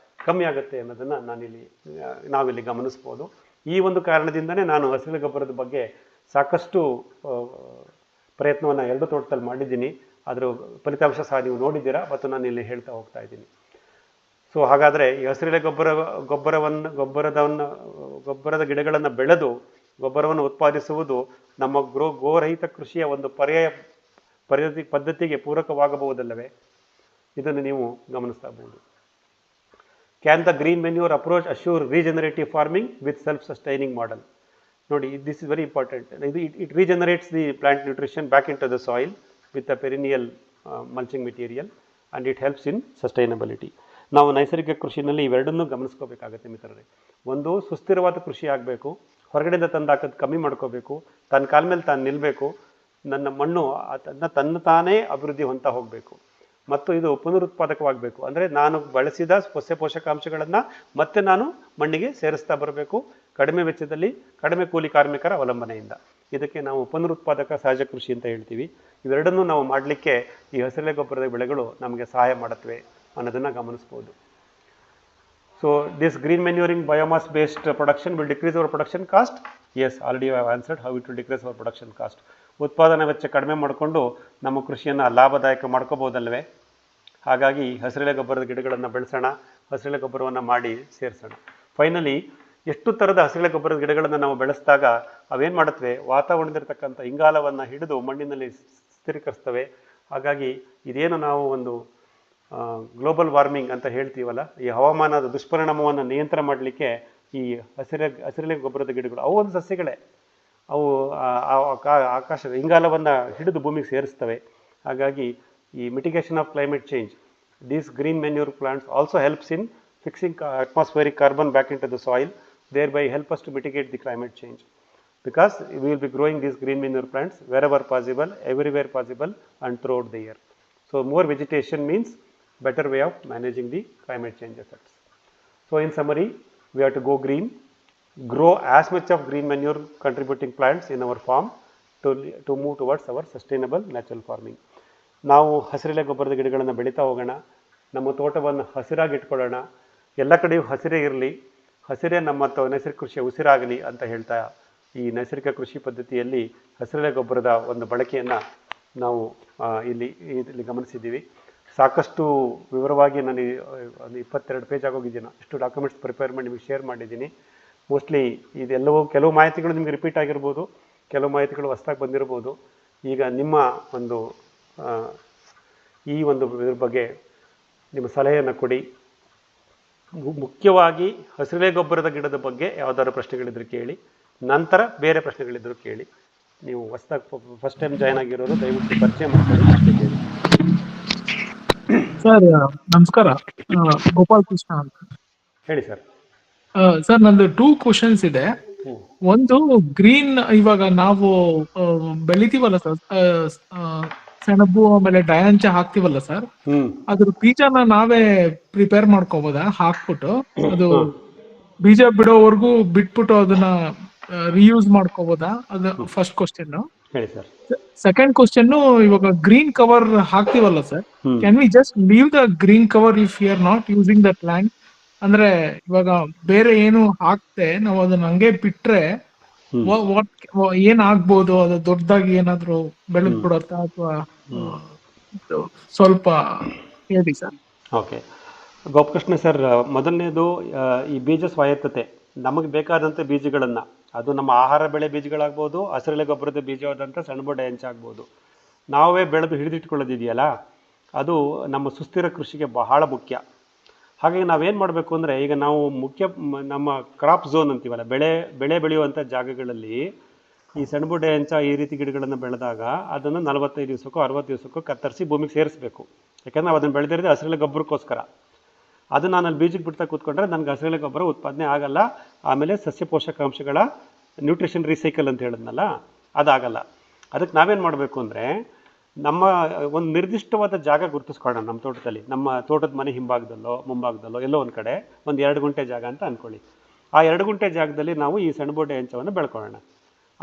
S1: ಕಮ್ಮಿ ಆಗುತ್ತೆ ಅನ್ನೋದನ್ನು ನಾವಿಲ್ಲಿ ಗಮನಿಸ್ಬೋದು. ಈ ಒಂದು ಕಾರಣದಿಂದನೇ ನಾನು ಹಸಿರೆಲೆ ಗೊಬ್ಬರದ ಬಗ್ಗೆ ಸಾಕಷ್ಟು ಪ್ರಯತ್ನವನ್ನು 2 ತೋಟದಲ್ಲಿ ಮಾಡಿದ್ದೀನಿ. ಅದರ ಫಲಿತಾಂಶ ಸಹ ನೀವು ನೋಡಿದ್ದೀರಾ ಮತ್ತು ನಾನು ಇಲ್ಲಿ ಹೇಳ್ತಾ ಹೋಗ್ತಾ ಇದ್ದೀನಿ. ಸೊ ಹಾಗಾದರೆ ಈ ಹಸಿರೆಲೆ ಗೊಬ್ಬರದ ಗಿಡಗಳನ್ನು ಬೆಳೆದು ಗೊಬ್ಬರವನ್ನು ಉತ್ಪಾದಿಸುವುದು ನಮ್ಮ ಗೋರಹಿತ ಕೃಷಿಯ ಒಂದು ಪದ್ಧತಿಗೆ ಪೂರಕವಾಗಬಹುದಲ್ಲವೇ? ಇದನ್ನು ನೀವು ಗಮನಿಸಬಹುದು. Can the green manure approach assure regenerative farming with self sustaining model? ನೋಡಿ, this is very important. It regenerates the plant nutrition back into the soil with a perennial mulching material and it helps in sustainability. ನಾವು ನೈಸರ್ಗಿಕ ಕೃಷಿನಲ್ಲಿ ಇವೆರಡನ್ನೂ ಗಮನಿಸ್ಕೋಬೇಕಾಗತ್ತೆ ಮಿತ್ರರೇ. ಒಂದು, ಸುಸ್ಥಿರವಾದ ಕೃಷಿ ಆಗಬೇಕು, ಹೊರಗಡೆಯಿಂದ ತಂದು ಹಾಕೋದು ಕಮ್ಮಿ ಮಾಡ್ಕೋಬೇಕು, ತನ್ನ ಕಾಲ ಮೇಲೆ ತಾನು ನಿಲ್ಲಬೇಕು, ನನ್ನ ಮಣ್ಣು ತನ್ನ ತಾನೇ ಅಭಿವೃದ್ಧಿ ಹೊಂದ್ತಾ ಹೋಗಬೇಕು, ಮತ್ತು ಇದು ಪುನರುತ್ಪಾದಕವಾಗಬೇಕು. ಅಂದರೆ ನಾನು ಬಳಸಿದ ಸಸ್ಯ ಪೋಷಕಾಂಶಗಳನ್ನು ಮತ್ತೆ ನಾನು ಮಣ್ಣಿಗೆ ಸೇರಿಸ್ತಾ ಬರಬೇಕು, ಕಡಿಮೆ ವೆಚ್ಚದಲ್ಲಿ, ಕಡಿಮೆ ಕೂಲಿ ಕಾರ್ಮಿಕರ ಅವಲಂಬನೆಯಿಂದ. ಇದಕ್ಕೆ ನಾವು ಪುನರುತ್ಪಾದಕ ಸಹಜ ಕೃಷಿ ಅಂತ ಹೇಳ್ತೀವಿ. ಇವೆರಡನ್ನೂ ನಾವು ಮಾಡಲಿಕ್ಕೆ ಈ ಹಸಿರೆಲೆ ಗೊಬ್ಬರದ ಬೆಳೆಗಳು ನಮಗೆ ಸಹಾಯ ಮಾಡುತ್ತವೆ ಅನ್ನೋದನ್ನು ಗಮನಿಸ್ಬೋದು. So this green manuring biomass based production will decrease our production cost? Yes, already I have answered how it will decrease our production cost. ಉತ್ಪಾದನಾ ವೆಚ್ಚ ಕಡಿಮೆ ಮಾಡಿಕೊಂಡು ನಮ್ಮ ಕೃಷಿಯನ್ನು ಲಾಭದಾಯಕ ಮಾಡ್ಕೋಬಹುದಲ್ವೇ? ಹಾಗಾಗಿ ಹಸಿರೆಲೆ ಗೊಬ್ಬರದ ಗಿಡಗಳನ್ನು ಬೆಳೆಸೋಣ, ಹಸಿರೆಲೆ ಗೊಬ್ಬರವನ್ನು ಮಾಡಿ ಸೇರಿಸೋಣ. ಫೈನಲಿ, ಎಷ್ಟು ಥರದ ಹಸಿರೆಲೆ ಗೊಬ್ಬರದ ಗಿಡಗಳನ್ನು ನಾವು ಬೆಳೆಸಿದಾಗ ಅವೇನು ಮಾಡುತ್ತವೆ, ವಾತಾವರಣದಲ್ಲಿರ್ತಕ್ಕಂಥ ಇಂಗಾಲವನ್ನು ಹಿಡಿದು ಮಣ್ಣಿನಲ್ಲಿ ಸ್ಥಿರೀಕರಿಸ್ತವೆ. ಹಾಗಾಗಿ ಇದೇನು ನಾವು ಒಂದು ಗ್ಲೋಬಲ್ ವಾರ್ಮಿಂಗ್ ಅಂತ ಹೇಳ್ತೀವಲ್ಲ, ಈ ಹವಾಮಾನದ ದುಷ್ಪರಿಣಾಮವನ್ನು ನಿಯಂತ್ರಣ ಮಾಡಲಿಕ್ಕೆ ಈ ಹಸಿರೆಲೆ ಗೊಬ್ಬರದ ಗಿಡಗಳು ಅವು ಒಂದು ಸಸ್ಯಗಳೇ, ಅವು ಆಕಾಶದ ಇಂಗಾಲವನ್ನು ಹಿಡಿದು ಭೂಮಿಗೆ ಸೇರಿಸ್ತವೆ. ಹಾಗಾಗಿ ಈ mitigation of climate change, these green manure plants also helps in fixing atmospheric carbon back into the soil, thereby help us to mitigate the climate change. Because we will be growing these green manure plants wherever possible, everywhere possible, and throughout the year. So more vegetation means better way of managing the climate change effects. So in summary, we have to go green, grow as much of green manure contributing plants in our farm to move towards our sustainable natural farming. ನಾವು ಹಸಿರೆಲೆ ಗೊಬ್ಬರದ ಗಿಡಗಳನ್ನು ಬೆಳೀತಾ ಹೋಗೋಣ, ನಮ್ಮ ತೋಟವನ್ನು ಹಸಿರಾಗಿ ಇಟ್ಕೊಳ್ಳೋಣ, ಎಲ್ಲ ಕಡೆಯೂ ಹಸಿರೇ ಇರಲಿ, ಹಸಿರೇ ನಮ್ಮ ನೈಸರ್ಗಿಕ ಕೃಷಿಯ ಉಸಿರಾಗಲಿ ಅಂತ ಹೇಳ್ತಾ ಈ ನೈಸರ್ಗಿಕ ಕೃಷಿ ಪದ್ಧತಿಯಲ್ಲಿ ಹಸಿರೆಲೆ ಗೊಬ್ಬರದ ಒಂದು ಬಳಕೆಯನ್ನು ನಾವು ಇಲ್ಲಿ ಗಮನಿಸಿದ್ದೀವಿ. ಸಾಕಷ್ಟು ವಿವರವಾಗಿ ನಾನು ಒಂದು 22 ಪೇಜ್ ಆಗೋಗಿದ್ದೀನಿ, ಇಷ್ಟು ಡಾಕ್ಯುಮೆಂಟ್ಸ್ ಪ್ರಿಪೇರ್ ಮಾಡಿ ನಿಮಗೆ ಶೇರ್ ಮಾಡಿದ್ದೀನಿ. ಮೋಸ್ಟ್ಲಿ ಇದೆಲ್ಲವೂ ಕೆಲವು ಮಾಹಿತಿಗಳು ನಿಮಗೆ ರಿಪೀಟ್ ಆಗಿರ್ಬೋದು, ಕೆಲವು ಮಾಹಿತಿಗಳು ಹೊಸದಾಗಿ ಬಂದಿರ್ಬೋದು. ಈಗ ನಿಮ್ಮ ಒಂದು ಇದ್ರ ಬಗ್ಗೆ ನಿಮ್ಮ ಸಲಹೆಯನ್ನು ಕೊಡಿ. ಮುಖ್ಯವಾಗಿ ಹಸಿರೆಲೆ ಗೊಬ್ಬರದ ಗಿಡದ ಬಗ್ಗೆ ಯಾವುದಾದ್ರು ಪ್ರಶ್ನೆಗಳಿದ್ರು ಕೇಳಿ, ನಂತರ ಬೇರೆ ಪ್ರಶ್ನೆಗಳಿದ್ರು ಕೇಳಿ. ನೀವು ಹೊಸದಾಗಿ ಫಸ್ಟ್ ಟೈಮ್ ಜಾಯ್ನ್ ಆಗಿರೋದು ದಯವಿಟ್ಟು ಪರಿಚಯ ಮಾಡ್ಕೊಳ್ಳಿ.
S2: ಸರ್ ನಮಸ್ಕಾರ, ಗೋಪಾಲ್ ಕೃಷ್ಣ ಅಂತ
S1: ಹೇಳಿ ಸರ್.
S2: ಸರ್ ನಂದು 2 ಕ್ವಶನ್ಸ್ ಇದೆ. ಒಂದು, ಗ್ರೀನ್ ಇವಾಗ ನಾವು ಬೆಳಿತೀವಲ್ಲ ಸರ್, ಸೆಣಬು ಆಮೇಲೆ ಡಯಾಂಚ ಹಾಕ್ತಿವಲ್ಲ ಸರ್, ಅದ್ರ ಬೀಜನ ನಾವೇ ಪ್ರಿಪೇರ್ ಮಾಡ್ಕೋಬೋದಾ? ಹಾಕ್ಬಿಟ್ಟು ಅದು ಬೀಜ ಬಿಡೋವರೆಗೂ ಬಿಟ್ಬಿಟ್ಟು ಅದನ್ನ ರಿಯೂಸ್ ಮಾಡ್ಕೋಬೋದಾ? ಅದು ಫಸ್ಟ್ ಕ್ವಶನ್.
S1: ಹೇಳಿ ಸರ್.
S2: ಸೆಕೆಂಡ್ ಕ್ವಶನ್, ಇವಾಗ ಗ್ರೀನ್ ಕವರ್ ಹಾಕ್ತಿವಲ್ಲ sir, can we just leave the green cover if you are not using the plant? ಅಂದ್ರೆ ಇವಾಗ ಬೇರೆ ಏನು ಹಾಕ್ತೆ ನಾವು ಅದನ್ನ ಹಂಗೆ ಬಿಟ್ರೆ ಏನ್ ಆಗ್ಬೋದು? ಅದು ದೊಡ್ಡದಾಗಿ ಏನಾದ್ರು ಬೆಳೆದ್ ಬಿಡುತ್ತಾ ಅಥವಾ ಸ್ವಲ್ಪ ಹೇಳಿ ಸರ್.
S1: ಓಕೆ ಗೋಪಕೃಷ್ಣ ಸರ್, ಮೊದಲನೇದು ಈ ಬೀಜ ಸ್ವಾಯತ್ತತೆ. ನಮಗೆ ಬೇಕಾದಂಥ ಬೀಜಗಳನ್ನು, ಅದು ನಮ್ಮ ಆಹಾರ ಬೆಳೆ ಬೀಜಗಳಾಗ್ಬೋದು, ಹಸಿರೆಲೆ ಗೊಬ್ಬರದ ಬೀಜವಾದಂಥ ಸೆಣಬು ಡಯಾಂಚ ಆಗ್ಬೋದು, ನಾವೇ ಬೆಳೆದು ಹಿಡಿದಿಟ್ಕೊಳ್ಳೋದಿದೆಯಲ್ಲ, ಅದು ನಮ್ಮ ಸುಸ್ಥಿರ ಕೃಷಿಗೆ ಬಹಳ ಮುಖ್ಯ. ಹಾಗಾಗಿ ನಾವೇನು ಮಾಡಬೇಕು ಅಂದರೆ, ಈಗ ನಾವು ನಮ್ಮ ಕ್ರಾಪ್ ಝೋನ್ ಅಂತೀವಲ್ಲ, ಬೆಳೆ ಬೆಳೆಯುವಂಥ ಜಾಗಗಳಲ್ಲಿ ಈ ಸೆಣಬು ಡಯಾಂಚ ಈ ರೀತಿ ಗಿಡಗಳನ್ನು ಬೆಳೆದಾಗ ಅದನ್ನು 45 ದಿವಸಕ್ಕೋ 60 ದಿವಸಕ್ಕೋ ಕತ್ತರಿಸಿ ಭೂಮಿಗೆ ಸೇರಿಸಬೇಕು. ಯಾಕೆಂದರೆ ನಾವು ಅದನ್ನು ಬೆಳೆದಿರೋದು ಹಸಿರೆಲೆ ಗೊಬ್ಬರಕ್ಕೋಸ್ಕರ. ಅದು ನಾನು ಅಲ್ಲಿ ಬೀಜಕ್ಕೆ ಬಿಡ್ತಾ ಕೂತ್ಕೊಂಡ್ರೆ ನನಗೆ ಹಸಿರೆಲೆ ಗೊಬ್ಬರ ಉತ್ಪಾದನೆ ಆಗಲ್ಲ. ಆಮೇಲೆ ಸಸ್ಯ ಪೋಷಕಾಂಶಗಳ ನ್ಯೂಟ್ರಿಷನ್ ರೀಸೈಕಲ್ ಅಂತ ಹೇಳಿದ್ನಲ್ಲ, ಅದಾಗಲ್ಲ. ಅದಕ್ಕೆ ನಾವೇನು ಮಾಡಬೇಕು ಅಂದರೆ, ನಮ್ಮ ಒಂದು ನಿರ್ದಿಷ್ಟವಾದ ಜಾಗ ಗುರುತಿಸ್ಕೊಳ್ಳೋಣ. ನಮ್ಮ ತೋಟದಲ್ಲಿ, ನಮ್ಮ ತೋಟದ ಮನೆ ಹಿಂಭಾಗದಲ್ಲೋ ಮುಂಭಾಗದಲ್ಲೋ ಎಲ್ಲೋ ಒಂದು ಕಡೆ ಒಂದು 2 ಗುಂಟೆ ಜಾಗ ಅಂತ ಅಂದ್ಕೊಳ್ಳಿ. ಆ 2 ಗುಂಟೆ ಜಾಗದಲ್ಲಿ ನಾವು ಈ ಸೆಣಬು ಡಯಾಂಚವನ್ನು ಬೆಳ್ಕೊಳ್ಳೋಣ.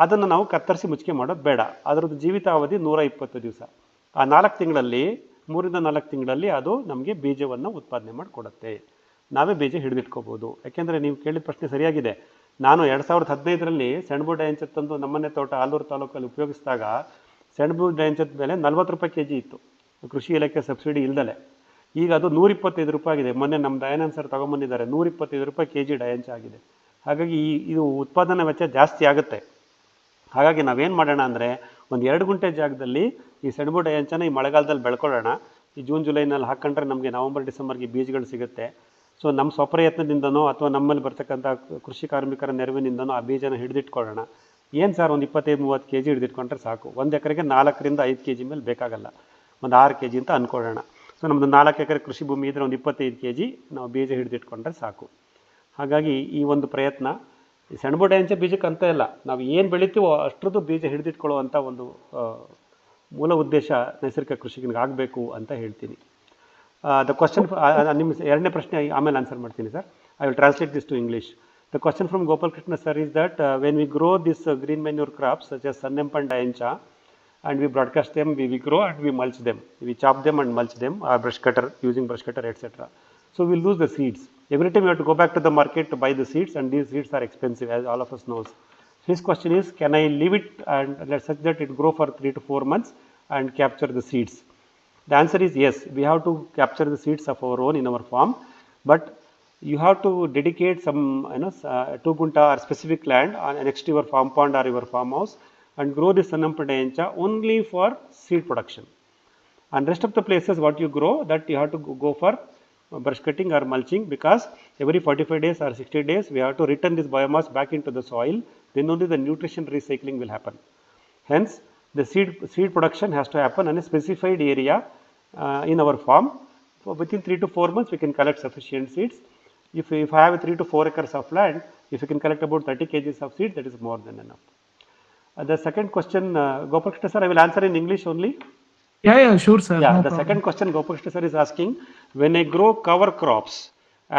S1: ಅದನ್ನು ನಾವು ಕತ್ತರಿಸಿ ಮುಚ್ಚಿಕೆ ಮಾಡೋದು ಬೇಡ. ಅದರದ್ದು ಜೀವಿತಾವಧಿ 120 ದಿವಸ. ಆ 4 ತಿಂಗಳಲ್ಲಿ 3 ರಿಂದ 4 ತಿಂಗಳಲ್ಲಿ ಅದು ನಮಗೆ ಬೀಜವನ್ನು ಉತ್ಪಾದನೆ ಮಾಡಿಕೊಡುತ್ತೆ. ನಾವೇ ಬೀಜ ಹಿಡಿದಿಟ್ಕೋಬೋದು. ಯಾಕೆಂದರೆ ನೀವು ಕೇಳಿದ ಪ್ರಶ್ನೆ ಸರಿಯಾಗಿದೆ. ನಾನು 2015ರಲ್ಲಿ ಸೆಣಬು ಡಯಾಂಚ ತಂದು ನಮ್ಮನೆ ತೋಟ ಆಲೂರು ತಾಲೂಕಲ್ಲಿ ಉಪಯೋಗಿಸಿದಾಗ ಸೆಣಬು ಡಯಾಂಚದ ಮೇಲೆ 40 ರೂಪಾಯಿ kg ಇತ್ತು, ಕೃಷಿ ಇಲಾಖೆ ಸಬ್ಸಿಡಿ ಇಲ್ದಲೆ. ಈಗ ಅದು 125 ರೂಪಾಯಿ ಆಗಿದೆ. ಮೊನ್ನೆ ನಮ್ಮ ದಯಾನಂದ್ ಸರ್ ತೊಗೊಂಬಂದಿದ್ದಾರೆ, 125 ರೂಪಾಯಿ kg ಡಯಾಂಚ ಆಗಿದೆ. ಹಾಗಾಗಿ ಇದು ಉತ್ಪಾದನಾ ವೆಚ್ಚ ಜಾಸ್ತಿ ಆಗುತ್ತೆ. ಹಾಗಾಗಿ ನಾವೇನು ಮಾಡೋಣ ಅಂದರೆ, ಒಂದು 2 ಗುಂಟೆ ಜಾಗದಲ್ಲಿ ಈ ಸೆಣಬು ಡಯಾಂಚನ ಈ ಮಳೆಗಾಲದಲ್ಲಿ ಬೆಳ್ಕೊಳ್ಳೋಣ. ಈ ಜೂನ್ ಜುಲೈನಲ್ಲಿ ಹಾಕ್ಕೊಂಡ್ರೆ ನಮಗೆ ನವಂಬರ್ ಡಿಸೆಂಬರ್ಗೆ ಬೀಜಗಳು ಸಿಗುತ್ತೆ. ಸೊ ನಮ್ಮ ಸ್ವಪ್ರಯತ್ನದಿಂದನೋ ಅಥವಾ ನಮ್ಮಲ್ಲಿ ಬರ್ತಕ್ಕಂಥ ಕೃಷಿ ಕಾರ್ಮಿಕರ ನೆರವಿನಿಂದನೋ ಆ ಬೀಜನ ಹಿಡಿದಿಟ್ಕೊಳ್ಳೋಣ. ಏನು ಸರ್, ಒಂದು 25-30 kg ಹಿಡಿದಿಟ್ಕೊಂಡ್ರೆ ಸಾಕು. 1 ಎಕರೆಗೆ 4 ರಿಂದ 5 kg ಮೇಲೆ ಬೇಕಾಗಲ್ಲ, ಒಂದು 6 kg ಅಂತ ಅಂದ್ಕೊಳ್ಳೋಣ. ಸೊ ನಮ್ಮದು 4 ಎಕರೆ ಕೃಷಿ ಭೂಮಿ ಇದ್ದರೆ ಒಂದು 25 kg ನಾವು ಬೀಜ ಹಿಡಿದಿಟ್ಕೊಂಡ್ರೆ ಸಾಕು. ಹಾಗಾಗಿ ಈ ಒಂದು ಪ್ರಯತ್ನ, ಈ ಸೆಣಬು ಡಯಾಂಚ ಬೀಜಕ್ಕೆ ಅಂತ ಇಲ್ಲ, ನಾವು ಏನು ಬೆಳಿತೀವೋ ಅಷ್ಟರದ್ದು ಬೀಜ ಹಿಡಿದಿಟ್ಕೊಳ್ಳುವಂಥ ಒಂದು ಮೂಲ ಉದ್ದೇಶ ನೈಸರ್ಗಿಕ ಕೃಷಿಗೆ ಆಗಬೇಕು ಅಂತ ಹೇಳ್ತೀನಿ. ದ ಕ್ವಶನ್, ನಿಮ್ಮ 2ನೇ ಪ್ರಶ್ನೆ ಆಮೇಲೆ ಆನ್ಸರ್ ಮಾಡ್ತೀನಿ sir. I will translate this to English. The question from Gopal Krishna sir is that when we grow this green manure crops such as Sun Hemp and Dayancha, and we broadcast them, we grow and we mulch them, we chop them and mulch them, brush cutter, using brush cutter, etc. So we lose the seeds. Every time we have to go back to the market to buy the seeds, and these seeds are expensive, as all of us knows. His question is, can I leave it and such that it grow for 3 to 4 months and capture the seeds? The answer is yes. We have to capture the seeds of our own in our farm, but you have to dedicate some 2 gunta or specific land on next to your farm pond or your farmhouse and grow this Sanam Padayancha only for seed production. And rest of the places what you grow, that you have to go for brush cutting or mulching, because every 45 days or 60 days we have to return this biomass back into the soil, then only the nutrition recycling will happen. Hence the seed production has to happen in a specified area in our farm. Within 3 to 4 months we can collect sufficient seeds. If I have 3 to 4 acres of land, if you can collect about 30 kgs of seed, that is more than enough. The second question, Gopal sir, I will answer in English only.
S2: Yeah, sure, sir.
S1: Yeah,
S2: No
S1: the
S2: problem.
S1: second question Gopal sir is asking, when I grow cover crops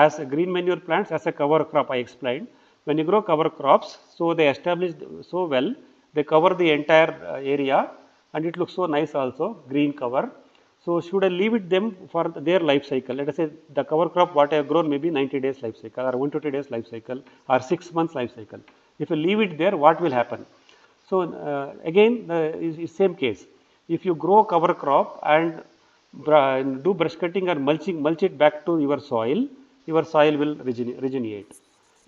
S1: as green manure plants as a cover crop, I explained. When you grow cover crops, so they established so well, they cover the entire area and it looks so nice also, green cover. So should I leave it them for their life cycle? Let us say the cover crop what I have grown maybe 90 days life cycle or 120 days life cycle or 6 months life cycle. If I leave it there, what will happen? So again, is same case. If you grow cover crop and do brush cutting or mulch it back to your soil will regenerate.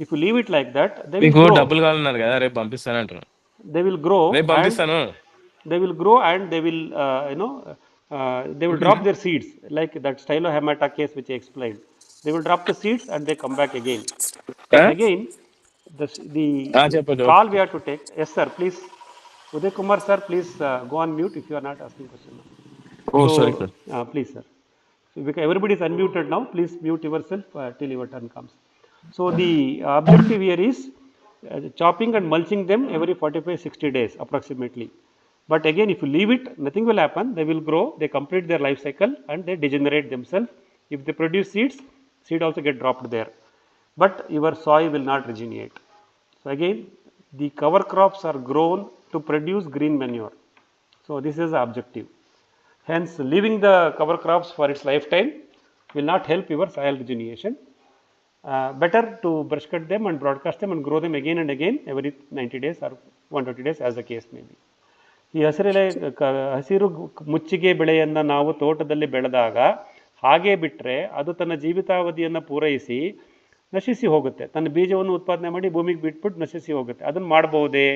S1: If you leave it like that, they will
S3: మీకు
S1: grow.
S3: డబ్బులు కావాలన్నారు కదా, రేపు పంపిస్తాను అంటున్నాను.
S1: They will grow
S3: రేపు
S1: and
S3: పంపిస్తాను.
S1: they will they will drop their seeds, like that stylohemata case which I explained. They will drop the seeds and they come back again. And again, the
S3: చెప్పండి.
S1: call we have to take. Yes, sir, please. Uday Kumar, sir, please go on mute if you are not asking question now.
S3: ఓ
S1: So,
S3: sorry sir.
S1: please, sir. So, because everybody is unmuted now, please mute yourself till your turn comes. So, the objective here is chopping and mulching them every 45-60 days approximately. But again, if you leave it, nothing will happen. They will grow, they complete their life cycle and they degenerate themselves. If they produce seeds, seed also get dropped there. But your soil will not regenerate. So again, the cover crops are grown to produce green manure. So this is the objective. Hence, leaving the cover crops for its lifetime will not help your soil regeneration. Better to brush cut them and broadcast them and grow them again and again every 90 days or 120 days as the case may be. ಈ ಹಸಿರು ಮುಚ್ಚಿಗೆ ಬೆಳೆಯನ್ನು ನಾವು ತೋಟದಲ್ಲಿ ಬೆಳೆದಾಗ ಹಾಗೆ ಬಿಟ್ಟರೆ ಅದು ತನ್ನ ಜೀವಿತಾವಧಿಯನ್ನು ಪೂರೈಸಿ ನಶಿಸಿ ಹೋಗುತ್ತೆ. ತನ್ನ ಬೀಜವನ್ನು ಉತ್ಪಾದನೆ ಮಾಡಿ ಭೂಮಿಗೆ ಬಿಟ್ಬಿಟ್ಟು ನಶಿಸಿ ಹೋಗುತ್ತೆ. ಅದನ್ನು ಮಾಡ್ಬೋದೇ?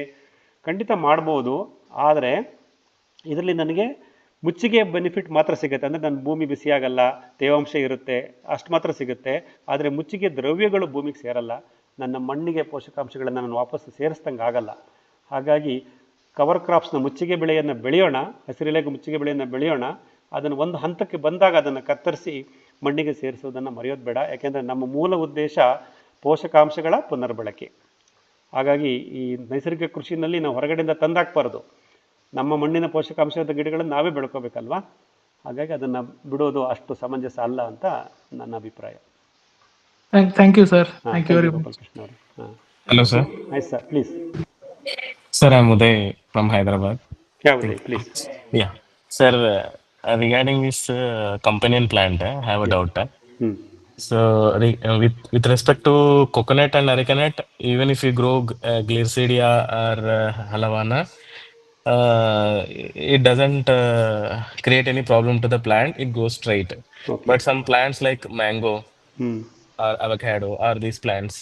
S1: ಖಂಡಿತ ಮಾಡ್ಬೋದು. ಆದರೆ ಇದರಲ್ಲಿ ನನಗೆ ಮುಚ್ಚಿಗೆ ಬೆನಿಫಿಟ್ ಮಾತ್ರ ಸಿಗುತ್ತೆ. ಅಂದರೆ ನನ್ನ ಭೂಮಿ ಬಿಸಿಯಾಗಲ್ಲ, ತೇವಾಂಶ ಇರುತ್ತೆ, ಅಷ್ಟು ಮಾತ್ರ ಸಿಗುತ್ತೆ. ಆದರೆ ಮುಚ್ಚಿಗೆ ದ್ರವ್ಯಗಳು ಭೂಮಿಗೆ ಸೇರಲ್ಲ, ನನ್ನ ಮಣ್ಣಿಗೆ ಪೋಷಕಾಂಶಗಳನ್ನು ನಾನು ವಾಪಸ್ ಸೇರಿಸ್ದಂಗೆ ಆಗಲ್ಲ. ಹಾಗಾಗಿ ಕವರ್ ಕ್ರಾಪ್ಸ್ನ ಮುಚ್ಚಿಗೆ ಬೆಳೆಯನ್ನು ಬೆಳೆಯೋಣ, ಹಸಿರೆಲೆಗೆ ಮುಚ್ಚಿಗೆ ಬೆಳೆಯನ್ನು ಬೆಳೆಯೋಣ. ಅದನ್ನು ಒಂದು ಹಂತಕ್ಕೆ ಬಂದಾಗ ಅದನ್ನು ಕತ್ತರಿಸಿ ಮಣ್ಣಿಗೆ ಸೇರಿಸೋದನ್ನು ಮರೆಯೋದು ಬೇಡ. ಯಾಕೆಂದರೆ ನಮ್ಮ ಮೂಲ ಉದ್ದೇಶ ಪೋಷಕಾಂಶಗಳ ಪುನರ್ಬಳಕೆ. ಹಾಗಾಗಿ ಈ ನೈಸರ್ಗಿಕ ಕೃಷಿನಲ್ಲಿ ನಾವು ಹೊರಗಡೆಯಿಂದ ತಂದಾಕ್ಬಾರ್ದು. ನಮ್ಮ ಮಣ್ಣಿನ ಪೋಷಕಾಂಶದ ಗಿಡಗಳನ್ನು ನಾವೇ ಬೆಳ್ಕೋಬೇಕಲ್ವಾ? ಹಾಗಾಗಿ ಅದನ್ನು ಬಿಡೋದು ಅಷ್ಟು ಸಮಂಜಸ ಅಲ್ಲ ಅಂತ ನನ್ನ ಅಭಿಪ್ರಾಯ.
S2: Thank you, sir. Thank you very much.
S1: Krishna ಅವರು.
S3: Hello sir.
S1: ಆಯ್ತು sir, please.
S3: Sir, I'm Uday from Hyderabad.
S1: Yeah, Uday, please.
S3: Yeah. Sir, regarding this companion plant, I have a doubt. So, with respect to coconut and arecanut, even if you grow Gliricidia or Halavana, it doesn't create any problem to the plant. It goes straight.
S1: Okay.
S3: But some plants like mango or avocado or these plants,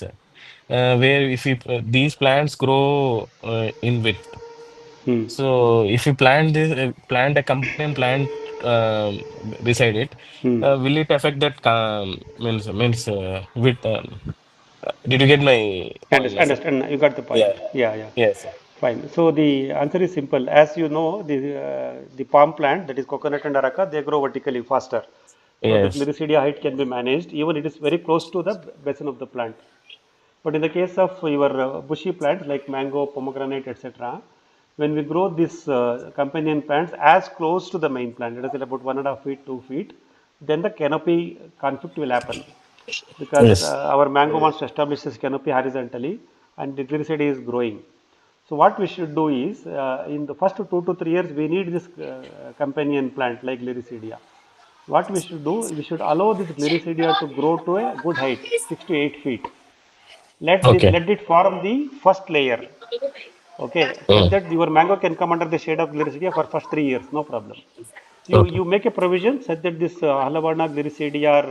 S3: where if you, these plants grow in width. So if you plant a companion plant beside it, will it affect that means width? Did you get my point?
S1: Understand. You got the point. Yeah.
S3: Yes, sir.
S1: Fine. So the answer is simple. As you know, the palm plant, that is coconut and areca, they grow vertically faster. So
S3: Yes.
S1: the Gliricidia height can be managed. Even it is very close to the basin of the plant. But in the case of your bushy plants like mango, pomegranate, etc., when we grow these companion plants as close to the main plant, let us say about 1.5 feet, 2 feet, then the canopy conflict will happen. Because
S3: Yes.
S1: our mango wants to establish this canopy horizontally and the Gliricidia is growing. So what we should do is, in the first 2 to 3 years, we need this companion plant like Gliricidia. What we should do, we should allow this Gliricidia to grow to a good height, 6 to 8 feet. Let it form the first layer. Okay, so that your mango can come under the shade of Gliricidia for first 3 years, no problem. You make a provision such that this Halavana, Gliricidia or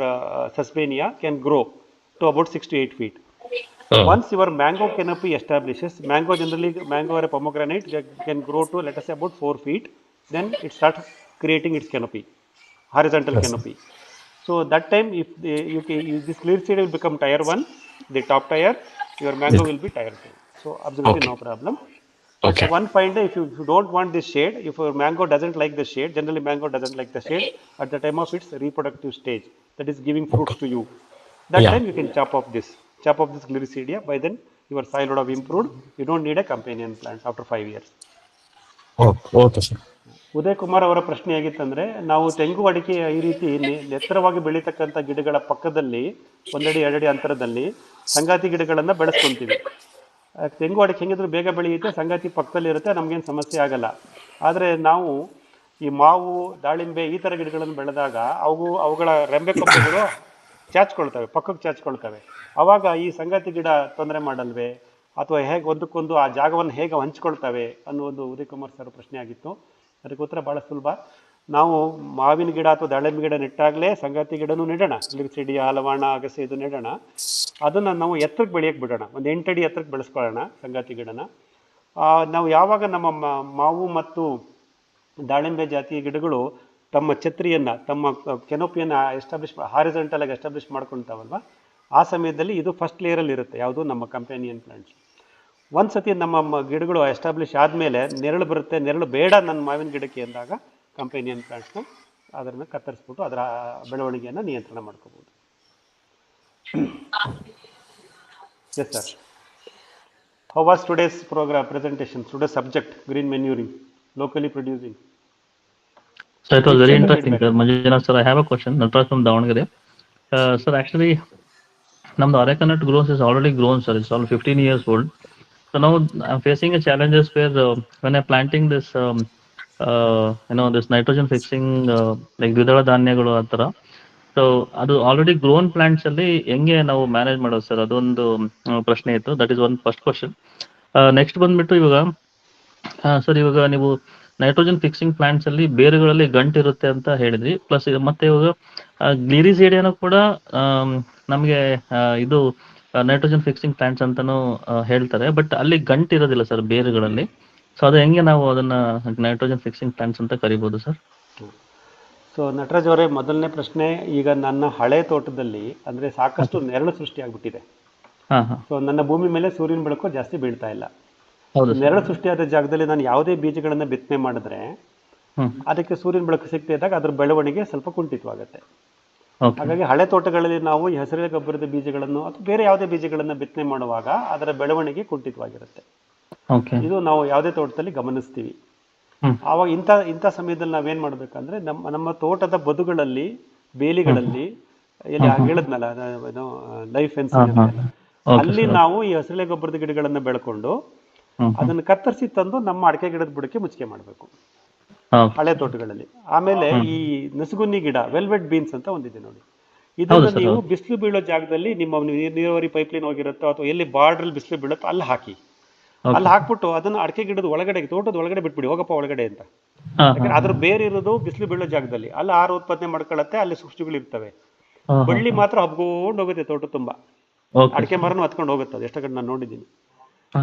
S1: Suspennia can grow to about 6 to 8 feet. Once your mango canopy establishes, mango or a pomegranate can grow to, let us say, about 4 feet. Then it starts creating its canopy, horizontal canopy. So that time, if this clear seed will become tier 1, the top tier, your mango will be tier 2. So absolutely no problem. But one fine day, if you don't want this shade, if your mango doesn't like the shade, generally mango doesn't like the shade at the time of its reproductive stage, that is giving fruits to you. That time you can chop off this Gliricidia. By then your soil would have improved. You don't need a companion plant after 5 years.
S3: Okay sir.
S1: Uday Kumar ಅವರ ಪ್ರಶ್ನೆ ಆಗಿತ್ತಂದ್ರೆ, ನಾವು ತೆಂಗು ಅಡಿಕೆ ಈ ರೀತಿ ಎತ್ತರವಾಗಿ ಬೆಳೀತಕ್ಕಂಥ ಗಿಡಗಳ ಪಕ್ಕದಲ್ಲಿ 1 ಅಡಿ 2 ಅಡಿ ಅಂತರದಲ್ಲಿ ಸಂಗಾತಿ ಗಿಡಗಳನ್ನು ಬೆಳೆಸ್ಕೊಂತೀವಿ. ತೆಂಗು ಅಡಿಕೆ ಹೆಂಗಿದ್ರು ಬೇಗ ಬೆಳೆಯುತ್ತೆ, ಸಂಗಾತಿ ಪಕ್ಕದಲ್ಲಿ ಇರುತ್ತೆ, ನಮಗೇನು ಸಮಸ್ಯೆ ಆಗಲ್ಲ. ಆದರೆ ನಾವು ಈ ಮಾವು, ದಾಳಿಂಬೆ ಈ ಥರ ಗಿಡಗಳನ್ನು ಬೆಳೆದಾಗ ಅವುಗಳ ರೆಂಬೆ ಕೊಂಬೆಗಳು ಚಾಚ್ಕೊಳ್ತವೆ, ಪಕ್ಕಕ್ಕೆ ಚಾಚ್ಕೊಳ್ತವೆ. ಆವಾಗ ಈ ಸಂಗಾತಿ ಗಿಡ ತೊಂದರೆ ಮಾಡಲ್ವೇ, ಅಥವಾ ಹೇಗೆ ಒಂದಕ್ಕೊಂದು ಆ ಜಾಗವನ್ನು ಹೇಗೆ ಹಂಚ್ಕೊಳ್ತವೆ ಅನ್ನೋದು ಉದಯ್ ಕುಮಾರ್ ಸರ್ ಪ್ರಶ್ನೆ ಆಗಿತ್ತು. ಅದಕ್ಕೆ ಉತ್ತರ ಭಾಳ ಸುಲಭ. ನಾವು ಮಾವಿನ ಗಿಡ ಅಥವಾ ದಾಳಿಂಬೆ ಗಿಡ ನೆಟ್ಟಾಗಲೇ ಸಂಗಾತಿ ಗಿಡನೂ ನೆಡೋಣ, ಗ್ಲಿರಿಸಿಡಿಯ, ಹಲವಾಣ, ಅಗಸೆ ಇದು ನೆಡೋಣ. ಅದನ್ನು ನಾವು ಎತ್ತರಕ್ಕೆ ಬೆಳೆಯೋಕ್ಕೆ ಬಿಡೋಣ, ಒಂದು 8 ಅಡಿ ಎತ್ತರಕ್ಕೆ ಬೆಳೆಸ್ಕೊಳ್ಳೋಣ ಸಂಗಾತಿ ಗಿಡನ. ನಾವು ಯಾವಾಗ ನಮ್ಮ ಮಾವು ಮತ್ತು ದಾಳಿಂಬೆ ಜಾತಿಯ ಗಿಡಗಳು ತಮ್ಮ ಛತ್ರಿಯನ್ನು, ತಮ್ಮ ಕೆನೋಪಿಯನ್ನು ಹಾರಿಜಾಂಟಲ್ ಆಗಿ ಎಸ್ಟಾಬ್ಲಿಷ್ ಮಾಡ್ಕೊಳ್ತಾವಲ್ವ, ಆ ಸಮಯದಲ್ಲಿ ಇದು ಫಸ್ಟ್ ಲೇಯರಲ್ಲಿ ಇರುತ್ತೆ, ಯಾವುದು ನಮ್ಮ ಕಂಪ್ಯಾನಿಯನ್ ಪ್ಲಾಂಟ್ಸ್. ಒಂದು ಸತಿ ನಮ್ಮ ಗಿಡಗಳು ಎಸ್ಟಾಬ್ಲಿಷ್ ಆದಮೇಲೆ ನೆರಳು ಬರುತ್ತೆ, ನೆರಳು ಬೇಡ ನನ್ನ ಮಾವಿನ ಗಿಡಕ್ಕೆ ಅಂದಾಗ ಕಂಪ್ಯಾನಿಯನ್ ಪ್ಲಾಂಟ್ಸ್ನ ಅದನ್ನು ಕತ್ತರಿಸ್ಬಿಟ್ಟು ಅದರ ಬೆಳವಣಿಗೆಯನ್ನು ನಿಯಂತ್ರಣ ಮಾಡ್ಕೋಬೋದು. Yes sir. How was today's presentation, today's subject, green manuring, locally producing?
S4: So it was very interesting, sir. Manjunath sir, I have a question. Natraj from Davangere. Sir, actually, the areca nut growth is already grown, sir. It's all 15 years old. So now I'm facing a challenges where when I'm planting this, this nitrogen fixing, like ದ್ವಿದಳ ಧಾನ್ಯಗಳು ಆ ಥರ. So ಅದು already grown plants ಅಲ್ಲಿ ಹೆಂಗೆ ನಾವು manage ಮಾಡೋದು sir, ಅದೊಂದು ಪ್ರಶ್ನೆ ಇತ್ತು. That is one first question. Next ಬಂದ್ಬಿಟ್ಟು ಇವಾಗ ಸರ್, ಇವಾಗ ನೀವು ನೈಟ್ರೋಜನ್ ಫಿಕ್ಸಿಂಗ್ ಪ್ಲಾಂಟ್ಸ್ ಅಲ್ಲಿ ಬೇರುಗಳಲ್ಲಿ ಗಂಟು ಇರುತ್ತೆ ಅಂತ ಹೇಳಿದ್ರಿ. ಪ್ಲಸ್ ಮತ್ತೆ ಇವಾಗ ಗ್ಲಿರಿಸಿಡಿಯಾನು ಕೂಡ ನಮಗೆ ಇದು ನೈಟ್ರೋಜನ್ ಫಿಕ್ಸಿಂಗ್ ಪ್ಲಾಂಟ್ಸ್ ಅಂತಾನು ಹೇಳ್ತಾರೆ. ಬಟ್ ಅಲ್ಲಿ ಗಂಟು ಇರೋದಿಲ್ಲ ಸರ್ ಬೇರುಗಳಲ್ಲಿ. ಸೊ ಅದು ಹೆಂಗೆ ನಾವು ಅದನ್ನ ನೈಟ್ರೋಜನ್ ಫಿಕ್ಸಿಂಗ್ ಪ್ಲಾಂಟ್ಸ್ ಅಂತ ಕರಿಬೋದು ಸರ್?
S1: ಸೊ ನಟರಾಜ್ ಅವರೇ, ಮೊದಲನೇ ಪ್ರಶ್ನೆ, ಈಗ ನನ್ನ ಹಳೆ ತೋಟದಲ್ಲಿ ಅಂದರೆ ಸಾಕಷ್ಟು ನೆರಳು ಸೃಷ್ಟಿಯಾಗ್ಬಿಟ್ಟಿದೆ. ಸೊ ನನ್ನ ಭೂಮಿ ಮೇಲೆ ಸೂರ್ಯನ ಬೆಳಕು ಜಾಸ್ತಿ ಬೀಳ್ತಾ ಇಲ್ಲ. ನೆರಳು ಸೃಷ್ಟಿಯಾದ ಜಾಗದಲ್ಲಿ ನಾನು ಯಾವುದೇ ಬೀಜಗಳನ್ನು ಬಿತ್ತನೆ ಮಾಡಿದ್ರೆ ಅದಕ್ಕೆ ಸೂರ್ಯನ ಬೆಳಕು ಸಿಗ್ತಾ ಇದ್ದಾಗ ಅದ್ರ ಬೆಳವಣಿಗೆ ಸ್ವಲ್ಪ ಕುಂಠಿತವಾಗುತ್ತೆ. ಹಾಗಾಗಿ ಹಳೆ ತೋಟಗಳಲ್ಲಿ ನಾವು ಈ ಹಸಿರೆಲೆ ಗೊಬ್ಬರದ ಬೀಜಗಳನ್ನು ಅಥವಾ ಬೇರೆ ಯಾವುದೇ ಬೀಜಗಳನ್ನು ಬಿತ್ತನೆ ಮಾಡುವಾಗ ಅದರ ಬೆಳವಣಿಗೆ ಕುಂಠಿತವಾಗಿರುತ್ತೆ. ಇದು ನಾವು ಯಾವುದೇ ತೋಟದಲ್ಲಿ ಗಮನಿಸ್ತೀವಿ. ಆವಾಗ ಇಂಥ ಸಮಯದಲ್ಲಿ ನಾವೇನ್ ಮಾಡ್ಬೇಕಂದ್ರೆ ನಮ್ಮ ತೋಟದ ಬದುಗಳಲ್ಲಿ, ಬೇಲಿಗಳಲ್ಲಿ, ಎಲ್ಲಿ ಹೇಳಿದ್ನಲ್ಲ ಲೈಫ್ ಫೆನ್ಸಿಂಗ್, ಅಲ್ಲಿ ನಾವು ಈ ಹಸಿರೆಲೆ ಗೊಬ್ಬರದ ಗಿಡಗಳನ್ನ ಬೆಳ್ಕೊಂಡು ಅದನ್ನು ಕತ್ತರಿಸಿ ತಂದು ನಮ್ಮ ಅಡಿಕೆ ಗಿಡದ ಬುಡಕ್ಕೆ ಮುಚ್ಚಿಕೆ ಮಾಡಬೇಕು ಹಳೆ ತೋಟಗಳಲ್ಲಿ. ಆಮೇಲೆ ಈ ನಸುಗುನ್ನಿ ಗಿಡ, ವೆಲ್ವೆಟ್ ಬೀನ್ಸ್ ಅಂತ ಒಂದಿದೆ ನೋಡಿ, ಇದನ್ನು ನೀವು ಬಿಸಿಲು ಬೀಳೋ ಜಾಗದಲ್ಲಿ ನಿಮ್ಮ ನೀರಾವರಿ ಪೈಪ್ಲೈನ್ ಹೋಗಿರುತ್ತೋ ಅಥವಾ ಎಲ್ಲಿ ಬಾರ್ಡ್ರಲ್ಲಿ ಬಿಸಿಲು ಬೀಳುತ್ತೋ ಅಲ್ಲಿ ಹಾಕಿ. ಅಲ್ಲಿ ಹಾಕ್ಬಿಟ್ಟು ಅದನ್ನು ಅಡಿಕೆ ಗಿಡದ ಒಳಗಡೆ, ತೋಟದ ಒಳಗಡೆ ಬಿಟ್ಬಿಡಿ, ಹೋಗಪ್ಪ ಒಳಗಡೆ ಅಂತ. ಯಾಕಂದ್ರೆ ಅದ್ರ ಬೇರೆ ಇರೋದು ಬಿಸಿಲು ಬೀಳೋ ಜಾಗದಲ್ಲಿ, ಅಲ್ಲಿ ಆಹಾರ ಉತ್ಪಾದನೆ ಮಾಡ್ಕೊಳ್ಳುತ್ತೆ, ಅಲ್ಲಿ ಸೂಕ್ಷ್ಮಗಳು ಇರ್ತವೆ. ಬಳ್ಳಿ ಮಾತ್ರ ಹಬ್ಕೊಂಡು ಹೋಗುತ್ತೆ ತೋಟ ತುಂಬಾ, ಅಡಿಕೆ ಮರನು ಹತ್ಕೊಂಡು ಹೋಗುತ್ತೆ, ಅದು ಎಷ್ಟೋ ಕಡೆ ನಾನು ನೋಡಿದ್ದೀನಿ.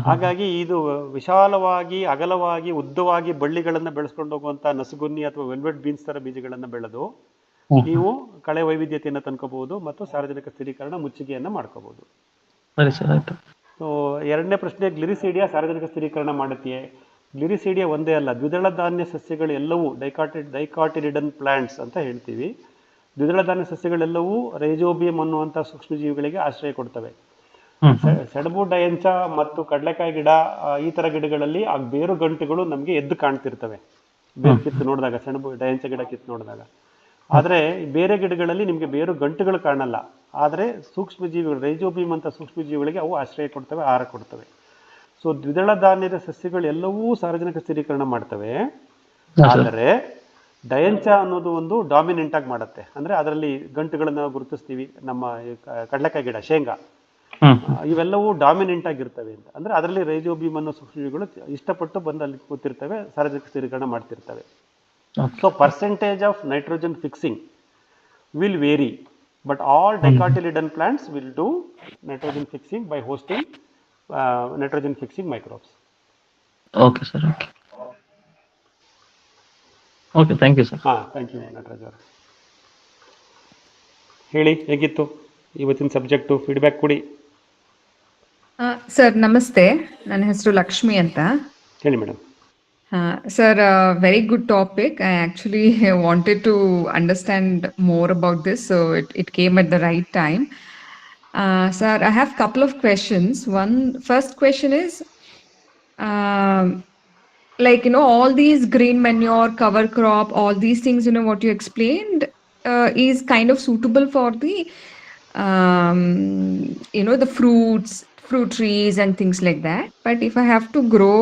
S1: ಹಾಗಾಗಿ ಇದು ವಿಶಾಲವಾಗಿ, ಅಗಲವಾಗಿ, ಉದ್ದವಾಗಿ ಬಳ್ಳಿಗಳನ್ನ ಬೆಳೆಸ್ಕೊಂಡು ಹೋಗುವಂತ ನಸುಗುನ್ನಿ ಅಥವಾ ವೆಲ್ವೆಟ್ ಬೀನ್ಸ್ ತರ ಬೀಜಗಳನ್ನ ಬೆಳೆದು ನೀವು ಕಳೆ ವೈವಿಧ್ಯತೆಯನ್ನು ತಂದ್ಕೋಬಹುದು ಮತ್ತು ಸಾರ್ವಜನಿಕ ಸ್ಥಿರೀಕರಣ ಮುಚ್ಚಿಗೆಯನ್ನ ಮಾಡ್ಕೋಬಹುದು. ಸೊ ಎರಡನೇ ಪ್ರಶ್ನೆ, ಗ್ಲಿರಿಸಿಡಿಯಾ ಸಾರ್ವಜನಿಕ ಸ್ಥಿರೀಕರಣ ಮಾಡುತ್ತೆಯೇ? ಗ್ಲಿರಿಸಿಡಿಯಾ ಒಂದೇ ಅಲ್ಲ, ದ್ವಿದಳ ಧಾನ್ಯ ಸಸ್ಯಗಳು ಎಲ್ಲವೂ ಡೈಕಾಟಿಲಿಡನ್ ಪ್ಲಾಂಟ್ಸ್ ಅಂತ ಹೇಳ್ತೀವಿ. ದ್ವಿದಳ ಧಾನ್ಯ ಸಸ್ಯಗಳೆಲ್ಲವೂ ರೈಜೋಬಿಯಂ ಅನ್ನುವಂಥ ಸೂಕ್ಷ್ಮಜೀವಿಗಳಿಗೆ ಆಶ್ರಯ ಕೊಡ್ತವೆ. ಸೆಣಬು, ಡಯಂಚ ಮತ್ತು ಕಡಲೆಕಾಯಿ ಗಿಡ, ಈ ತರ ಗಿಡಗಳಲ್ಲಿ ಆ ಬೇರು ಗಂಟುಗಳು ನಮಗೆ ಎದ್ದು ಕಾಣ್ತಿರ್ತವೆ ಬೇರು ಕಿತ್ತು ನೋಡಿದಾಗ, ಸೆಣಬು ಡಯಂಚ ಗಿಡ ಕಿತ್ತು ನೋಡಿದಾಗ. ಆದರೆ ಬೇರೆ ಗಿಡಗಳಲ್ಲಿ ನಿಮಗೆ ಬೇರು ಗಂಟುಗಳು ಕಾಣಲ್ಲ, ಆದರೆ ಸೂಕ್ಷ್ಮಜೀವಿಗಳು, ರೈಜೋಬಿಯಂ ಅಂತ ಸೂಕ್ಷ್ಮಜೀವಿಗಳಿಗೆ ಅವು ಆಶ್ರಯ ಕೊಡ್ತವೆ, ಆಹಾರ ಕೊಡ್ತವೆ. ಸೊ ದ್ವಿದಳ ಧಾನ್ಯದ ಸಸ್ಯಗಳು ಎಲ್ಲವೂ ಸಾರ್ವಜನಿಕ ಸ್ಥಿರೀಕರಣ ಮಾಡ್ತವೆ. ಆದರೆ ಡಯಂಚ ಅನ್ನೋದು ಒಂದು ಡಾಮಿನೆಂಟ್ ಆಗಿ ಮಾಡುತ್ತೆ, ಅಂದ್ರೆ ಅದರಲ್ಲಿ ಗಂಟುಗಳನ್ನ ಗುರುತಿಸ್ತೀವಿ. ನಮ್ಮ ಕಡಲೆಕಾಯಿ ಗಿಡ, ಶೇಂಗಾ, ಇವೆಲ್ಲವೂ ಡಾಮಿನೆಂಟ್ ಆಗಿರ್ತವೆ ಅಂತ. ಅಂದ್ರೆ ಅದರಲ್ಲಿ ರೈಜೋಬಿಯಂ ಅನ್ನೋ ಸೂಕ್ಷ್ಮಜೀವಿಗಳು ಇಷ್ಟಪಟ್ಟು ಬಂದು ಅಲ್ಲಿ ಕೂತಿರ್ತವೆ, ಸಾರ್ವಜನಿಕ ಸ್ಥಿರೀಕರಣ ಮಾಡ್ತಿರ್ತವೆ. So percentage of nitrogen fixing will vary But all dicotyledon plants will do nitrogen fixing by hosting nitrogen fixing microbes.
S4: Okay, sir. Okay. Okay, thank you, sir.
S1: Thank you Nataraj ಅವರು. ಹೇಳಿ, ಹೇಗಿತ್ತು ಇವತ್ತಿನ ಸಬ್ಜೆಕ್ಟು? ಫೀಡ್ಬ್ಯಾಕ್ ಕೊಡಿ.
S5: Sir ನಮಸ್ತೆ, ನನ್ನ ಹೆಸರು ಲಕ್ಷ್ಮಿ ಅಂತ.
S1: ಹೇಳಿ madam.
S5: Sir, very good topic. I actually wanted to understand more about this, so it came at the right time. Sir, I have a couple of questions. First question is, like, all these green manure, cover crop, all these things, what you explained is kind of suitable for the, the fruit trees and things like that. But if I have to grow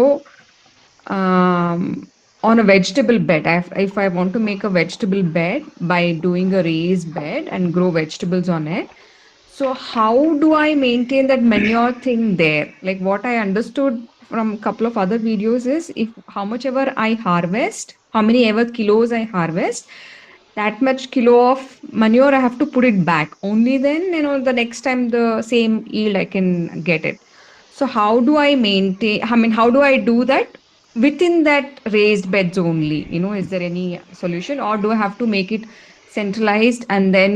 S5: on a vegetable bed, if I want to make a vegetable bed by doing a raised bed and grow vegetables on it, so how do I maintain that manure thing there? Like what I understood from a couple of other videos is, if how much ever I harvest, how many ever kilos I harvest, that much kilo of manure I have to put it back. Only then, the next time the same yield I can get it. So how do I maintain, how do I do that within that raised beds only? Is there any solution, or do I have to make it centralized and then,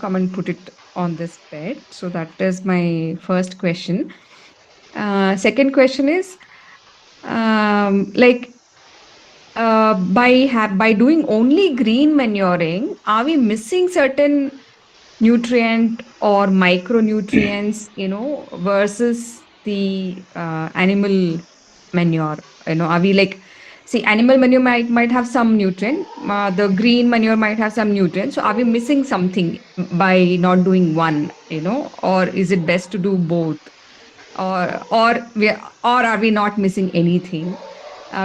S5: come and put it on this bed? So that is my first question. Second question is, by doing only green manuring, are we missing certain nutrient or micronutrients, versus the animal manure? Are we like, see, animal manure might have some nutrient, the green manure might have some nutrient. So are we missing something by not doing one, or is it best to do both? Or are we not missing anything?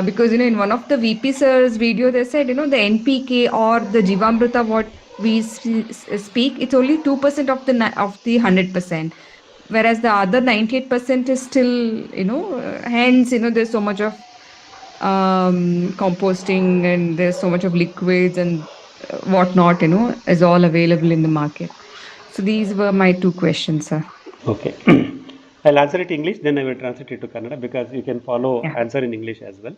S5: Because in one of the VP sir's video, they said, the NPK or the Jivamrita, what we speak, it's only 2% of the 100%, whereas the other 98% is still, hence, there's so much of composting, and there's so much of liquids and whatnot, is all available in the market. So these were my two questions, sir.
S1: Okay. I'll answer it in English, then I will translate it to Kannada, because you can follow answer in English as well.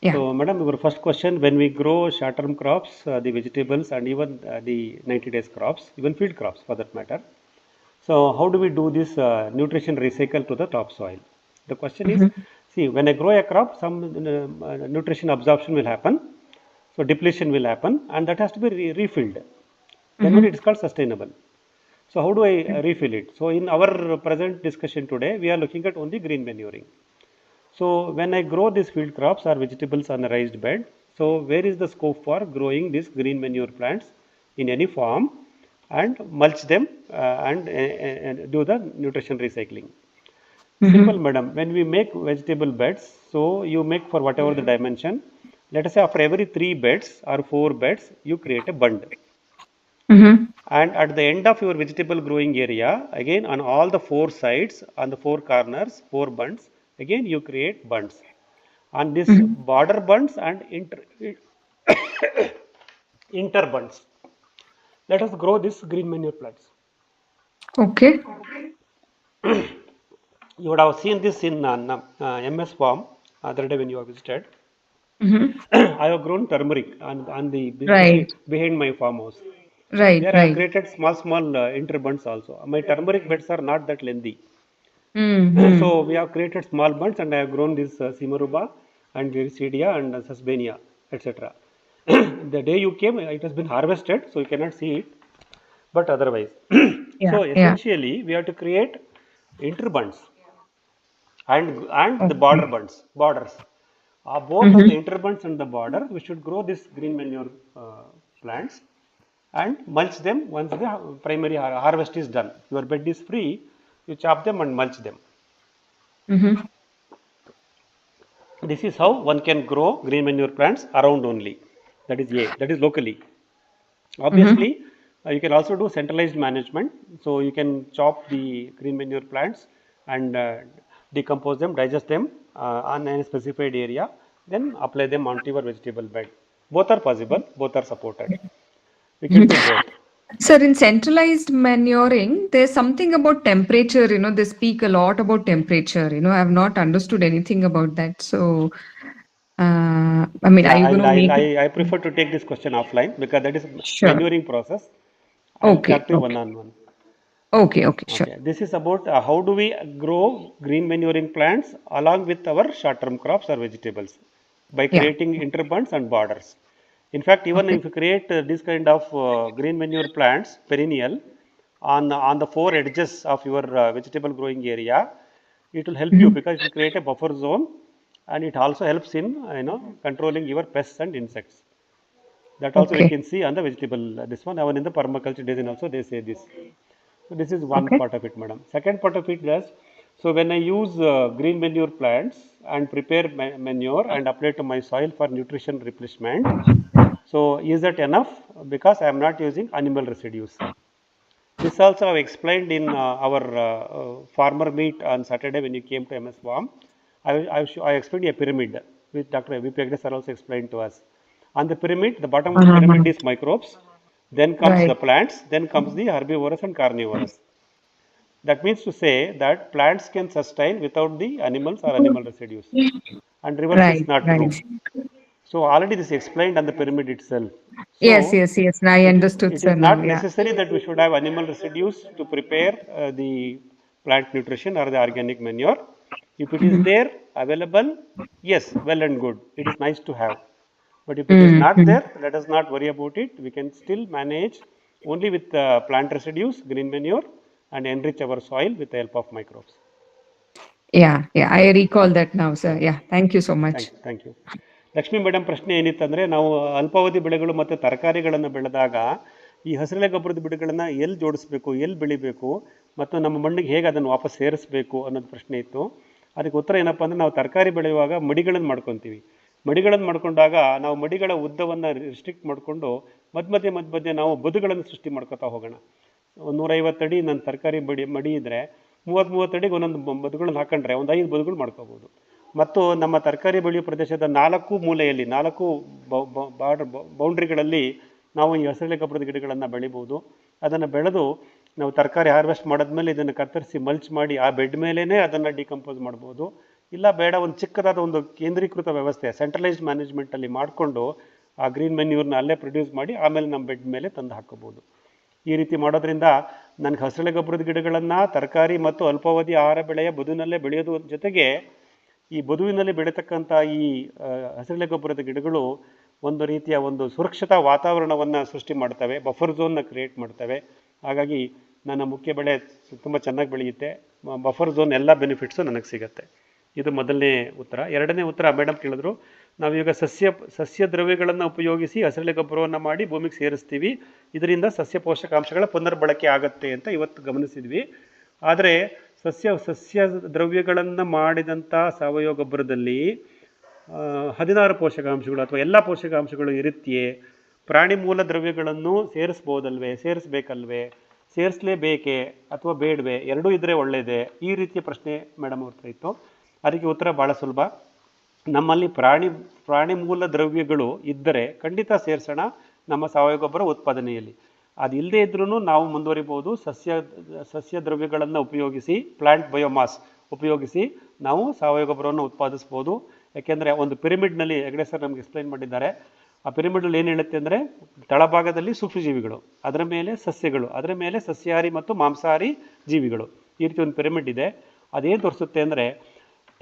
S5: Yeah.
S1: So, madam, your first question, when we grow short-term crops, the vegetables and even the 90 days crops, even field crops for that matter. So, how do we do this nutrition recycle to the topsoil? The question is, see, when I grow a crop, some nutrition absorption will happen, so depletion will happen, and that has to be refilled. Then only it is called sustainable. So how do I refill it? So in our present discussion today, we are looking at only green manuring. So when I grow these field crops or vegetables on a raised bed, so where is the scope for growing these green manure plants in any form and mulch them and do the nutrition recycling? Simple, madam. When we make vegetable beds, so you make for whatever the dimension. Let us say after every 3 beds or 4 beds, you create a bund. And at the end of your vegetable growing area, again on all the 4 sides, on the 4 corners, 4 bunds, again you create bunds. On this border bunds and inter bunds, let us grow this green manure plants.
S5: Okay.
S1: You would have seen this in MS farm other day when you have visited. I have grown turmeric on the behind my farmhouse.
S5: Right.
S1: There I have created small interbunds also. My turmeric beds are not that lengthy. So we have created small bunds, and I have grown this Simaruba and Viricedia and Susbania, etc. The day you came, it has been harvested, so you cannot see it. But otherwise, so essentially we have to create interbunds and the borders. Both of the interbunds and the border, we should grow this green manure plants and mulch them once the primary harvest is done. Your bed is free, you chop them and mulch them. This is how one can grow green manure plants around only. That is that is locally. Obviously, you can also do centralized management. So you can chop the green manure plants and decompose them, digest them on a specified area, then apply them onto your vegetable bed. Both are possible, both are supported. We can do both.
S5: Sir, in centralized manuring, there's something about temperature, they speak a lot about temperature. I've not understood anything about that. So, I mean,
S1: Yeah,
S5: are you going to make it?
S1: I prefer to take this question offline because that is
S5: Sure.
S1: manuring process. I'll
S5: Okay.
S1: talk to you
S5: Okay.
S1: one on one.
S5: Okay. Okay. Sure.
S1: Okay, this is about how do we grow green manuring plants along with our short-term crops or vegetables by
S5: Yeah.
S1: creating interbunds and borders. In fact, even
S5: Okay.
S1: if you create this kind of green manure plants, perennial, on the four edges of your vegetable growing area, it will help you because it will create a buffer zone, and it also helps in controlling your pests and insects. That also we
S5: Okay.
S1: can see on the vegetable. This one, even in the permaculture design also they say this. So this is one
S5: Okay.
S1: part of it, madam. Second part of it is, so when I use green manure plants and prepare manure and apply to my soil for nutrition replenishment, so is that enough? Because I am not using animal residues. This also I explained in our farmer meet on Saturday when you came to MS Farm. I explained a pyramid which Dr. V.P. Agnes sir also explained to us. On the pyramid, the bottom of the pyramid is microbes, then comes the
S5: Right.
S1: plants, then comes the herbivorous and carnivorous. That means to say that plants can sustain without the animals or animal residues, and reverse is
S5: Right.
S1: not true.
S5: Right.
S1: So already this is explained on the pyramid itself.
S5: Yes.
S1: So
S5: Yes. Yes. I understood,
S1: it
S5: sir.
S1: is
S5: Now.
S1: not
S5: Yeah.
S1: necessary that we should have animal residues to prepare the plant nutrition or the organic manure. If it is there available, yes, well and good. It is nice to have. But if it is not
S5: Mm-hmm.
S1: there, let us not worry about it. We can still manage only with plant residues, green manure, and enrich our soil with the help of microbes.
S5: Yeah. Yeah. I recall that now, sir.
S1: Yeah.
S5: Yeah. Thank you so much.
S1: Thank you Lakshmi madam ಪ್ರಶ್ನೆ ಏನಿತ್ತಂದರೆ ನಾವು ಅಲ್ಪಾವಧಿ ಬೆಳೆಗಳು ಮತ್ತು ತರಕಾರಿಗಳನ್ನು ಬೆಳೆದಾಗ ಈ ಹಸಿರೆಲೆ ಗೊಬ್ಬರದ ಗಿಡಗಳನ್ನು ಎಲ್ಲಿ ಜೋಡಿಸ್ಬೇಕು, ಎಲ್ಲಿ ಬೆಳಿಬೇಕು, ಮತ್ತು ನಮ್ಮ ಮಣ್ಣಿಗೆ ಹೇಗೆ ಅದನ್ನು ವಾಪಸ್ ಸೇರಿಸಬೇಕು ಅನ್ನೋದು ಪ್ರಶ್ನೆ ಇತ್ತು. ಅದಕ್ಕೆ ಉತ್ತರ ಏನಪ್ಪ ಅಂದರೆ, ನಾವು ತರಕಾರಿ ಬೆಳೆಯುವಾಗ ಮಡಿಗಳನ್ನು ಮಾಡ್ಕೊತೀವಿ. ಮಡಿಗಳನ್ನು ಮಾಡ್ಕೊಂಡಾಗ ನಾವು ಮಡಿಗಳ ಉದ್ದವನ್ನು ರಿಸ್ಟ್ರಿಕ್ಟ್ ಮಾಡಿಕೊಂಡು ಮಧ್ಯೆ ನಾವು ಬದುಗಳನ್ನು ಸೃಷ್ಟಿ ಮಾಡ್ಕೊತಾ ಹೋಗೋಣ. 150 ಅಡಿ ನನ್ನ ತರಕಾರಿ ಮಡಿ ಇದ್ದರೆ 30 ಅಡಿಗೆ ಒಂದೊಂದು ಬದುಗಳನ್ನು ಹಾಕೊಂಡ್ರೆ ಒಂದು 5 ಬದುಗಳು ಮಾಡ್ಕೋಬೋದು. ಮತ್ತು ನಮ್ಮ ತರಕಾರಿ ಬೆಳೆಯುವ ಪ್ರದೇಶದ 4 ಮೂಲೆಯಲ್ಲಿ 4 ಬೌಂಡ್ರಿಗಳಲ್ಲಿ ನಾವು ಈ ಹಸಿರೆಲೆ ಗೊಬ್ಬರದ ಗಿಡಗಳನ್ನು ಬೆಳಿಬೋದು. ಅದನ್ನು ಬೆಳೆದು ನಾವು ತರಕಾರಿ ಹಾರ್ವೆಸ್ಟ್ ಮಾಡಿದ್ಮೇಲೆ ಇದನ್ನು ಕತ್ತರಿಸಿ ಮಲ್ಚ್ ಮಾಡಿ ಆ ಬೆಡ್ ಮೇಲೇ ಅದನ್ನು ಡಿಕಂಪೋಸ್ ಮಾಡ್ಬೋದು. ಇಲ್ಲ ಬೇಡ, ಒಂದು ಚಿಕ್ಕದಾದ ಒಂದು ಕೇಂದ್ರೀಕೃತ ವ್ಯವಸ್ಥೆ ಸೆಂಟ್ರಲೈಸ್ಡ್ ಮ್ಯಾನೇಜ್ಮೆಂಟಲ್ಲಿ ಮಾಡಿಕೊಂಡು ಆ ಗ್ರೀನ್ ಮೆನ್ಯೂರ್ನ ಅಲ್ಲೇ ಪ್ರೊಡ್ಯೂಸ್ ಮಾಡಿ ಆಮೇಲೆ ನಮ್ಮ ಬೆಡ್ ಮೇಲೆ ತಂದು ಹಾಕೋಬೋದು. ಈ ರೀತಿ ಮಾಡೋದ್ರಿಂದ ನನಗೆ ಹಸಿರೆಲೆ ಗೊಬ್ಬರದ ಗಿಡಗಳನ್ನು ತರಕಾರಿ ಮತ್ತು ಅಲ್ಪಾವಧಿ ಆಹಾರ ಬೆಳೆಯ ಬದುವಿನಲ್ಲೇ ಬೆಳೆಯೋದು ಜೊತೆಗೆ ಈ ಬದುವಿನಲ್ಲಿ ಬೆಳೀತಕ್ಕಂಥ ಈ ಹಸಿರೆಲೆ ಗೊಬ್ಬರದ ಗಿಡಗಳು ಒಂದು ರೀತಿಯ ಒಂದು ಸುರಕ್ಷತಾ ವಾತಾವರಣವನ್ನು ಸೃಷ್ಟಿ ಮಾಡ್ತವೆ, ಬಫರ್ ಝೋನ್ನ ಕ್ರಿಯೇಟ್ ಮಾಡ್ತವೆ. ಹಾಗಾಗಿ ನನ್ನ ಮುಖ್ಯ ಬೆಳೆ ತುಂಬ ಚೆನ್ನಾಗಿ ಬೆಳೆಯುತ್ತೆ. ಬಫರ್ ಝೋನ್ ಎಲ್ಲ ಬೆನಿಫಿಟ್ಸು ನನಗೆ ಸಿಗುತ್ತೆ. ಇದು ಮೊದಲನೇ ಉತ್ತರ. ಎರಡನೇ ಉತ್ತರ ಮೇಡಮ್ ಕೇಳಿದ್ರು, ನಾವೀಗ ಸಸ್ಯ ದ್ರವ್ಯಗಳನ್ನು ಉಪಯೋಗಿಸಿ ಹಸಿರೆಲೆ ಗೊಬ್ಬರವನ್ನು ಮಾಡಿ ಭೂಮಿಗೆ ಸೇರಿಸ್ತೀವಿ, ಇದರಿಂದ ಸಸ್ಯ ಪೋಷಕಾಂಶಗಳ ಪುನರ್ಬಳಕೆ ಆಗುತ್ತೆ ಅಂತ ಇವತ್ತು ಗಮನಿಸಿದ್ವಿ. ಆದರೆ ಸಸ್ಯ ದ್ರವ್ಯಗಳನ್ನು ಮಾಡಿದಂಥ ಸಾವಯವ ಗೊಬ್ಬರದಲ್ಲಿ 16 ಪೋಷಕಾಂಶಗಳು ಅಥವಾ ಎಲ್ಲ ಪೋಷಕಾಂಶಗಳು ಇರುತ್ತೆಯೇ? ಪ್ರಾಣಿ ಮೂಲ ದ್ರವ್ಯಗಳನ್ನು ಸೇರಿಸ್ಬೋದಲ್ವೇ, ಸೇರಿಸ್ಬೇಕಲ್ವೇ, ಸೇರಿಸಲೇಬೇಕೇ ಅಥವಾ ಬೇಡವೇ, ಎರಡೂ ಇದ್ದರೆ ಒಳ್ಳೆಯದೇ? ಈ ರೀತಿಯ ಪ್ರಶ್ನೆ ಮೇಡಮ್ ಅವ್ರ ಇತ್ತು. ಅದಕ್ಕೆ ಉತ್ತರ ಭಾಳ ಸುಲಭ. ನಮ್ಮಲ್ಲಿ ಪ್ರಾಣಿ ಮೂಲ ದ್ರವ್ಯಗಳು ಇದ್ದರೆ ಖಂಡಿತ ಸೇರಿಸೋಣ ನಮ್ಮ ಸಾವಯವ ಗೊಬ್ಬರ ಉತ್ಪಾದನೆಯಲ್ಲಿ. ಅದಿಲ್ಲದೆ ಇದ್ರೂ ನಾವು ಮುಂದುವರಿಬೋದು. ಸಸ್ಯ ದ್ರವ್ಯಗಳನ್ನು ಉಪಯೋಗಿಸಿ, ಪ್ಲಾಂಟ್ ಬಯೋಮಾಸ್ ಉಪಯೋಗಿಸಿ ನಾವು ಸಾವಯವ ಗೊಬ್ಬರವನ್ನು ಉತ್ಪಾದಿಸ್ಬೋದು. ಯಾಕೆಂದರೆ ಒಂದು ಪಿರಮಿಡ್ನಲ್ಲಿ ಹೆಗಡೆ ಸರ್ ನಮ್ಗೆ ಎಕ್ಸ್ಪ್ಲೈನ್ ಮಾಡಿದ್ದಾರೆ. ಆ ಪಿರಮಿಡಲ್ಲಿ ಏನು ಹೇಳುತ್ತೆ ಅಂದರೆ, ತಳಭಾಗದಲ್ಲಿ ಸೂಕ್ಷ್ಮಜೀವಿಗಳು, ಅದರ ಮೇಲೆ ಸಸ್ಯಗಳು, ಅದರ ಮೇಲೆ ಸಸ್ಯಾಹಾರಿ ಮತ್ತು ಮಾಂಸಾಹಾರಿ ಜೀವಿಗಳು, ಈ ರೀತಿ ಒಂದು ಪಿರಮಿಡ್ ಇದೆ. ಅದೇನು ತೋರಿಸುತ್ತೆ ಅಂದರೆ,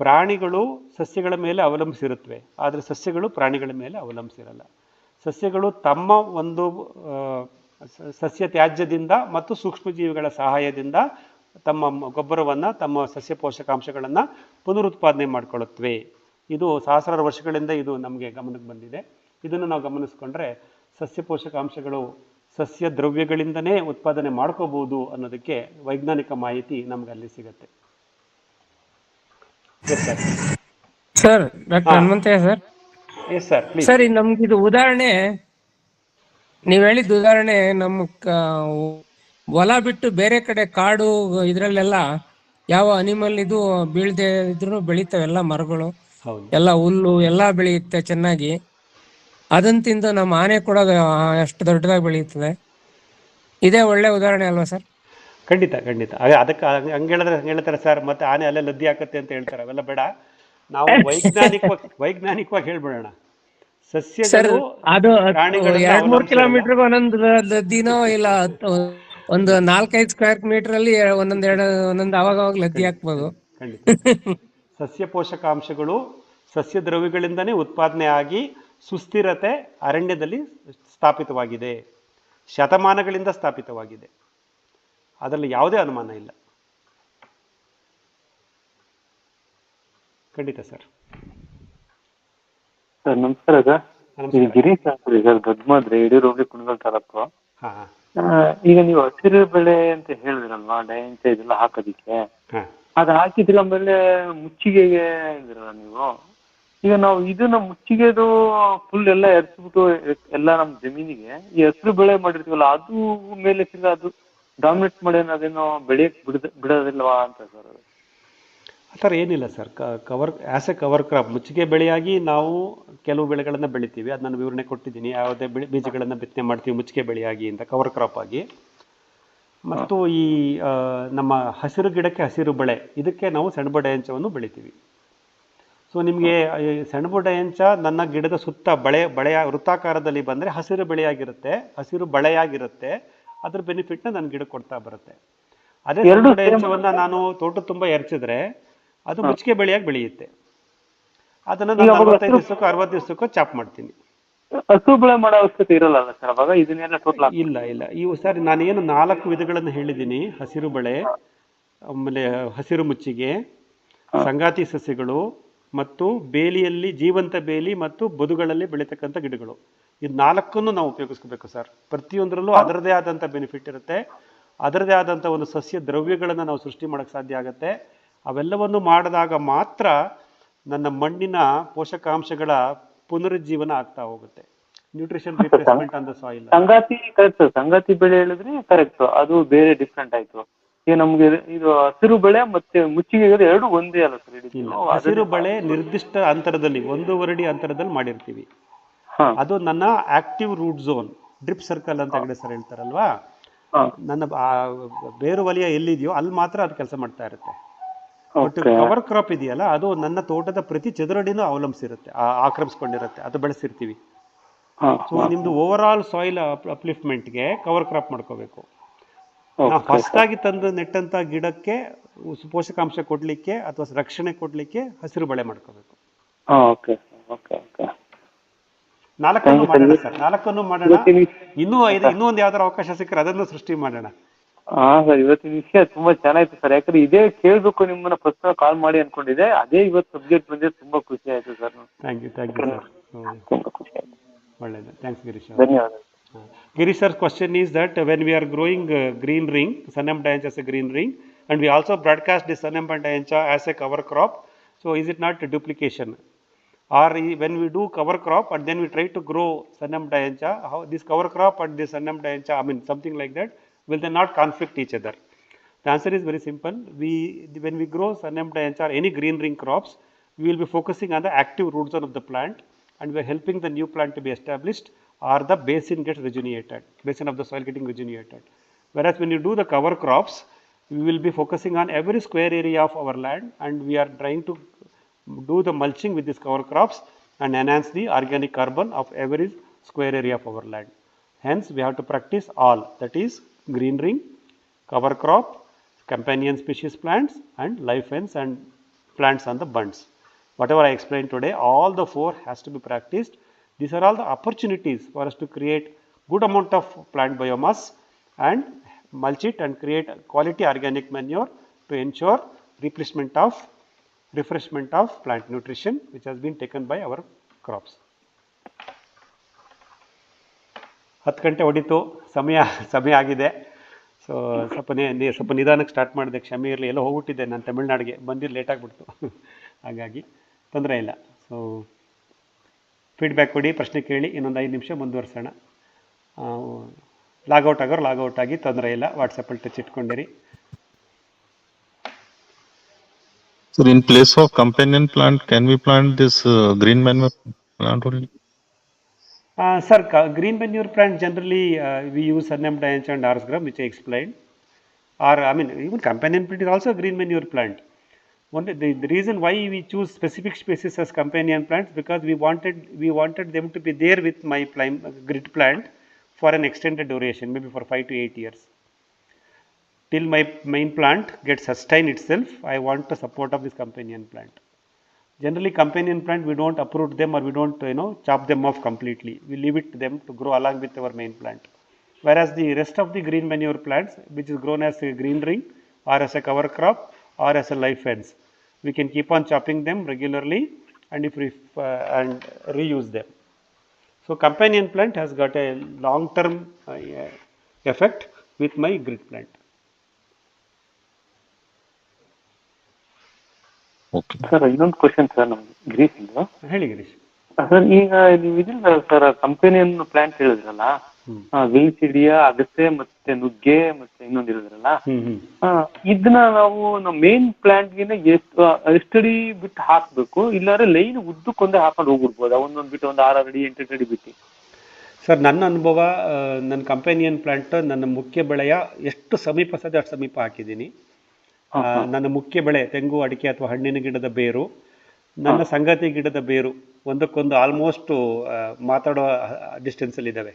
S1: ಪ್ರಾಣಿಗಳು ಸಸ್ಯಗಳ ಮೇಲೆ ಅವಲಂಬಿಸಿರುತ್ತವೆ, ಆದರೆ ಸಸ್ಯಗಳು ಪ್ರಾಣಿಗಳ ಮೇಲೆ ಅವಲಂಬಿಸಿರಲ್ಲ. ಸಸ್ಯಗಳು ತಮ್ಮ ಒಂದು ಸಸ್ಯ ತ್ಯಾಜ್ಯದಿಂದ ಮತ್ತು ಸೂಕ್ಷ್ಮಜೀವಿಗಳ ಸಹಾಯದಿಂದ ತಮ್ಮ ಗೊಬ್ಬರವನ್ನು, ತಮ್ಮ ಸಸ್ಯ ಪೋಷಕಾಂಶಗಳನ್ನು ಪುನರುತ್ಪಾದನೆ ಮಾಡಿಕೊಳ್ಳುತ್ತವೆ. ಇದು ಸಹಸ್ರಾರು ವರ್ಷಗಳಿಂದ ಇದು ನಮಗೆ ಗಮನಕ್ಕೆ ಬಂದಿದೆ. ಇದನ್ನು ನಾವು ಗಮನಿಸ್ಕೊಂಡ್ರೆ ಸಸ್ಯ ಪೋಷಕಾಂಶಗಳು ಸಸ್ಯ ದ್ರವ್ಯಗಳಿಂದನೇ ಉತ್ಪಾದನೆ ಮಾಡ್ಕೋಬೋದು ಅನ್ನೋದಕ್ಕೆ ವೈಜ್ಞಾನಿಕ ಮಾಹಿತಿ ನಮ್ಗೆ ಅಲ್ಲಿ ಸಿಗುತ್ತೆ.
S6: Sir, doctor Hanumanthaiah sir.
S1: Yes sir, please.
S6: Sir, ನಮ್ಗಿದು ಉದಾಹರಣೆ, ನೀವು ಹೇಳಿದ ಉದಾಹರಣೆ, ನಮ್ಮ ಹೊಲ ಬಿಟ್ಟು ಬೇರೆ ಕಡೆ ಕಾಡು ಇದ್ರಲ್ಲೆಲ್ಲ ಯಾವ ಅನಿಮಲ್ ಇದು ಬೀಳದೆ ಇದ್ರು ಬೆಳೀತವೆ, ಎಲ್ಲ ಮರಗಳು, ಎಲ್ಲ ಹುಲ್ಲು ಎಲ್ಲ ಬೆಳೆಯುತ್ತೆ ಚೆನ್ನಾಗಿ. ಅದನ್ನ ತಿಂದು ನಮ್ಮ ಆನೆ ಕೂಡ ಎಷ್ಟು ದೊಡ್ಡದಾಗಿ ಬೆಳೆಯುತ್ತದೆ. ಇದೇ ಒಳ್ಳೆ ಉದಾಹರಣೆ ಅಲ್ವಾ ಸರ್?
S1: ಖಂಡಿತ ಖಂಡಿತ. ಅದಕ್ಕೆ ಹಂಗೆ ಹೇಳ್ತಾರೆ ಸರ್, ಮತ್ತೆ ಆನೆ ಅಲ್ಲೇ ಲದ್ದಿ ಹಾಕತ್ತೆ ಅಂತ ಹೇಳ್ತಾರೆ. ಅವೆಲ್ಲ ಬೇಡ, ನಾವು ವೈಜ್ಞಾನಿಕವಾಗಿ ಹೇಳ್ಬಿಡೋಣ.
S6: ಸರ್
S1: ಸಸ್ಯಗಳು
S6: ಅದು
S1: ಪ್ರಾಣಿಗಳನ್ನ
S6: 2-3 ಕಿಲೋಮೀಟರ್ ಒಂದೊಂದು ಲದ್ದಿನೋ ಇಲ್ಲ ಒಂದು 4-5 ಸ್ಕ್ವೇರ್ ಮೀಟರ್ ಅಲ್ಲಿ ಒಂದೊಂದು ಅವಾಗ ಲದ್ದಿ ಹಾಕ್ಬೋದು.
S1: ಖಂಡಿತ. ಸಸ್ಯ ಪೋಷಕಾಂಶಗಳು ಸಸ್ಯ ದ್ರವ್ಯಗಳಿಂದನೇ ಉತ್ಪಾದನೆ ಆಗಿ ಸುಸ್ಥಿರತೆ ಅರಣ್ಯದಲ್ಲಿ ಸ್ಥಾಪಿತವಾಗಿದೆ, ಶತಮಾನಗಳಿಂದ ಸ್ಥಾಪಿತವಾಗಿದೆ. ಅದರಲ್ಲಿ ಯಾವುದೇ ಅನುಮಾನ ಇಲ್ಲ. ಖಂಡಿತ ಸರ್.
S7: ಸರ್ ನಮಸ್ಕಾರ ಸರ್. ಗಿರೀಶ್ ಆಗ್ತದೆ ಸರ್, ದೊಡ್ಡಮಾದ್ರೆ ಯಡಿಯೂರು ಹೋಗಿ ಕುಣಗಲ್ ತಾಲೂಕು. ಈಗ ನೀವು ಹಸಿರು ಬೆಳೆ ಅಂತ ಹೇಳಿದ್ರಲ್ವಾ, ಡಯಂಚ ಇದೆಲ್ಲ ಹಾಕೋದಿಕ್ಕೆ, ಅದು ಹಾಕಿದ್ರ ಆಮೇಲೆ ಮುಚ್ಚಿಗೆಗೆ ಇದ್ರಲ್ಲ ನೀವು. ಈಗ ನಾವು ಇದನ್ನ ಮುಚ್ಚಿಗೆದು ಫುಲ್ ಎಲ್ಲ ಎರ್ಸ್ಬಿಟ್ಟು ಎಲ್ಲ ನಮ್ ಜಮೀನಿಗೆ ಈ ಹಸಿರು ಬೆಳೆ ಮಾಡಿರ್ತೀವಲ್ಲ, ಅದು ಮೇಲೆ ತಿರ್ಗ ಅದು ಡಾಮಿನೇಟ್ ಮಾಡಿ ಅದೇನೋ ಬೆಳೆಯಕ್ ಬಿಡೋದಿಲ್ವಾ ಅಂತ ಸರ್?
S1: ಆ ಥರ ಏನಿಲ್ಲ sir. As a cover crop ಮುಚ್ಚಿಗೆ ಬೆಳೆಯಾಗಿ ನಾವು ಕೆಲವು ಬೆಳೆಗಳನ್ನು ಬೆಳಿತೀವಿ. ಅದು ನಾನು ವಿವರಣೆ ಕೊಟ್ಟಿದ್ದೀನಿ. ಯಾವುದೇ ಬೀಜಗಳನ್ನು ಬಿತ್ತನೆ ಮಾಡ್ತೀವಿ ಮುಚ್ಚಿಗೆ ಬೆಳೆಯಾಗಿ ಅಂತ, ಕವರ್ ಕ್ರಾಪ್ ಆಗಿ. ಮತ್ತು ಈ ನಮ್ಮ ಹಸಿರು ಗಿಡಕ್ಕೆ ಹಸಿರು ಬೆಳೆ, ಇದಕ್ಕೆ ನಾವು ಸೆಣಬು ಡಯಂಚವನ್ನು ಬೆಳಿತೀವಿ. ಸೊ ನಿಮಗೆ ಸೆಣಬು ಡಯಂಚ ನನ್ನ ಗಿಡದ ಸುತ್ತ ಬಳೆಯ ವೃತ್ತಾಕಾರದಲ್ಲಿ ಬಂದರೆ ಹಸಿರು ಬೆಳೆಯಾಗಿರುತ್ತೆ, ಹಸಿರು ಬಳೆಯಾಗಿರುತ್ತೆ. ಅದ್ರ ಬೆನಿಫಿಟ್ನ ನನ್ನ ಗಿಡ ಕೊಡ್ತಾ ಬರುತ್ತೆ. ಅದೇ ಸೆಣಬು ಡಯಂಚವನ್ನು ನಾನು ತೋಟ ತುಂಬ ಎರಚಿದ್ರೆ ಅದು ಮುಚ್ಚಿಗೆ ಬೆಳೆಯಾಗಿ ಬೆಳೆಯುತ್ತೆ. ಅದನ್ನು ನಾನು 45 ದಿವಸಕ್ಕೂ 60 ದಿವಸಕ್ಕೂ ಚಾಪ್ ಮಾಡ್ತೀನಿ.
S7: ಹಸಿರು ಬೆಳೆ ಮಾಡೋ ಅವಶ್ಯಕತೆ ಇರಲ್ಲ ಸರ್ ಅವಾಗ? ಇದನ್ನೆಲ್ಲ ಟೋಟಲ್
S1: ಇಲ್ಲ. ಇವು ಸರ್ ನಾನೇನು 4 ವಿಧಗಳನ್ನು ಹೇಳಿದ್ದೀನಿ: ಹಸಿರು ಬೆಳೆ, ಆಮೇಲೆ ಹಸಿರು ಮುಚ್ಚಿಗೆ, ಸಂಗಾತಿ ಸಸ್ಯಗಳು, ಮತ್ತು ಬೇಲಿಯಲ್ಲಿ ಜೀವಂತ ಬೇಲಿ ಮತ್ತು ಬದುಗಳಲ್ಲಿ ಬೆಳೀತಕ್ಕಂಥ ಗಿಡಗಳು. ಇದು 4ನ್ನು ನಾವು ಉಪಯೋಗಿಸ್ಕೋಬೇಕು ಸರ್. ಪ್ರತಿಯೊಂದರಲ್ಲೂ ಅದರದೇ ಆದಂಥ ಬೆನಿಫಿಟ್ ಇರುತ್ತೆ, ಅದರದೇ ಆದಂಥ ಒಂದು ಸಸ್ಯ ದ್ರವ್ಯಗಳನ್ನು ನಾವು ಸೃಷ್ಟಿ ಮಾಡೋಕ್ಕೆ ಸಾಧ್ಯ ಆಗುತ್ತೆ. ಅವೆಲ್ಲವನ್ನು ಮಾಡಿದಾಗ ಮಾತ್ರ ನನ್ನ ಮಣ್ಣಿನ ಪೋಷಕಾಂಶಗಳ ಪುನರುಜ್ಜೀವನ ಆಗ್ತಾ ಹೋಗುತ್ತೆ. Nutrition replacement on the soil.
S7: ಸಂಗಾತಿ ಕರೆಕ್ಟ್, ಸಂಗಾತಿ ಬೆಳೆ ಹೇಳಿದ್ರೆ ಕರೆಕ್ಟ್, ಅದು ಬೇರೆ ಡಿಫ್ರೆಂಟ್ ಆಯ್ತು. ಈಗ ನಮ್ಗೆ ಇದು ಹಸಿರು ಬೆಳೆ ಮತ್ತೆ ಮುಚ್ಚಿಗೆ ಎರಡು ಒಂದೇ ಅಲ್ಲ ಸರ್?
S1: ಹಸಿರು ಬೆಳೆ ನಿರ್ದಿಷ್ಟ ಅಂತರದಲ್ಲಿ 1.5 ಅಡಿ ಅಂತರದಲ್ಲಿ ಮಾಡಿರ್ತೀವಿ. ಅದು ನನ್ನ active root zone, drip circle ಅಂತ ಸರ್ ಹೇಳ್ತಾರಲ್ವಾ, ನನ್ನ ಬೇರು ವಲಯ ಎಲ್ಲಿದೆಯೋ ಅಲ್ಲಿ ಮಾತ್ರ ಅದು ಕೆಲಸ ಮಾಡ್ತಾ ಇರುತ್ತೆ. ಬಟ್ ಕವರ್ ಕ್ರಾಪ್ ಇದೆಯಲ್ಲ, ಅದು ನನ್ನ ತೋಟದ ಪ್ರತಿ ಚದುರಡಿನೂ ಅವಲಂಬಿಸಿರುತ್ತೆ, ಆಕ್ರಮಿಸ್ಕೊಂಡಿರುತ್ತೆ, ಅದು ಬೆಳೆಸಿರ್ತೀವಿ. ಸೊ ನಿಮ್ದು ಓವರ್ ಆಲ್ ಸಾಯಿಲ್ ಅಪ್ಲಿಫ್ಟ್ಮೆಂಟ್ಗೆ ಕವರ್ ಕ್ರಾಪ್ ಮಾಡ್ಕೋಬೇಕು. ನಾವು ಹೊಸದಾಗಿ ತಂದು ನೆಟ್ಟಂತ ಗಿಡಕ್ಕೆ ಪೋಷಕಾಂಶ ಕೊಡ್ಲಿಕ್ಕೆ ಅಥವಾ ರಕ್ಷಣೆ ಕೊಡ್ಲಿಕ್ಕೆ ಹಸಿರು ಬೆಳೆ ಮಾಡ್ಕೋಬೇಕು. 4ನ್ನು ಮಾಡೋಣ ಸರ್, 4ನ್ನು ಮಾಡೋಣ. ಇನ್ನೂ ಒಂದು ಯಾವ್ದಾರ ಅವಕಾಶ ಸಿಕ್ಕರೆ ಅದನ್ನು ಸೃಷ್ಟಿ ಮಾಡೋಣ.
S7: ಸರ್ ಇವತ್ತಿನ ವಿಷಯ ತುಂಬಾ ಚೆನ್ನಾಗಿತ್ತು ಸರ್. ಯಾಕಂದ್ರೆ ಇದೇ ಕೇಳ್ಬೇಕು ನಿಮ್ಮನ್ನ ಪರ್ಸನಲ್ ಕಾಲ್ ಮಾಡಿ ಅನ್ಕೊಂಡಿದ್ದೆ, ಅದೇ ಇವತ್ತು ಸಬ್ಜೆಕ್ಟ್ ಬಂದಿದೆ. ತುಂಬಾ ಖುಷಿ ಆಯ್ತು ಸರ್.
S1: Thank you sir.
S7: ತುಂಬಾ ಖುಷಿ ಆಯ್ತು.
S1: ಒಳ್ಳೆಯದು. ಥ್ಯಾಂಕ್ಸ್ ಗಿರೀಶ್.
S7: ಧನ್ಯವಾದ.
S1: Girish sir's question is that when we are growing green ring, Sanam Diancha as a green ring, and we also broadcast the Sanam Diancha as a cover crop, so is it not a duplication? Or when we do cover crop and then we try to grow Sanam Diancha, how this cover crop and this Sanam Diancha, I mean something like that, will they not conflict each other? The answer is very simple. When we grow Sanam Diancha or any green ring crops, we will be focusing on the active root zone of the plant, and we are helping the new plant to be established, or the basin gets rejuvenated, basin of the soil getting rejuvenated. Whereas when you do the cover crops, we will be focusing on every square area of our land, and we are trying to do the mulching with these cover crops and enhance the organic carbon of every square area of our land. Hence we have to practice all, that is green ring, cover crop, companion species plants, and live fence and plants on the bunds. Whatever I explained today, all the 4 has to be practiced. These are all the opportunities for us to create good amount of plant biomass and mulch it and create quality organic manure to ensure refreshment of plant nutrition which has been taken by our crops. 10 ಗಂಟೆ ಹೊಡಿತು, ಸಮಯ ಆಗಿದೆ. So ಸ್ವಲ್ಪ ನಿಧಾನಕ್ಕೆ start ಮಾಡಿದೆ, ಕ್ಷಮೆ ಇರಲಿ. ಎಲ್ಲ ಹೋಗ್ಬಿಟ್ಟಿದ್ದೆ ನಾನು ತಮಿಳ್ನಾಡಿಗೆ, ಬಂದಿದ್ದು ಲೇಟ್ ಆಗಿಬಿಡ್ತು. ಹಾಗಾಗಿ ತೊಂದರೆ ಇಲ್ಲ. ಸೊ ಫೀಡ್ಬ್ಯಾಕ್ ಕೊಡಿ, ಪ್ರಶ್ನೆ ಕೇಳಿ, ಇನ್ನೊಂದು 5 ನಿಮಿಷ ಮುಂದುವರ್ಸೋಣ. ಲಾಗೌಟ್ ಆಗೋರು ಲಾಗೌಟ್ ಆಗಿ, ತೊಂದರೆ ಇಲ್ಲ. ವಾಟ್ಸಪ್ಪಲ್ಲಿ touch ಇಟ್ಕೊಂಡಿರಿ.
S8: Sir, in place of companion plant, can we plant this green manure plant only?
S1: Sir, green manure plant generally we use Surname dienchant and Arsgram, which I explained. Or I mean, even companion plant is also a green manure plant. Only the reason why we choose specific species as companion plants, because we wanted them to be there with my grid plant for an extended duration, maybe for 5 to 8 years. Till my main plant gets sustain itself, I want the support of this companion plant. Generally, companion plant, we don't uproot them or we don't chop them off completely. We leave it to them to grow along with our main plant. Whereas the rest of the green manure plants, which is grown as a green ring or as a cover crop or as a live fence, we can keep on chopping them regularly and and reuse them. So companion plant has got a long-term effect with my grid plant.
S3: Okay.
S7: Sir ಇನ್ನೊಂದು question sir ನಮ್ಗೆ ಗಿರೀಶ್ ಇಂದು.
S1: ಹೇಳಿ Girish.
S7: Sir ಈಗ ನೀವು ಇದಿಲ್ಲ sir ಕಂಪನಿಯನ್ plant ಹೇಳಿದ್ರಲ್ಲ, ವೆಲ್ಸಿಡಿಯ ಅಗಸೆ ಮತ್ತೆ ನುಗ್ಗೆ ಮತ್ತೆ ಇನ್ನೊಂದು ಹೇಳಿದ್ರಲ್ಲ, ಇದನ್ನ ನಾವು ನಮ್ಮ ಮೇನ್ ಪ್ಲಾಂಟ್ಗೆ ಎಷ್ಟಡಿ ಬಿಟ್ಟು ಹಾಕ್ಬೇಕು, ಇಲ್ಲಾಂದ್ರೆ ಲೈನ್ ಉದ್ದಕ್ಕೊಂದೇ ಹಾಕೊಂಡು ಹೋಗ್ಬಿಡ್ಬೋದಾ? ಒಂದೊಂದು ಬಿಟ್ಟು ಒಂದು 6 ಅಡಿ 8 ಅಡಿ ಬಿಟ್ಟು?
S1: ಸರ್, ನನ್ನ ಅನುಭವ, ನನ್ನ ಕಂಪನಿಯನ್ ಪ್ಲಾಂಟ್ ನನ್ನ ಮುಖ್ಯ ಬೆಳೆಯ ಎಷ್ಟು ಸಮೀಪ ಸಾಧ್ಯ ಅಷ್ಟು ಸಮೀಪ ಹಾಕಿದ್ದೀನಿ. ನನ್ನ ಮುಖ್ಯ ಬೆಳೆ ತೆಂಗು, ಅಡಿಕೆ ಅಥವಾ ಹಣ್ಣಿನ ಗಿಡದ ಬೇರು, ನನ್ನ ಸಂಗತಿ ಗಿಡದ ಬೇರು ಒಂದಕ್ಕೊಂದು ಆಲ್ಮೋಸ್ಟ್ ಮಾತಾಡೋ ಡಿಸ್ಟೆನ್ಸಲ್ಲಿ ಇದ್ದಾವೆ.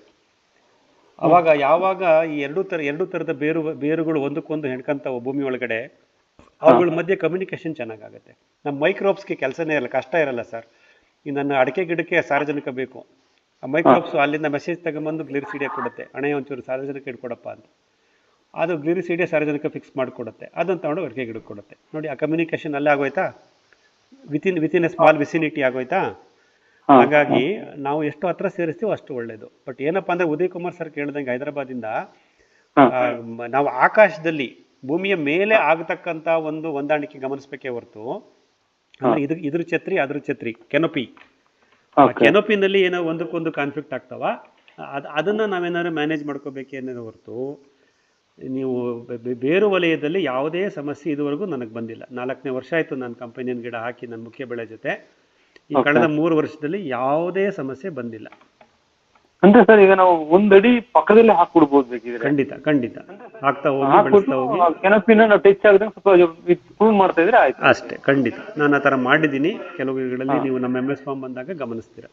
S1: ಅವಾಗ ಯಾವಾಗ ಈ ಎರಡು ಥರದ ಬೇರುಗಳು ಒಂದಕ್ಕೊಂದು ಹೆಣ್ಕಂತಾವ ಭೂಮಿ ಒಳಗಡೆ, ಅವುಗಳ ಮಧ್ಯೆ ಕಮ್ಯುನಿಕೇಷನ್ ಚೆನ್ನಾಗಾಗುತ್ತೆ. ನಮ್ಮ ಮೈಕ್ರೋಬ್ಸ್ಗೆ ಕೆಲಸನೇ ಇರಲ್ಲ, ಕಷ್ಟ ಇರಲ್ಲ ಸರ್. ಈ ನನ್ನ ಅಡಿಕೆ ಗಿಡಕ್ಕೆ ಸಾರ್ವಜನಿಕ ಬೇಕು, ಆ ಮೈಕ್ರೋಬ್ಸ್ ಅಲ್ಲಿಂದ ಮೆಸೇಜ್ ತಗೊಂಬಂದು ಗ್ಲಿರಿಸಿಡಿಯಾ ಕೊಡುತ್ತೆ, ಅಣೆ ಒಂಚೂರು ಸಾರ್ವಜನಿಕ ಇಟ್ಕೊಡಪ್ಪ ಅಂತ. ಅದು ಗ್ಲಿರಿಸಿಡಿಯಾ ಸಾರ್ವಜನಿಕ ಫಿಕ್ಸ್ ಮಾಡಿಕೊಡುತ್ತೆ, ಅದನ್ನು ತಗೊಂಡು ಅಡಿಕೆ ಗಿಡಕ್ಕೆ ಕೊಡುತ್ತೆ. ನೋಡಿ, ಆ ಕಮ್ಯುನಿಕೇಷನ್ ಅಲ್ಲೇ ಆಗೋಯ್ತಾ, ವಿತಿನ್ ಎ ಸ್ಮಾಲ್ ವಿಸಿನಿಟಿ ಆಗೋಯ್ತಾ. ಹಾಗಾಗಿ ನಾವು ಎಷ್ಟು ಹತ್ರ ಸೇರಿಸ್ತೀವೋ ಅಷ್ಟು ಒಳ್ಳೇದು. ಬಟ್ ಏನಪ್ಪಾ ಅಂದ್ರೆ, ಉದಯ್ ಕುಮಾರ್ ಸರ್ ಕೇಳಿದಂಗೆ ಹೈದರಾಬಾದಿಂದ ನಾವು ಆಕಾಶದಲ್ಲಿ ಭೂಮಿಯ ಮೇಲೆ ಆಗತಕ್ಕಂಥ ಒಂದು ಹೊಂದಾಣಿಕೆ ಗಮನಿಸಬೇಕೇ ಹೊರತು, ಅಂದ್ರೆ ಇದ್ರ ಛತ್ರಿ ಅದ್ರ ಛತ್ರಿ ಕೆನೋಪಿನಲ್ಲಿ ಏನೋ ಒಂದಕ್ಕೊಂದು ಕಾನ್ಫ್ಲಿಕ್ಟ್ ಆಗ್ತಾವ, ಅದನ್ನ ನಾವೇನಾದ್ರು ಮ್ಯಾನೇಜ್ ಮಾಡ್ಕೋಬೇಕೇನೋ ಹೊರತು, ನೀವು ಬೇರು ವಲಯದಲ್ಲಿ ಯಾವುದೇ ಸಮಸ್ಯೆ ಇದುವರೆಗೂ ನನಗೆ ಬಂದಿಲ್ಲ. 4ನೇ ವರ್ಷ ಆಯಿತು ನಾನು ಕಂಪನಿಯನ್ ಗಿಡ ಹಾಕಿ ನನ್ನ ಮುಖ್ಯ ಬೆಳೆ ಜೊತೆ. ಈ ಕಳೆದ 3 ವರ್ಷದಲ್ಲಿ ಯಾವುದೇ ಸಮಸ್ಯೆ ಬಂದಿಲ್ಲ.
S7: ಅಂದ್ರೆ ಸರ್, ಈಗ ನಾವು 1 ಅಡಿ ಪಕ್ಕದಲ್ಲೇ ಹಾಕ್ಬಿಡ್ಬೋದು ಬೇಕಿದ್ರೆ?
S1: ಖಂಡಿತ ಆಗ್ತಾ ಹೋಗಿ ಬೆಳೆಸ್ತಾ ಹೋಗಿ
S7: ಕೆನಪಿನ ನಾವು ಟಚ್ ಆಗಿದ್ರೆ ಸ್ವಲ್ಪ ಪ್ರೂವ್ ಮಾಡ್ತಾ ಇದ್ರೆ ಆಯ್ತು
S1: ಅಷ್ಟೇ. ಖಂಡಿತ ನಾನು ಆ ಥರ ಮಾಡಿದ್ದೀನಿ. ಕೆಲವು ಗಿಡಗಳಲ್ಲಿ ನೀವು ನಮ್ಮ MS ಫಾರ್ಮ್ ಬಂದಾಗ ಗಮನಿಸ್ತೀರಾ.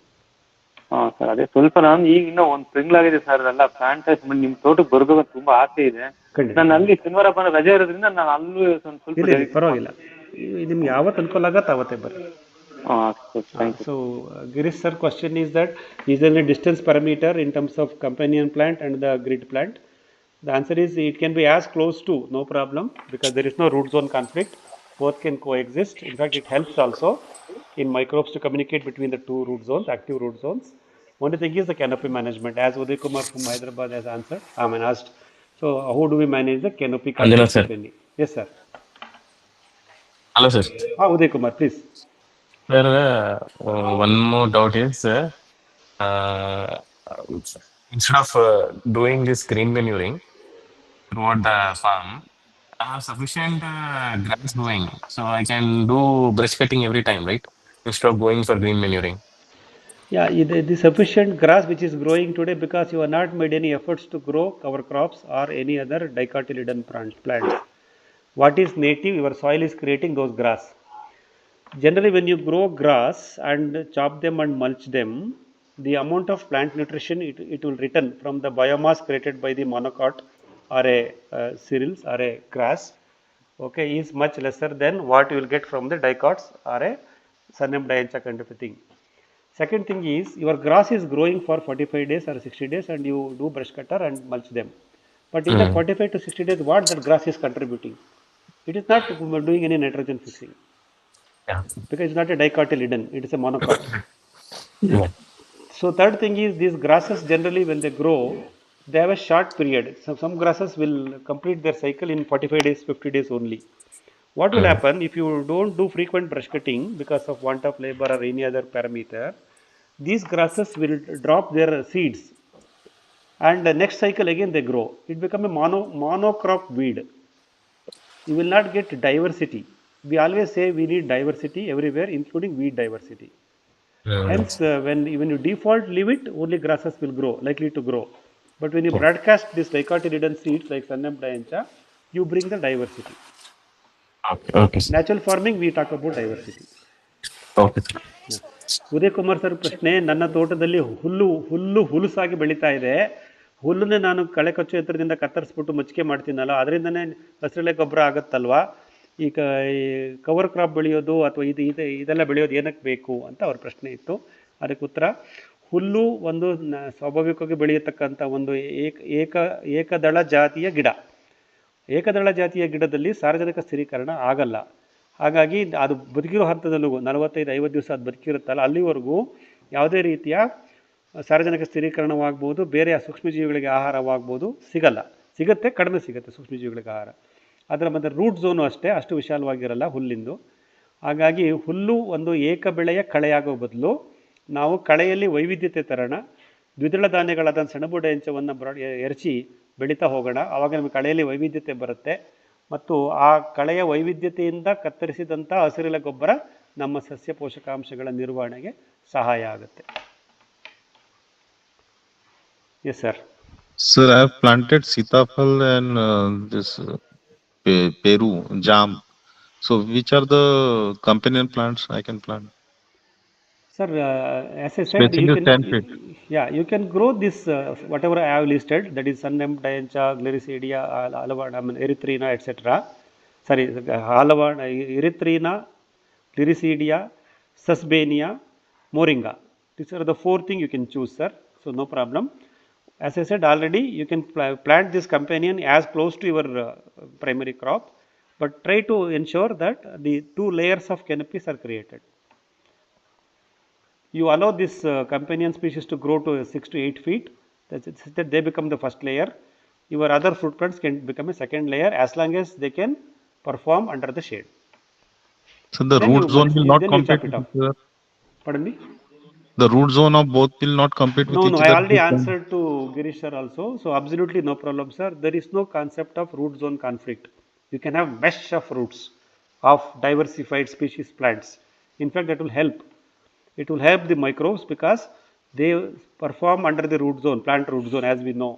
S7: ಸರ್, ಅದೇ ಸ್ವಲ್ಪ ನಾನು ಈಗ ಇನ್ನೂ 1 ತಿಂಗಳಾಗಿದೆ ಸರ್, ಎಲ್ಲ ಪ್ಲಾಂಟ್ ನಿಮ್ ತೋಟಕ್ಕೆ ಬರ್ಬೇಕಂತ ತುಂಬಾ ಆಸೆ ಇದೆ. ನಾನು ಅಲ್ಲಿ ಶನಿವಾರ ರಜೆ ಇರೋದ್ರಿಂದ ನಾನು ಅಲ್ಲೂ ಸ್ವಲ್ಪ
S1: ಪರವಾಗಿಲ್ಲ, ನಿಮ್ಗೆ ಯಾವತ್ತು ಅನುಕೂಲ ಆಗತ್ತೆ ಅವತ್ತೇ ಬರ್ರಿ. So Girish sir, question is that is there any distance parameter in terms of companion plant and the grid plant? The answer is it can be as close to, no problem, because there is no root zone conflict. Both can coexist. In fact, it helps also in microbes to communicate between the two root zones, active root zones. Only thing is the canopy management, as Uday Kumar from Hyderabad has asked. So how do we manage the canopy?
S3: Anjana sir.
S1: Yes sir.
S3: Hello sir.
S1: Uday Kumar, please.
S3: Sir, one more doubt is, instead of doing this green manuring throughout the farm, I have sufficient grass growing, so I can do brush cutting every time, right? Instead of going for green manuring.
S1: Yeah, the sufficient grass which is growing today, because you have not made any efforts to grow cover crops or any other dicotyledon plants. What is native, your soil is creating those grass. Generally, when you grow grass and chop them and mulch them, the amount of plant nutrition it will return from the biomass created by the monocot or a cereals or a grass, okay, is much lesser than what you will get from the dicots or a Surname dienchant kind of a thing. Second thing is, your grass is growing for 45 days or 60 days and you do brush cutter and mulch them. But in the 45 to 60 days, what that grass is contributing? It is not doing any nitrogen fixing.
S3: Yeah.
S1: Because it's not a dicotyledon, it is a monocot.
S3: Yeah.
S1: So third thing is, these grasses generally when they grow, they have a short period. Some grasses will complete their cycle in 45 days, 50 days only. What will happen if you don't do frequent brush cutting because of want of labor or any other parameter? These grasses will drop their seeds and the next cycle again they grow. It becomes a monocrop weed. You will not get diversity. We always say we need diversity everywhere, including weed diversity. Hence, when you default leave it, only grasses will grow, likely to grow. But when you broadcast this dicotyledon seeds like Sannam diancha, you bring the diversity.
S3: Okay, sir.
S1: Natural farming, we talk about diversity.
S3: Okay, sir.
S1: Uday Kumar sir ಪ್ರಶ್ನೆ, ನನ್ನ ತೋಟದಲ್ಲಿ ಹುಲುಸಾಗಿ ಬೆಳೀತಾ ಇದೆ, ಹುಲ್ಲನ್ನೇ ನಾನು ಕಳೆ ಕಚ್ಚು ಯಂತ್ರದಿಂದ ಕತ್ತರಿಸ್ಬಿಟ್ಟು ಮಚ್ಚಿಗೆ ಮಾಡ್ತೀನಲ್ಲ, ಅದರಿಂದನೇ ಹಸಿರೆಲೆ ಗೊಬ್ಬರ ಆಗುತ್ತಲ್ವಾ, ಈ ಕವರ್ ಕ್ರಾಪ್ ಬೆಳೆಯೋದು ಅಥವಾ ಇದೆಲ್ಲ ಬೆಳೆಯೋದು ಏನಕ್ಕೆ ಬೇಕು ಅಂತ ಅವ್ರ ಪ್ರಶ್ನೆ ಇತ್ತು. ಅದಕ್ಕೆ ಉತ್ತರ, ಹುಲ್ಲು ಒಂದು ಸ್ವಾಭಾವಿಕವಾಗಿ ಬೆಳೆಯತಕ್ಕಂಥ ಒಂದು ಏಕದಳ ಜಾತಿಯ ಗಿಡ. ಏಕದಳ ಜಾತಿಯ ಗಿಡದಲ್ಲಿ ಸಾರ್ವಜನಿಕ ಸ್ಥಿರೀಕರಣ ಆಗಲ್ಲ. ಹಾಗಾಗಿ ಅದು ಬದುಕಿರೋ ಹಂತದಲ್ಲೂ 45-50 ದಿವಸ ಅದು ಬದುಕಿರುತ್ತಲ್ಲ, ಅಲ್ಲಿವರೆಗೂ ಯಾವುದೇ ರೀತಿಯ ಸಾರ್ವಜನಿಕ ಸ್ಥಿರೀಕರಣವಾಗ್ಬೋದು, ಬೇರೆ ಸೂಕ್ಷ್ಮಜೀವಿಗಳಿಗೆ ಆಹಾರವಾಗ್ಬೋದು ಸಿಗುತ್ತೆ, ಕಡಿಮೆ ಸಿಗುತ್ತೆ ಸೂಕ್ಷ್ಮಜೀವಿಗಳಿಗೆ ಆಹಾರ. ಅದರ ಮತ್ತು ರೂಟ್ ಝೋನು ಅಷ್ಟು ವಿಶಾಲವಾಗಿರಲ್ಲ ಹುಲ್ಲಿಂದು. ಹಾಗಾಗಿ ಹುಲ್ಲು ಒಂದು ಏಕ ಬೆಳೆಯ ಕಳೆಯಾಗೋ ಬದಲು ನಾವು ಕಳೆಯಲ್ಲಿ ವೈವಿಧ್ಯತೆ ತರೋಣ, ದ್ವಿದಳ ಧಾನ್ಯಗಳಾದ ಸೆಣಬು ಡಯಂಚವನ್ನು ಎರಚಿ ಬೆಳೀತಾ ಹೋಗೋಣ. ಆವಾಗ ನಮಗೆ ಕಳೆಯಲ್ಲಿ ವೈವಿಧ್ಯತೆ ಬರುತ್ತೆ ಮತ್ತು ಆ ಕಳೆಯ ವೈವಿಧ್ಯತೆಯಿಂದ ಕತ್ತರಿಸಿದಂಥ ಹಸಿರೆಲೆ ಗೊಬ್ಬರ ನಮ್ಮ ಸಸ್ಯ ಪೋಷಕಾಂಶಗಳ ನಿರ್ವಹಣೆಗೆ ಸಹಾಯ ಆಗುತ್ತೆ. Yes sir.
S8: Sir, I have planted Sitafal and this Peru, Jam. So which are the companion plants I can plant?
S1: Sir, as I said,
S8: Spacing is 10 feet.
S1: You can grow this whatever I have listed, that is Sannam diancha, Gliricidia, Alavana, Erythrina, etc. Sorry, Alavana, Erythrina, Gliricidia, Susbania, Moringa. These are the 4 things you can choose, sir. So no problem. As I said already, you can plant this companion as close to your primary crop, but try to ensure that the 2 layers of canopies are created. You allow this companion species to grow to 6 to 8 feet, that they become the first layer. Your other fruit plants can become a second layer as long as they can perform under the shade.
S8: So the root zone will not compete with each other?
S1: Pardon me?
S8: The root zone of both will not compete with each other?
S1: No, I already answered to Girish sir also, so absolutely no problem, sir. There is no concept of root zone conflict. You can have mesh of roots of diversified species plants. In fact, that will help. It will help the microbes because they perform under the root zone, plant root zone, as we know.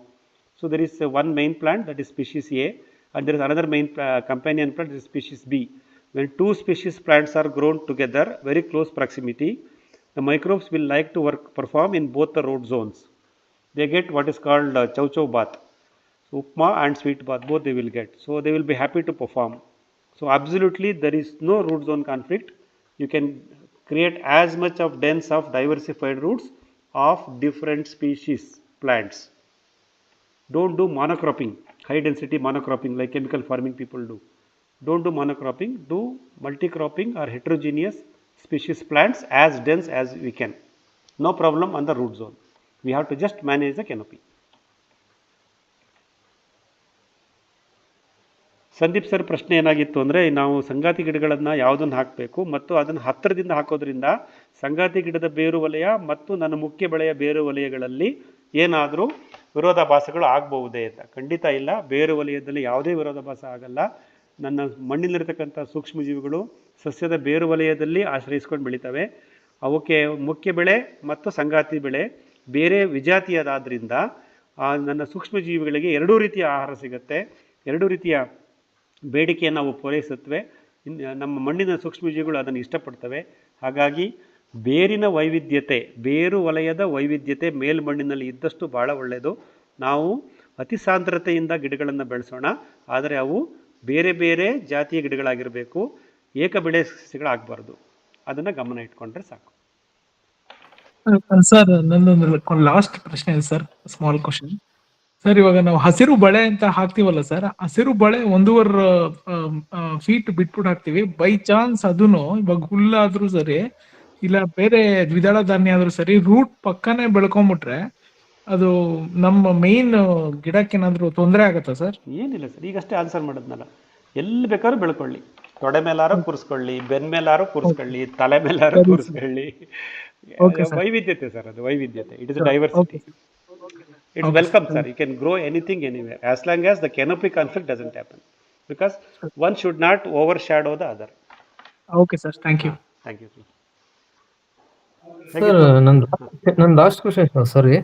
S1: So there is one main plant, that is species A, and there is another main companion plant, that is species B. When 2 species plants are grown together, very close proximity, the microbes will like to perform in both the root zones. They get what is called chow chow bath. So upma and sweet bath, both they will get. So they will be happy to perform. So absolutely there is no root zone conflict. You can create as much of dense of diversified roots of different species plants. Don't do monocropping, high density monocropping like chemical farming people do. Don't do monocropping, do multicropping or heterogeneous species plants as dense as we can. No problem on the root zone. We have to just manage the canopy. Sandeep sir ಪ್ರಶ್ನೆ ಏನಾಗಿತ್ತು ಅಂದರೆ, ನಾವು ಸಂಗಾತಿ ಗಿಡಗಳನ್ನು ಯಾವುದನ್ನು ಹಾಕಬೇಕು ಮತ್ತು ಅದನ್ನು ಹತ್ತಿರದಿಂದ ಹಾಕೋದ್ರಿಂದ ಸಂಗಾತಿ ಗಿಡದ ಬೇರು ವಲಯ ಮತ್ತು ನನ್ನ ಮುಖ್ಯ ಬೆಳೆಯ ಬೇರು ವಲಯಗಳಲ್ಲಿ ಏನಾದರೂ ವಿರೋಧಾಭಾಸಗಳು ಆಗಬಹುದೇ ಅಂತ. ಖಂಡಿತ ಇಲ್ಲ, ಬೇರು ವಲಯದಲ್ಲಿ ಯಾವುದೇ ವಿರೋಧಾಭಾಸ ಆಗಲ್ಲ. ನನ್ನ ಮಣ್ಣಿನಲ್ಲಿರ್ತಕ್ಕಂಥ ಸೂಕ್ಷ್ಮಜೀವಿಗಳು ಸಸ್ಯದ ಬೇರು ವಲಯದಲ್ಲಿ ಆಶ್ರಯಿಸ್ಕೊಂಡು ಬೆಳಿತವೆ. ಅವಕ್ಕೆ ಮುಖ್ಯ ಬೆಳೆ ಮತ್ತು ಸಂಗಾತಿ ಬೆಳೆ ಬೇರೆ ವಿಜಾತಿಯದಾದ್ದರಿಂದ ನನ್ನ ಸೂಕ್ಷ್ಮಜೀವಿಗಳಿಗೆ 2 ರೀತಿಯ ಆಹಾರ ಸಿಗುತ್ತೆ, 2 ರೀತಿಯ ಬೇಡಿಕೆಯನ್ನು ನಾವು ಪೂರೈಸುತ್ತವೆ. ನಮ್ಮ ಮಣ್ಣಿನ ಸೂಕ್ಷ್ಮಜೀವಿಗಳು ಅದನ್ನು ಇಷ್ಟಪಡ್ತವೆ. ಹಾಗಾಗಿ ಬೇರಿನ ವೈವಿಧ್ಯತೆ, ಬೇರು ವಲಯದ ವೈವಿಧ್ಯತೆ ಮೇಲ್ಮಣ್ಣಿನಲ್ಲಿ ಇದ್ದಷ್ಟು ಭಾಳ ಒಳ್ಳೆಯದು. ನಾವು ಅತಿ ಸಾಂದ್ರತೆಯಿಂದ ಗಿಡಗಳನ್ನು ಬೆಳೆಸೋಣ, ಆದರೆ ಅವು ಬೇರೆ ಬೇರೆ ಜಾತಿಯ ಗಿಡಗಳಾಗಿರಬೇಕು, ಏಕ ಬೆಳೆ ಸಸ್ಯಗಳಾಗಬಾರ್ದು. ಅದನ್ನು ಗಮನ ಇಟ್ಕೊಂಡ್ರೆ ಸಾಕು.
S2: ಸರ್ ನನ್ನೊಂದು ಲಾಸ್ಟ್ ಪ್ರಶ್ನೆ ಇದೆ ಸರ್, ಸ್ಮಾಲ್ ಕ್ವಶನ್ ಸರ್. ಇವಾಗ ನಾವು ಹಸಿರು ಬಳೆ ಅಂತ ಹಾಕ್ತಿವಲ್ಲ ಸರ್, ಹಸಿರು ಬಳೆ 1.5 ಫೀಟ್ ಬಿಟ್ಬಿಟ್ಟು ಹಾಕ್ತಿವಿ. ಬೈ ಚಾನ್ಸ್ ಅದನ್ನು ಇವಾಗ ಹುಲ್ಲಾದ್ರೂ ಸರಿ ಇಲ್ಲ ಬೇರೆ ದ್ವಿದಳ ಧಾನ್ಯ ಆದ್ರೂ ಸರಿ, ರೂಟ್ ಪಕ್ಕನೆ ಬೆಳ್ಕೊಂಬಿಟ್ರೆ ಅದು ನಮ್ಮ ಮೇನ್ ಗಿಡಕ್ಕೆ ಏನಾದ್ರು ತೊಂದರೆ ಆಗತ್ತಾ ಸರ್?
S1: ಏನಿಲ್ಲ ಸರ್, ಈಗಷ್ಟೇ ಆನ್ಸರ್ ಮಾಡಿದ್ನಲ್ಲ, ಎಲ್ಲಿ ಬೇಕಾದ್ರೂ ಬೆಳ್ಕೊಳ್ಳಿ. ತೊಡೆ ಮೇಲಾರು ಕೂರಿಸ್ಕೊಳ್ಳಿ, ಬೆನ್ ಮೇಲಾರು ಕೂರಿಸ್ಕೊಳ್ಳಿ, ತಲೆ ಮೇಲಾರು ಕೂರಿಸ್ಕೊಳ್ಳಿ. ವೈವಿಧ್ಯತೆ ಸರ್, ಅದು ವೈವಿಧ್ಯತೆ. It is diversity. It's welcome, sir. You can grow anything anywhere as long as the canopy conflict doesn't happen, because one should not overshadow the other.
S2: Okay, sir. Thank you.
S1: Thank you, sir.
S9: Sir ನನ್ನ last question ಸಾರಿ,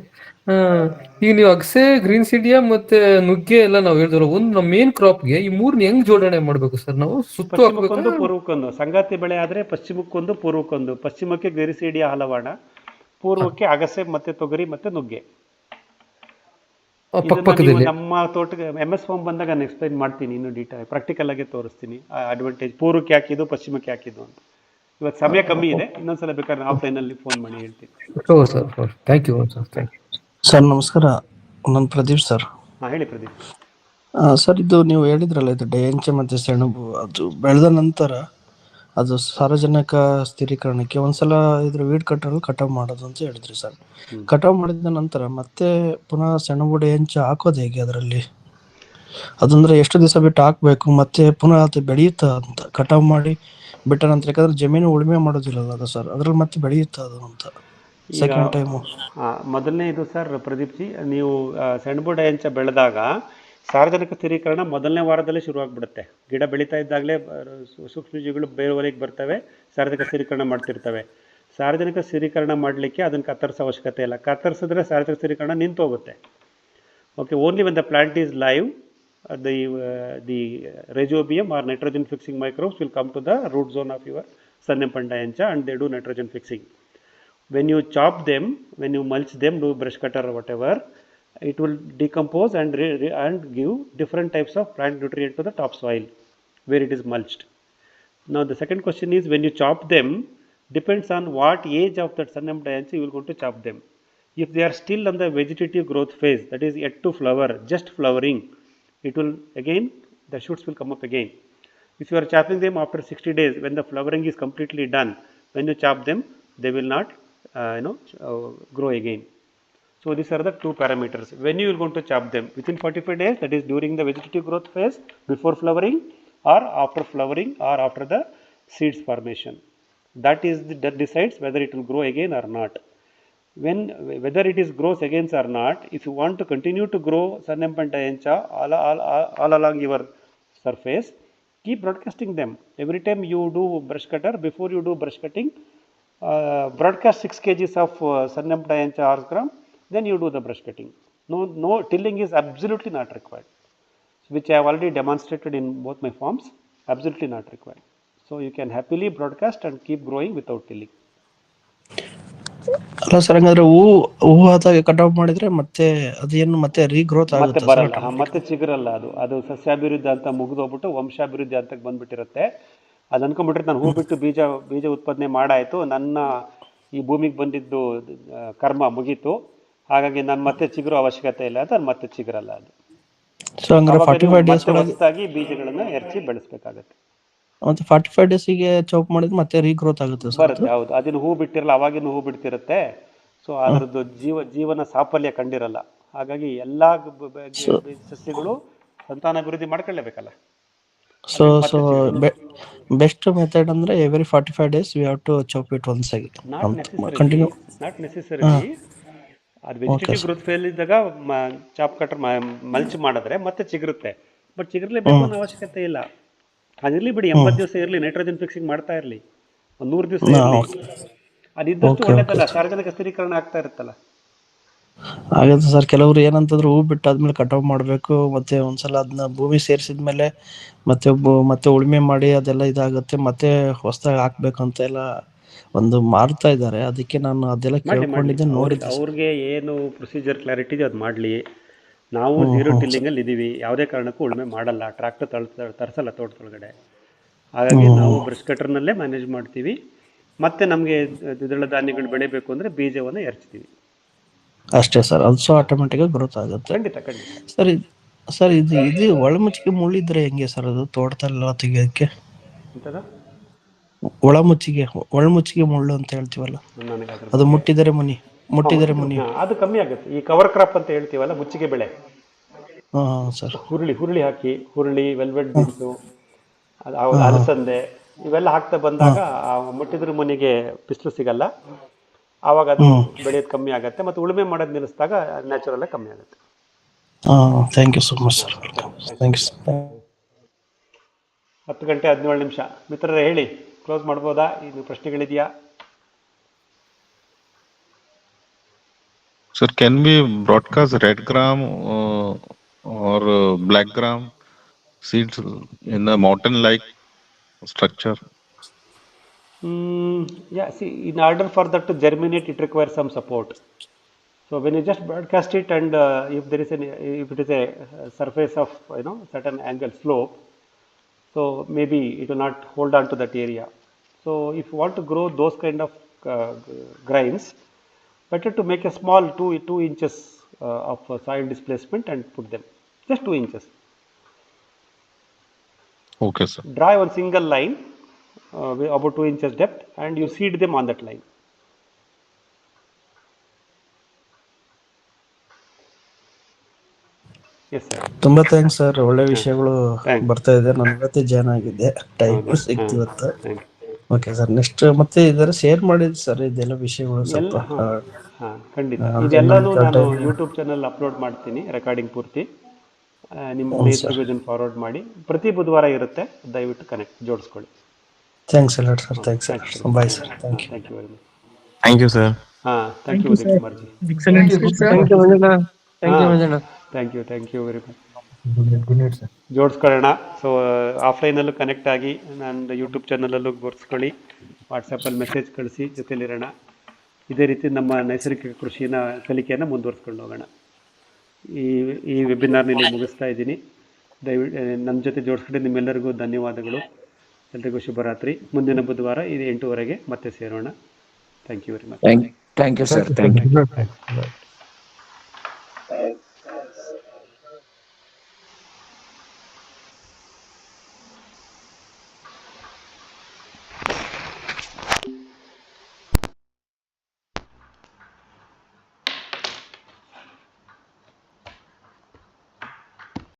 S9: ಈಗ ನೀವು ಅಗಸೆ, green ಸಿಡಿಯಾ ಮತ್ತೆ ನುಗ್ಗೆ ಎಲ್ಲ ನಾವು ಹೇಳಿದ್ವಲ್ಲ, ಒಂದು ನಮ್ಮ ಮೇನ್ ಕ್ರಾಪ್ಗೆ ಈ ಮೂರ್ನ ಹೆಂಗ್ ಜೋಡಣೆ ಮಾಡ್ಬೇಕು ಸರ್? ನಾವು ಸುತ್ತು ಹಾಕ್ಬೇಕಾ?
S1: ಪಶ್ಚಿಮಕ್ಕೊಂದು ಪೂರ್ವಕ್ಕೊಂದು. ಸಂಗಾತಿ ಬೆಳೆ ಆದರೆ ಪಶ್ಚಿಮಕ್ಕೊಂದು ಪೂರ್ವಕ್ಕೊಂದು. ಪಶ್ಚಿಮಕ್ಕೆ ಗರಿಸೀಡಿಯ ಹಲವಾಣ, ಪೂರ್ವಕ್ಕೆ ಅಗಸೆ ಮತ್ತೆ ತೊಗರಿ ಮತ್ತೆ ನುಗ್ಗೆ. ನಮ್ಮ ತೋಟಕ್ಕೆ MS ಫಾರ್ಮ್ ಬಂದಾಗ ನಾನು ಎಕ್ಸ್ಪ್ಲೈನ್ ಮಾಡ್ತೀನಿ, ಇನ್ನು ಡೀಟೇಲ್ ಪ್ರಾಕ್ಟಿಕಲ್ ಆಗಿ ತೋರಿಸ್ತೀನಿ ಅಡ್ವಾಂಟೇಜ್, ಪೂರ್ವಕ್ಕೆ ಹಾಕಿದ್ದು ಪಶ್ಚಿಮಕ್ಕೆ ಹಾಕಿದ್ದು ಅಂತ. ಇವತ್ತು ಸಮಯ ಕಮ್ಮಿ ಇದೆ, ಇನ್ನೊಂದ್ಸಲ ಬೇಕಾದ್ರೆ ಆಫ್ಲೈನ್ ಅಲ್ಲಿ ಫೋನ್ ಮಾಡಿ ಹೇಳ್ತೀನಿ.
S9: Thank you
S10: sir. ನಮಸ್ಕಾರ, ನಾನು ಪ್ರದೀಪ್ ಸರ್.
S1: ಹೇಳಿ ಪ್ರದೀಪ್.
S10: ಸರ್, ಇದು ನೀವು ಹೇಳಿದ್ರಲ್ಲ, ಇದು ಡಯಂಚೆ ಮತ್ತೆ ಸೆಣಬು ಅದು ಬೆಳೆದ ನಂತರ ಅದು ಸಾರ್ವಜನಿಕ ಸ್ಥಿರೀಕರಣಕ್ಕೆ ಒಂದ್ಸಲ ಇದ್ರ ವೀಡ್ ಕಟ್ಟರ್ ಕಟಾವ್ ಮಾಡೋದು ಅಂತ ಹೇಳಿದ್ರಿ ಸರ್. ಕಟಾವ್ ಮಾಡಿದ ನಂತರ ಮತ್ತೆ ಪುನಃ ಸೆಣಬು ಡಯಂಚೆ ಹಾಕೋದು ಹೇಗೆ ಅದರಲ್ಲಿ? ಅದಂದ್ರೆ ಎಷ್ಟು ದಿವಸ ಬಿಟ್ಟು ಹಾಕ್ಬೇಕು, ಮತ್ತೆ ಪುನಃ ಅದು ಬೆಳೆಯುತ್ತಾ ಅಂತ ಕಟಾವ್ ಮಾಡಿ ಬಿಟ್ಟ ನಂತರ? ಯಾಕಂದ್ರೆ ಜಮೀನು ಉಳುಮೆ ಮಾಡೋದಿಲ್ಲಲ್ಲ ಅದು ಸರ್, ಅದ್ರಲ್ಲಿ ಮತ್ತೆ ಬೆಳೆಯುತ್ತಾ ಅದು ಅಂತ ಸೆಕೆಂಡ್ ಟೈಮು?
S1: ಮೊದಲನೇ ಇದು ಸರ್ ಪ್ರದೀಪ್ ಜಿ, ನೀವು ಸೆಣಬು ಡಯಂಚ ಬೆಳೆದಾಗ ಸಾರ್ವಜನಿಕ ಸ್ಥಿರೀಕರಣ ಮೊದಲನೇ ವಾರದಲ್ಲೇ ಶುರುವಾಗ್ಬಿಡುತ್ತೆ. ಗಿಡ ಬೆಳೀತಾ ಇದ್ದಾಗಲೇ ಸೂಕ್ಷ್ಮಜೀವಿಗಳು ಬೇರುವರೆಗೆ ಬರ್ತವೆ, ಸಾರ್ವಜನಿಕ ಸ್ಥಿರೀಕರಣ ಮಾಡ್ತಿರ್ತವೆ. ಸಾರ್ವಜನಿಕ ಸ್ಥಿರೀಕರಣ ಮಾಡಲಿಕ್ಕೆ ಅದನ್ನು ಕತ್ತರಿಸೋ ಅವಶ್ಯಕತೆ ಇಲ್ಲ. ಕತ್ತರಿಸಿದ್ರೆ ಸಾರ್ವಜನಿಕ ಸ್ಥಿರೀಕರಣ ನಿಂತು ಹೋಗುತ್ತೆ. Okay, only when the plant is live, the rhizobium or nitrogen fixing microbes will come to the root zone of your Sunnypum diancha and they do nitrogen fixing. When you chop them, when you mulch them, do brush cutter or whatever, it will decompose and give different types of plant nutrient to the topsoil where it is mulched. Now the second question is, when you chop them, depends on what age of that Sunnypum diancha you will go to chop them. If they are still on the vegetative growth phase, that is yet to flower, just flowering, it will again, the shoots will come up again. If you are chopping them after 60 days, when the flowering is completely done, when you chop them, they will not grow again. So these are the two parameters. When you are going to chop them, within 45 days, that is during the vegetative growth phase, before flowering, or after flowering, or after the seeds formation. That decides whether it will grow again or not. Whether it is grows again or not, if you want to continue to grow Sunnypum diancha all along your surface, keep broadcasting them. Every time you do brush cutter, before you do brush cutting, broadcast 6 kg of Sunnypum diancha horse gram, then you do the brush cutting. No tilling is absolutely not required, which I have already demonstrated in both my farms. Absolutely not required. So you can happily broadcast and keep growing without tilling.
S10: ಅಲ್ಲ sir, ಹಂಗಾದ್ರೆ ಹೂವು ಆದಾಗ ಕಟಾವ್ ಮಾಡಿದ್ರೆ ಮತ್ತೆ ಅದೇನು ಮತ್ತೆ regrowth
S1: ಮತ್ತೆ ಬರಲ್ಲ, ಮತ್ತೆ ಚಿಗುರಲ್ಲ. ಅದು ಸಸ್ಯಾಭಿವೃದ್ಧಿ ಅಂತ ಮುಗಿದೋಗ್ಬಿಟ್ಟು ವಂಶಾಭಿವೃದ್ಧಿ ಅಂತ ಬಂದ್ಬಿಟ್ಟಿರುತ್ತೆ. ಅದು ಅನ್ಕೊಂಡ್ಬಿಟ್ರೆ ನಾನು ಹೂ ಬಿಟ್ಟು ಬೀಜ ಉತ್ಪಾದನೆ ಮಾಡಾಯ್ತು, ನನ್ನ ಈ ಭೂಮಿಗೆ ಬಂದಿದ್ದು ಕರ್ಮ ಮುಗೀತು, ಹಾಗಾಗಿ ನಾನು ಮತ್ತೆ ಚಿಗುರು ಅವಶ್ಯಕತೆ ಇಲ್ಲ ಅಂತ ಅದು ಮತ್ತೆ ಚಿಗುರಲ್ಲ. ಅದು ಹೊಸದಾಗಿ ಬೀಜಗಳನ್ನ ಎರಚಿ ಬೆಳೆಸ್ಬೇಕಾಗತ್ತೆ.
S10: ಮತ್ತೆ 45 ಡೇಸಿಗೆ ಚಾಪ್ ಮಾಡಿದ್ರೆ ಮತ್ತೆ ರೀಗ್ರೋತ್ ಆಗುತ್ತೆ
S1: ಬರುತ್ತೆ. ಹೌದು, ಅದನ್ನು ಹೂ ಬಿಟ್ಟಿರಲ್ಲ, ಅವಾಗಿನ ಹೂ ಬಿಡ್ತಿರುತ್ತೆ. ಸೊ ಅದರದ್ದು ಜೀವನ ಸಾಫಲ್ಯ ಕಂಡಿರಲ್ಲ. ಹಾಗಾಗಿ ಎಲ್ಲಾ ಸಸ್ಯಗಳು ಸಂತಾನಾಭಿವೃದ್ಧಿ ಮಾಡ್ಕೊಳ್ಳೇಬೇಕಲ್ಲ.
S10: ಸೊ ಬೆಸ್ಟ್ ಮೆಥಡ್ ಅಂದ್ರೆ every 45 days we have to chop it once again.
S1: Not necessary. ಅದು ವೆಜಿಟೇಟಿವ್ ಗ್ರೋತ್ ಫೇಲ್ ಇದ್ದಾಗ ಚಾಪ್ ಕಟರ್ ಮಲ್ಚ್ ಮಾಡಿದ್ರೆ ಮತ್ತೆ ಚಿಗುರುತ್ತೆ. ಬಟ್ ಚಿಗುರ್ಲೇಬೇಕು ಅನ್ನೋ ಅವಶ್ಯಕತೆ ಇಲ್ಲ. ಅದಿರ್ಲಿ ಬಿಡಿ, 80 ದಿವಸ ಇರಲಿ, ನೈಟ್ರೋಜನ್ ಫಿಕ್ಸಿಂಗ್ ಮಾಡ್ತಾ ಇರಲಿ, 100 ದಿವಸ ಇರಲಿ, ಅದಿದ್ದಷ್ಟು ಒಳ್ಳೇದಲ್ಲ. ಸಾರ್ವಜನಿಕ ಸ್ಥಿರೀಕರಣ ಆಗ್ತಾ ಇರುತ್ತಲ್ಲ.
S10: ಹಾಗಾದ್ರೆ ಸರ್, ಕೆಲವರು ಏನಂತಂದ್ರೆ ಹೂ ಬಿಟ್ಟಾದ್ಮೇಲೆ ಕಟಾವ್ ಮಾಡ್ಬೇಕು, ಮತ್ತೆ ಒಂದ್ಸಲ ಅದನ್ನ ಭೂಮಿ ಸೇರಿಸಿದ್ಮೇಲೆ ಮತ್ತೆ ಉಳುಮೆ ಮಾಡಿ ಅದೆಲ್ಲ ಇದಾಗುತ್ತೆ, ಮತ್ತೆ ಹೊಸದಾಗಿ ಹಾಕ್ಬೇಕು ಅಂತ ಎಲ್ಲ ಒಂದು ಮಾರ್ತಾ ಇದ್ದಾರೆ. ಅದಕ್ಕೆ ನಾನು ಅದೆಲ್ಲ ಕೇಳ್ಕೊಂಡಿದ್ದೆ, ನೋಡಿದ್ದೆ.
S1: ಅವ್ರಿಗೆ ಏನು ಪ್ರೊಸೀಜರ್ ಕ್ಲಾರಿಟಿ ಇದೆ ಅದು ಮಾಡಲಿ. ನಾವು ಝೀರೋ ಟಿಲ್ಲಿಂಗ್ ಅಲ್ಲಿ ಇದೀವಿ, ಯಾವುದೇ ಕಾರಣಕ್ಕೂ ಉಳುಮೆ ಮಾಡಲ್ಲ, ಟ್ರಾಕ್ಟರ್ ತರಿಸಲ್ಲ ತೋಟದೊಳಗಡೆ. ಹಾಗಾಗಿ ನಾವು ಬ್ರಷ್ ಕಟರ್ನಲ್ಲೇ ಮ್ಯಾನೇಜ್ ಮಾಡ್ತೀವಿ. ಮತ್ತೆ ನಮಗೆ ದ್ವಿದಳ ಧಾನ್ಯಗಳು ಬೆಳಿಬೇಕು ಅಂದ್ರೆ ಬೀಜವನ್ನು ಎರಚ್ತೀವಿ
S10: ಅಷ್ಟೇ ಸರ್. ಅದು ಆಟೋಮೆಟಿಕ್ ಆಗಿ ಗ್ರೋತ್ ಆಗುತ್ತೆ.
S1: ಖಂಡಿತ.
S10: ಸರ್ ಇದು ಒಳಮುಚ್ಚಿಗೆ ಮುಳ್ಳಿದ್ರೆ ಹೆಂಗೆ ಸರ್ ಅದು ತೋಟದಲ್ಲ ತೆಗಿಯೋಕ್ಕೆ? ಒಳಮುಚ್ಚಿಗೆ ಮುಳ್ಳು ಅಂತ ಹೇಳ್ತೀವಲ್ಲ, ಅದು ಮುಟ್ಟಿದರೆ ಮುನಿ
S1: ಅದು ಕಮ್ಮಿ ಆಗುತ್ತೆ. ಈ ಕವರ್ ಕ್ರಾಪ್ ಅಂತ ಹೇಳ್ತೀವಲ್ಲ, ಮುಚ್ಚಿಗೆ ಬೆಳೆ,
S10: ಸರ್,
S1: ಹುರುಳಿ ಹಾಕಿ, ವೆಲ್ವೆಟ್ ಬೀನ್ಸು, ಅಲಸಂದೆ ಇವೆಲ್ಲ ಹಾಕ್ತಾ ಬಂದಾಗ ಮುಟ್ಟಿದ್ರ ಮುನಿಗೆ ಬಿಸಿಲು ಸಿಗಲ್ಲ, ಆವಾಗ ಅದು ಬೆಳೆಯೋದು ಕಮ್ಮಿ ಆಗುತ್ತೆ. ಮತ್ತೆ ಉಳುಮೆ ಮಾಡೋದು ನಿಲ್ಲಿಸಿದಾಗ ನ್ಯಾಚುರಲ್ ಕಮ್ಮಿ ಆಗುತ್ತೆ.
S10: Thank you so much sir. Thank you.
S1: 10:17 ಮಿತ್ರರೇ, ಹೇಳಿ, ಕ್ಲೋಸ್ ಮಾಡ್ಬೋದಾ? ಇನ್ನು ಪ್ರಶ್ನೆಗಳಿದೆಯಾ?
S8: Sir, can we broadcast red gram or black gram seeds in a mountain-like structure?
S1: Yeah, see, in order for that to germinate, it requires some support. So when you just broadcast it, and if it is a surface of certain angle slope, so maybe it will not hold on to that area. So if you want to grow those kind of grains, better to make a small 2 inches of soil displacement and put them, just 2 inches.
S8: Okay, sir.
S1: Draw one single line about 2 inches depth, and you seed them on that line. Yes, sir.
S10: ತುಂಬಾ thanks sir, ಒಳ್ಳೆ
S1: ಹಾ,
S10: ವಿಷಯಗಳು
S1: thanks.
S10: ಬರ್ತಾ ಇದೆ. ನಾನು ಇವತ್ತೇ join ಆಗಿದ್ದೆ, time
S1: ಹೌದಾ?
S10: ಸಿಕ್ತು ಇವತ್ತು.
S1: Thank you.
S10: Okay sir, next ಮತ್ತೆ ಇದರ ಶೇರ್ ಮಾಡಿದ್ದು ಸರ್, ಇದೆಲ್ಲ ವಿಷಯಗಳು ಸ್ವಲ್ಪ
S1: ಖಂಡಿತ ಇದೆಲ್ಲನೂ ನಾನು ಯೂಟ್ಯೂಬ್ ಚಾನಲ್ ಅಪ್ಲೋಡ್ ಮಾಡ್ತೀನಿ, ರೆಕಾರ್ಡಿಂಗ್ ಪೂರ್ತಿ. ನಿಮ್ಮ ಸ್ನೇಹಿತರಿಗೂ ಇದನ್ನು ಫಾರ್ವರ್ಡ್ ಮಾಡಿ. ಪ್ರತಿ ಬುಧವಾರ ಇರುತ್ತೆ, ದಯವಿಟ್ಟು ಜೋಡಿಸ್ಕೊಳ್ಳಿ.
S10: Thanks a lot sir. Thanks sir. Bye sir. Thank you.
S1: Thank you very much.
S3: Thank you sir.
S1: Thank you Uday Kumarji.
S2: Excellent
S6: thank you Manjanna. Thank you Manjanna.
S1: Thank you very much.
S9: Good night sir.
S1: ಜೋಡಿಸ್ಕೊಳ್ಳೋಣ. So ಆಫ್ಲೈನಲ್ಲೂ connect ಆಗಿ ನನ್ನ YouTube ಚಾನಲಲ್ಲೂ ಗೋರ್ಸ್ಕೊಳ್ಳಿ, ವಾಟ್ಸಪ್ಪಲ್ಲಿ message ಕಳಿಸಿ, ಜೊತೆಲಿರೋಣ. ಇದೇ ರೀತಿ ನಮ್ಮ ನೈಸರ್ಗಿಕ ಕೃಷಿನ ಕಲಿಕೆಯನ್ನು ಮುಂದುವರಿಸ್ಕೊಂಡು ಹೋಗೋಣ. ಈ ವೆಬಿನಾರ್ನ ಇಲ್ಲಿ ಮುಗಿಸ್ತಾ ಇದ್ದೀನಿ. ದಯವಿಟ್ಟು ನಮ್ಮ ಜೊತೆ ಜೋಡಿಸ್ಕೊಂಡು ನಿಮ್ಮೆಲ್ಲರಿಗೂ ಧನ್ಯವಾದಗಳು. ಎಲ್ರಿಗೂ ಶುಭರಾತ್ರಿ. ಮುಂದಿನ ಬುಧವಾರ 8 ಗಂಟೆಗೆ ಮತ್ತೆ ಸೇರೋಣ. Thank you very much.
S6: Thank you sir. Thank you.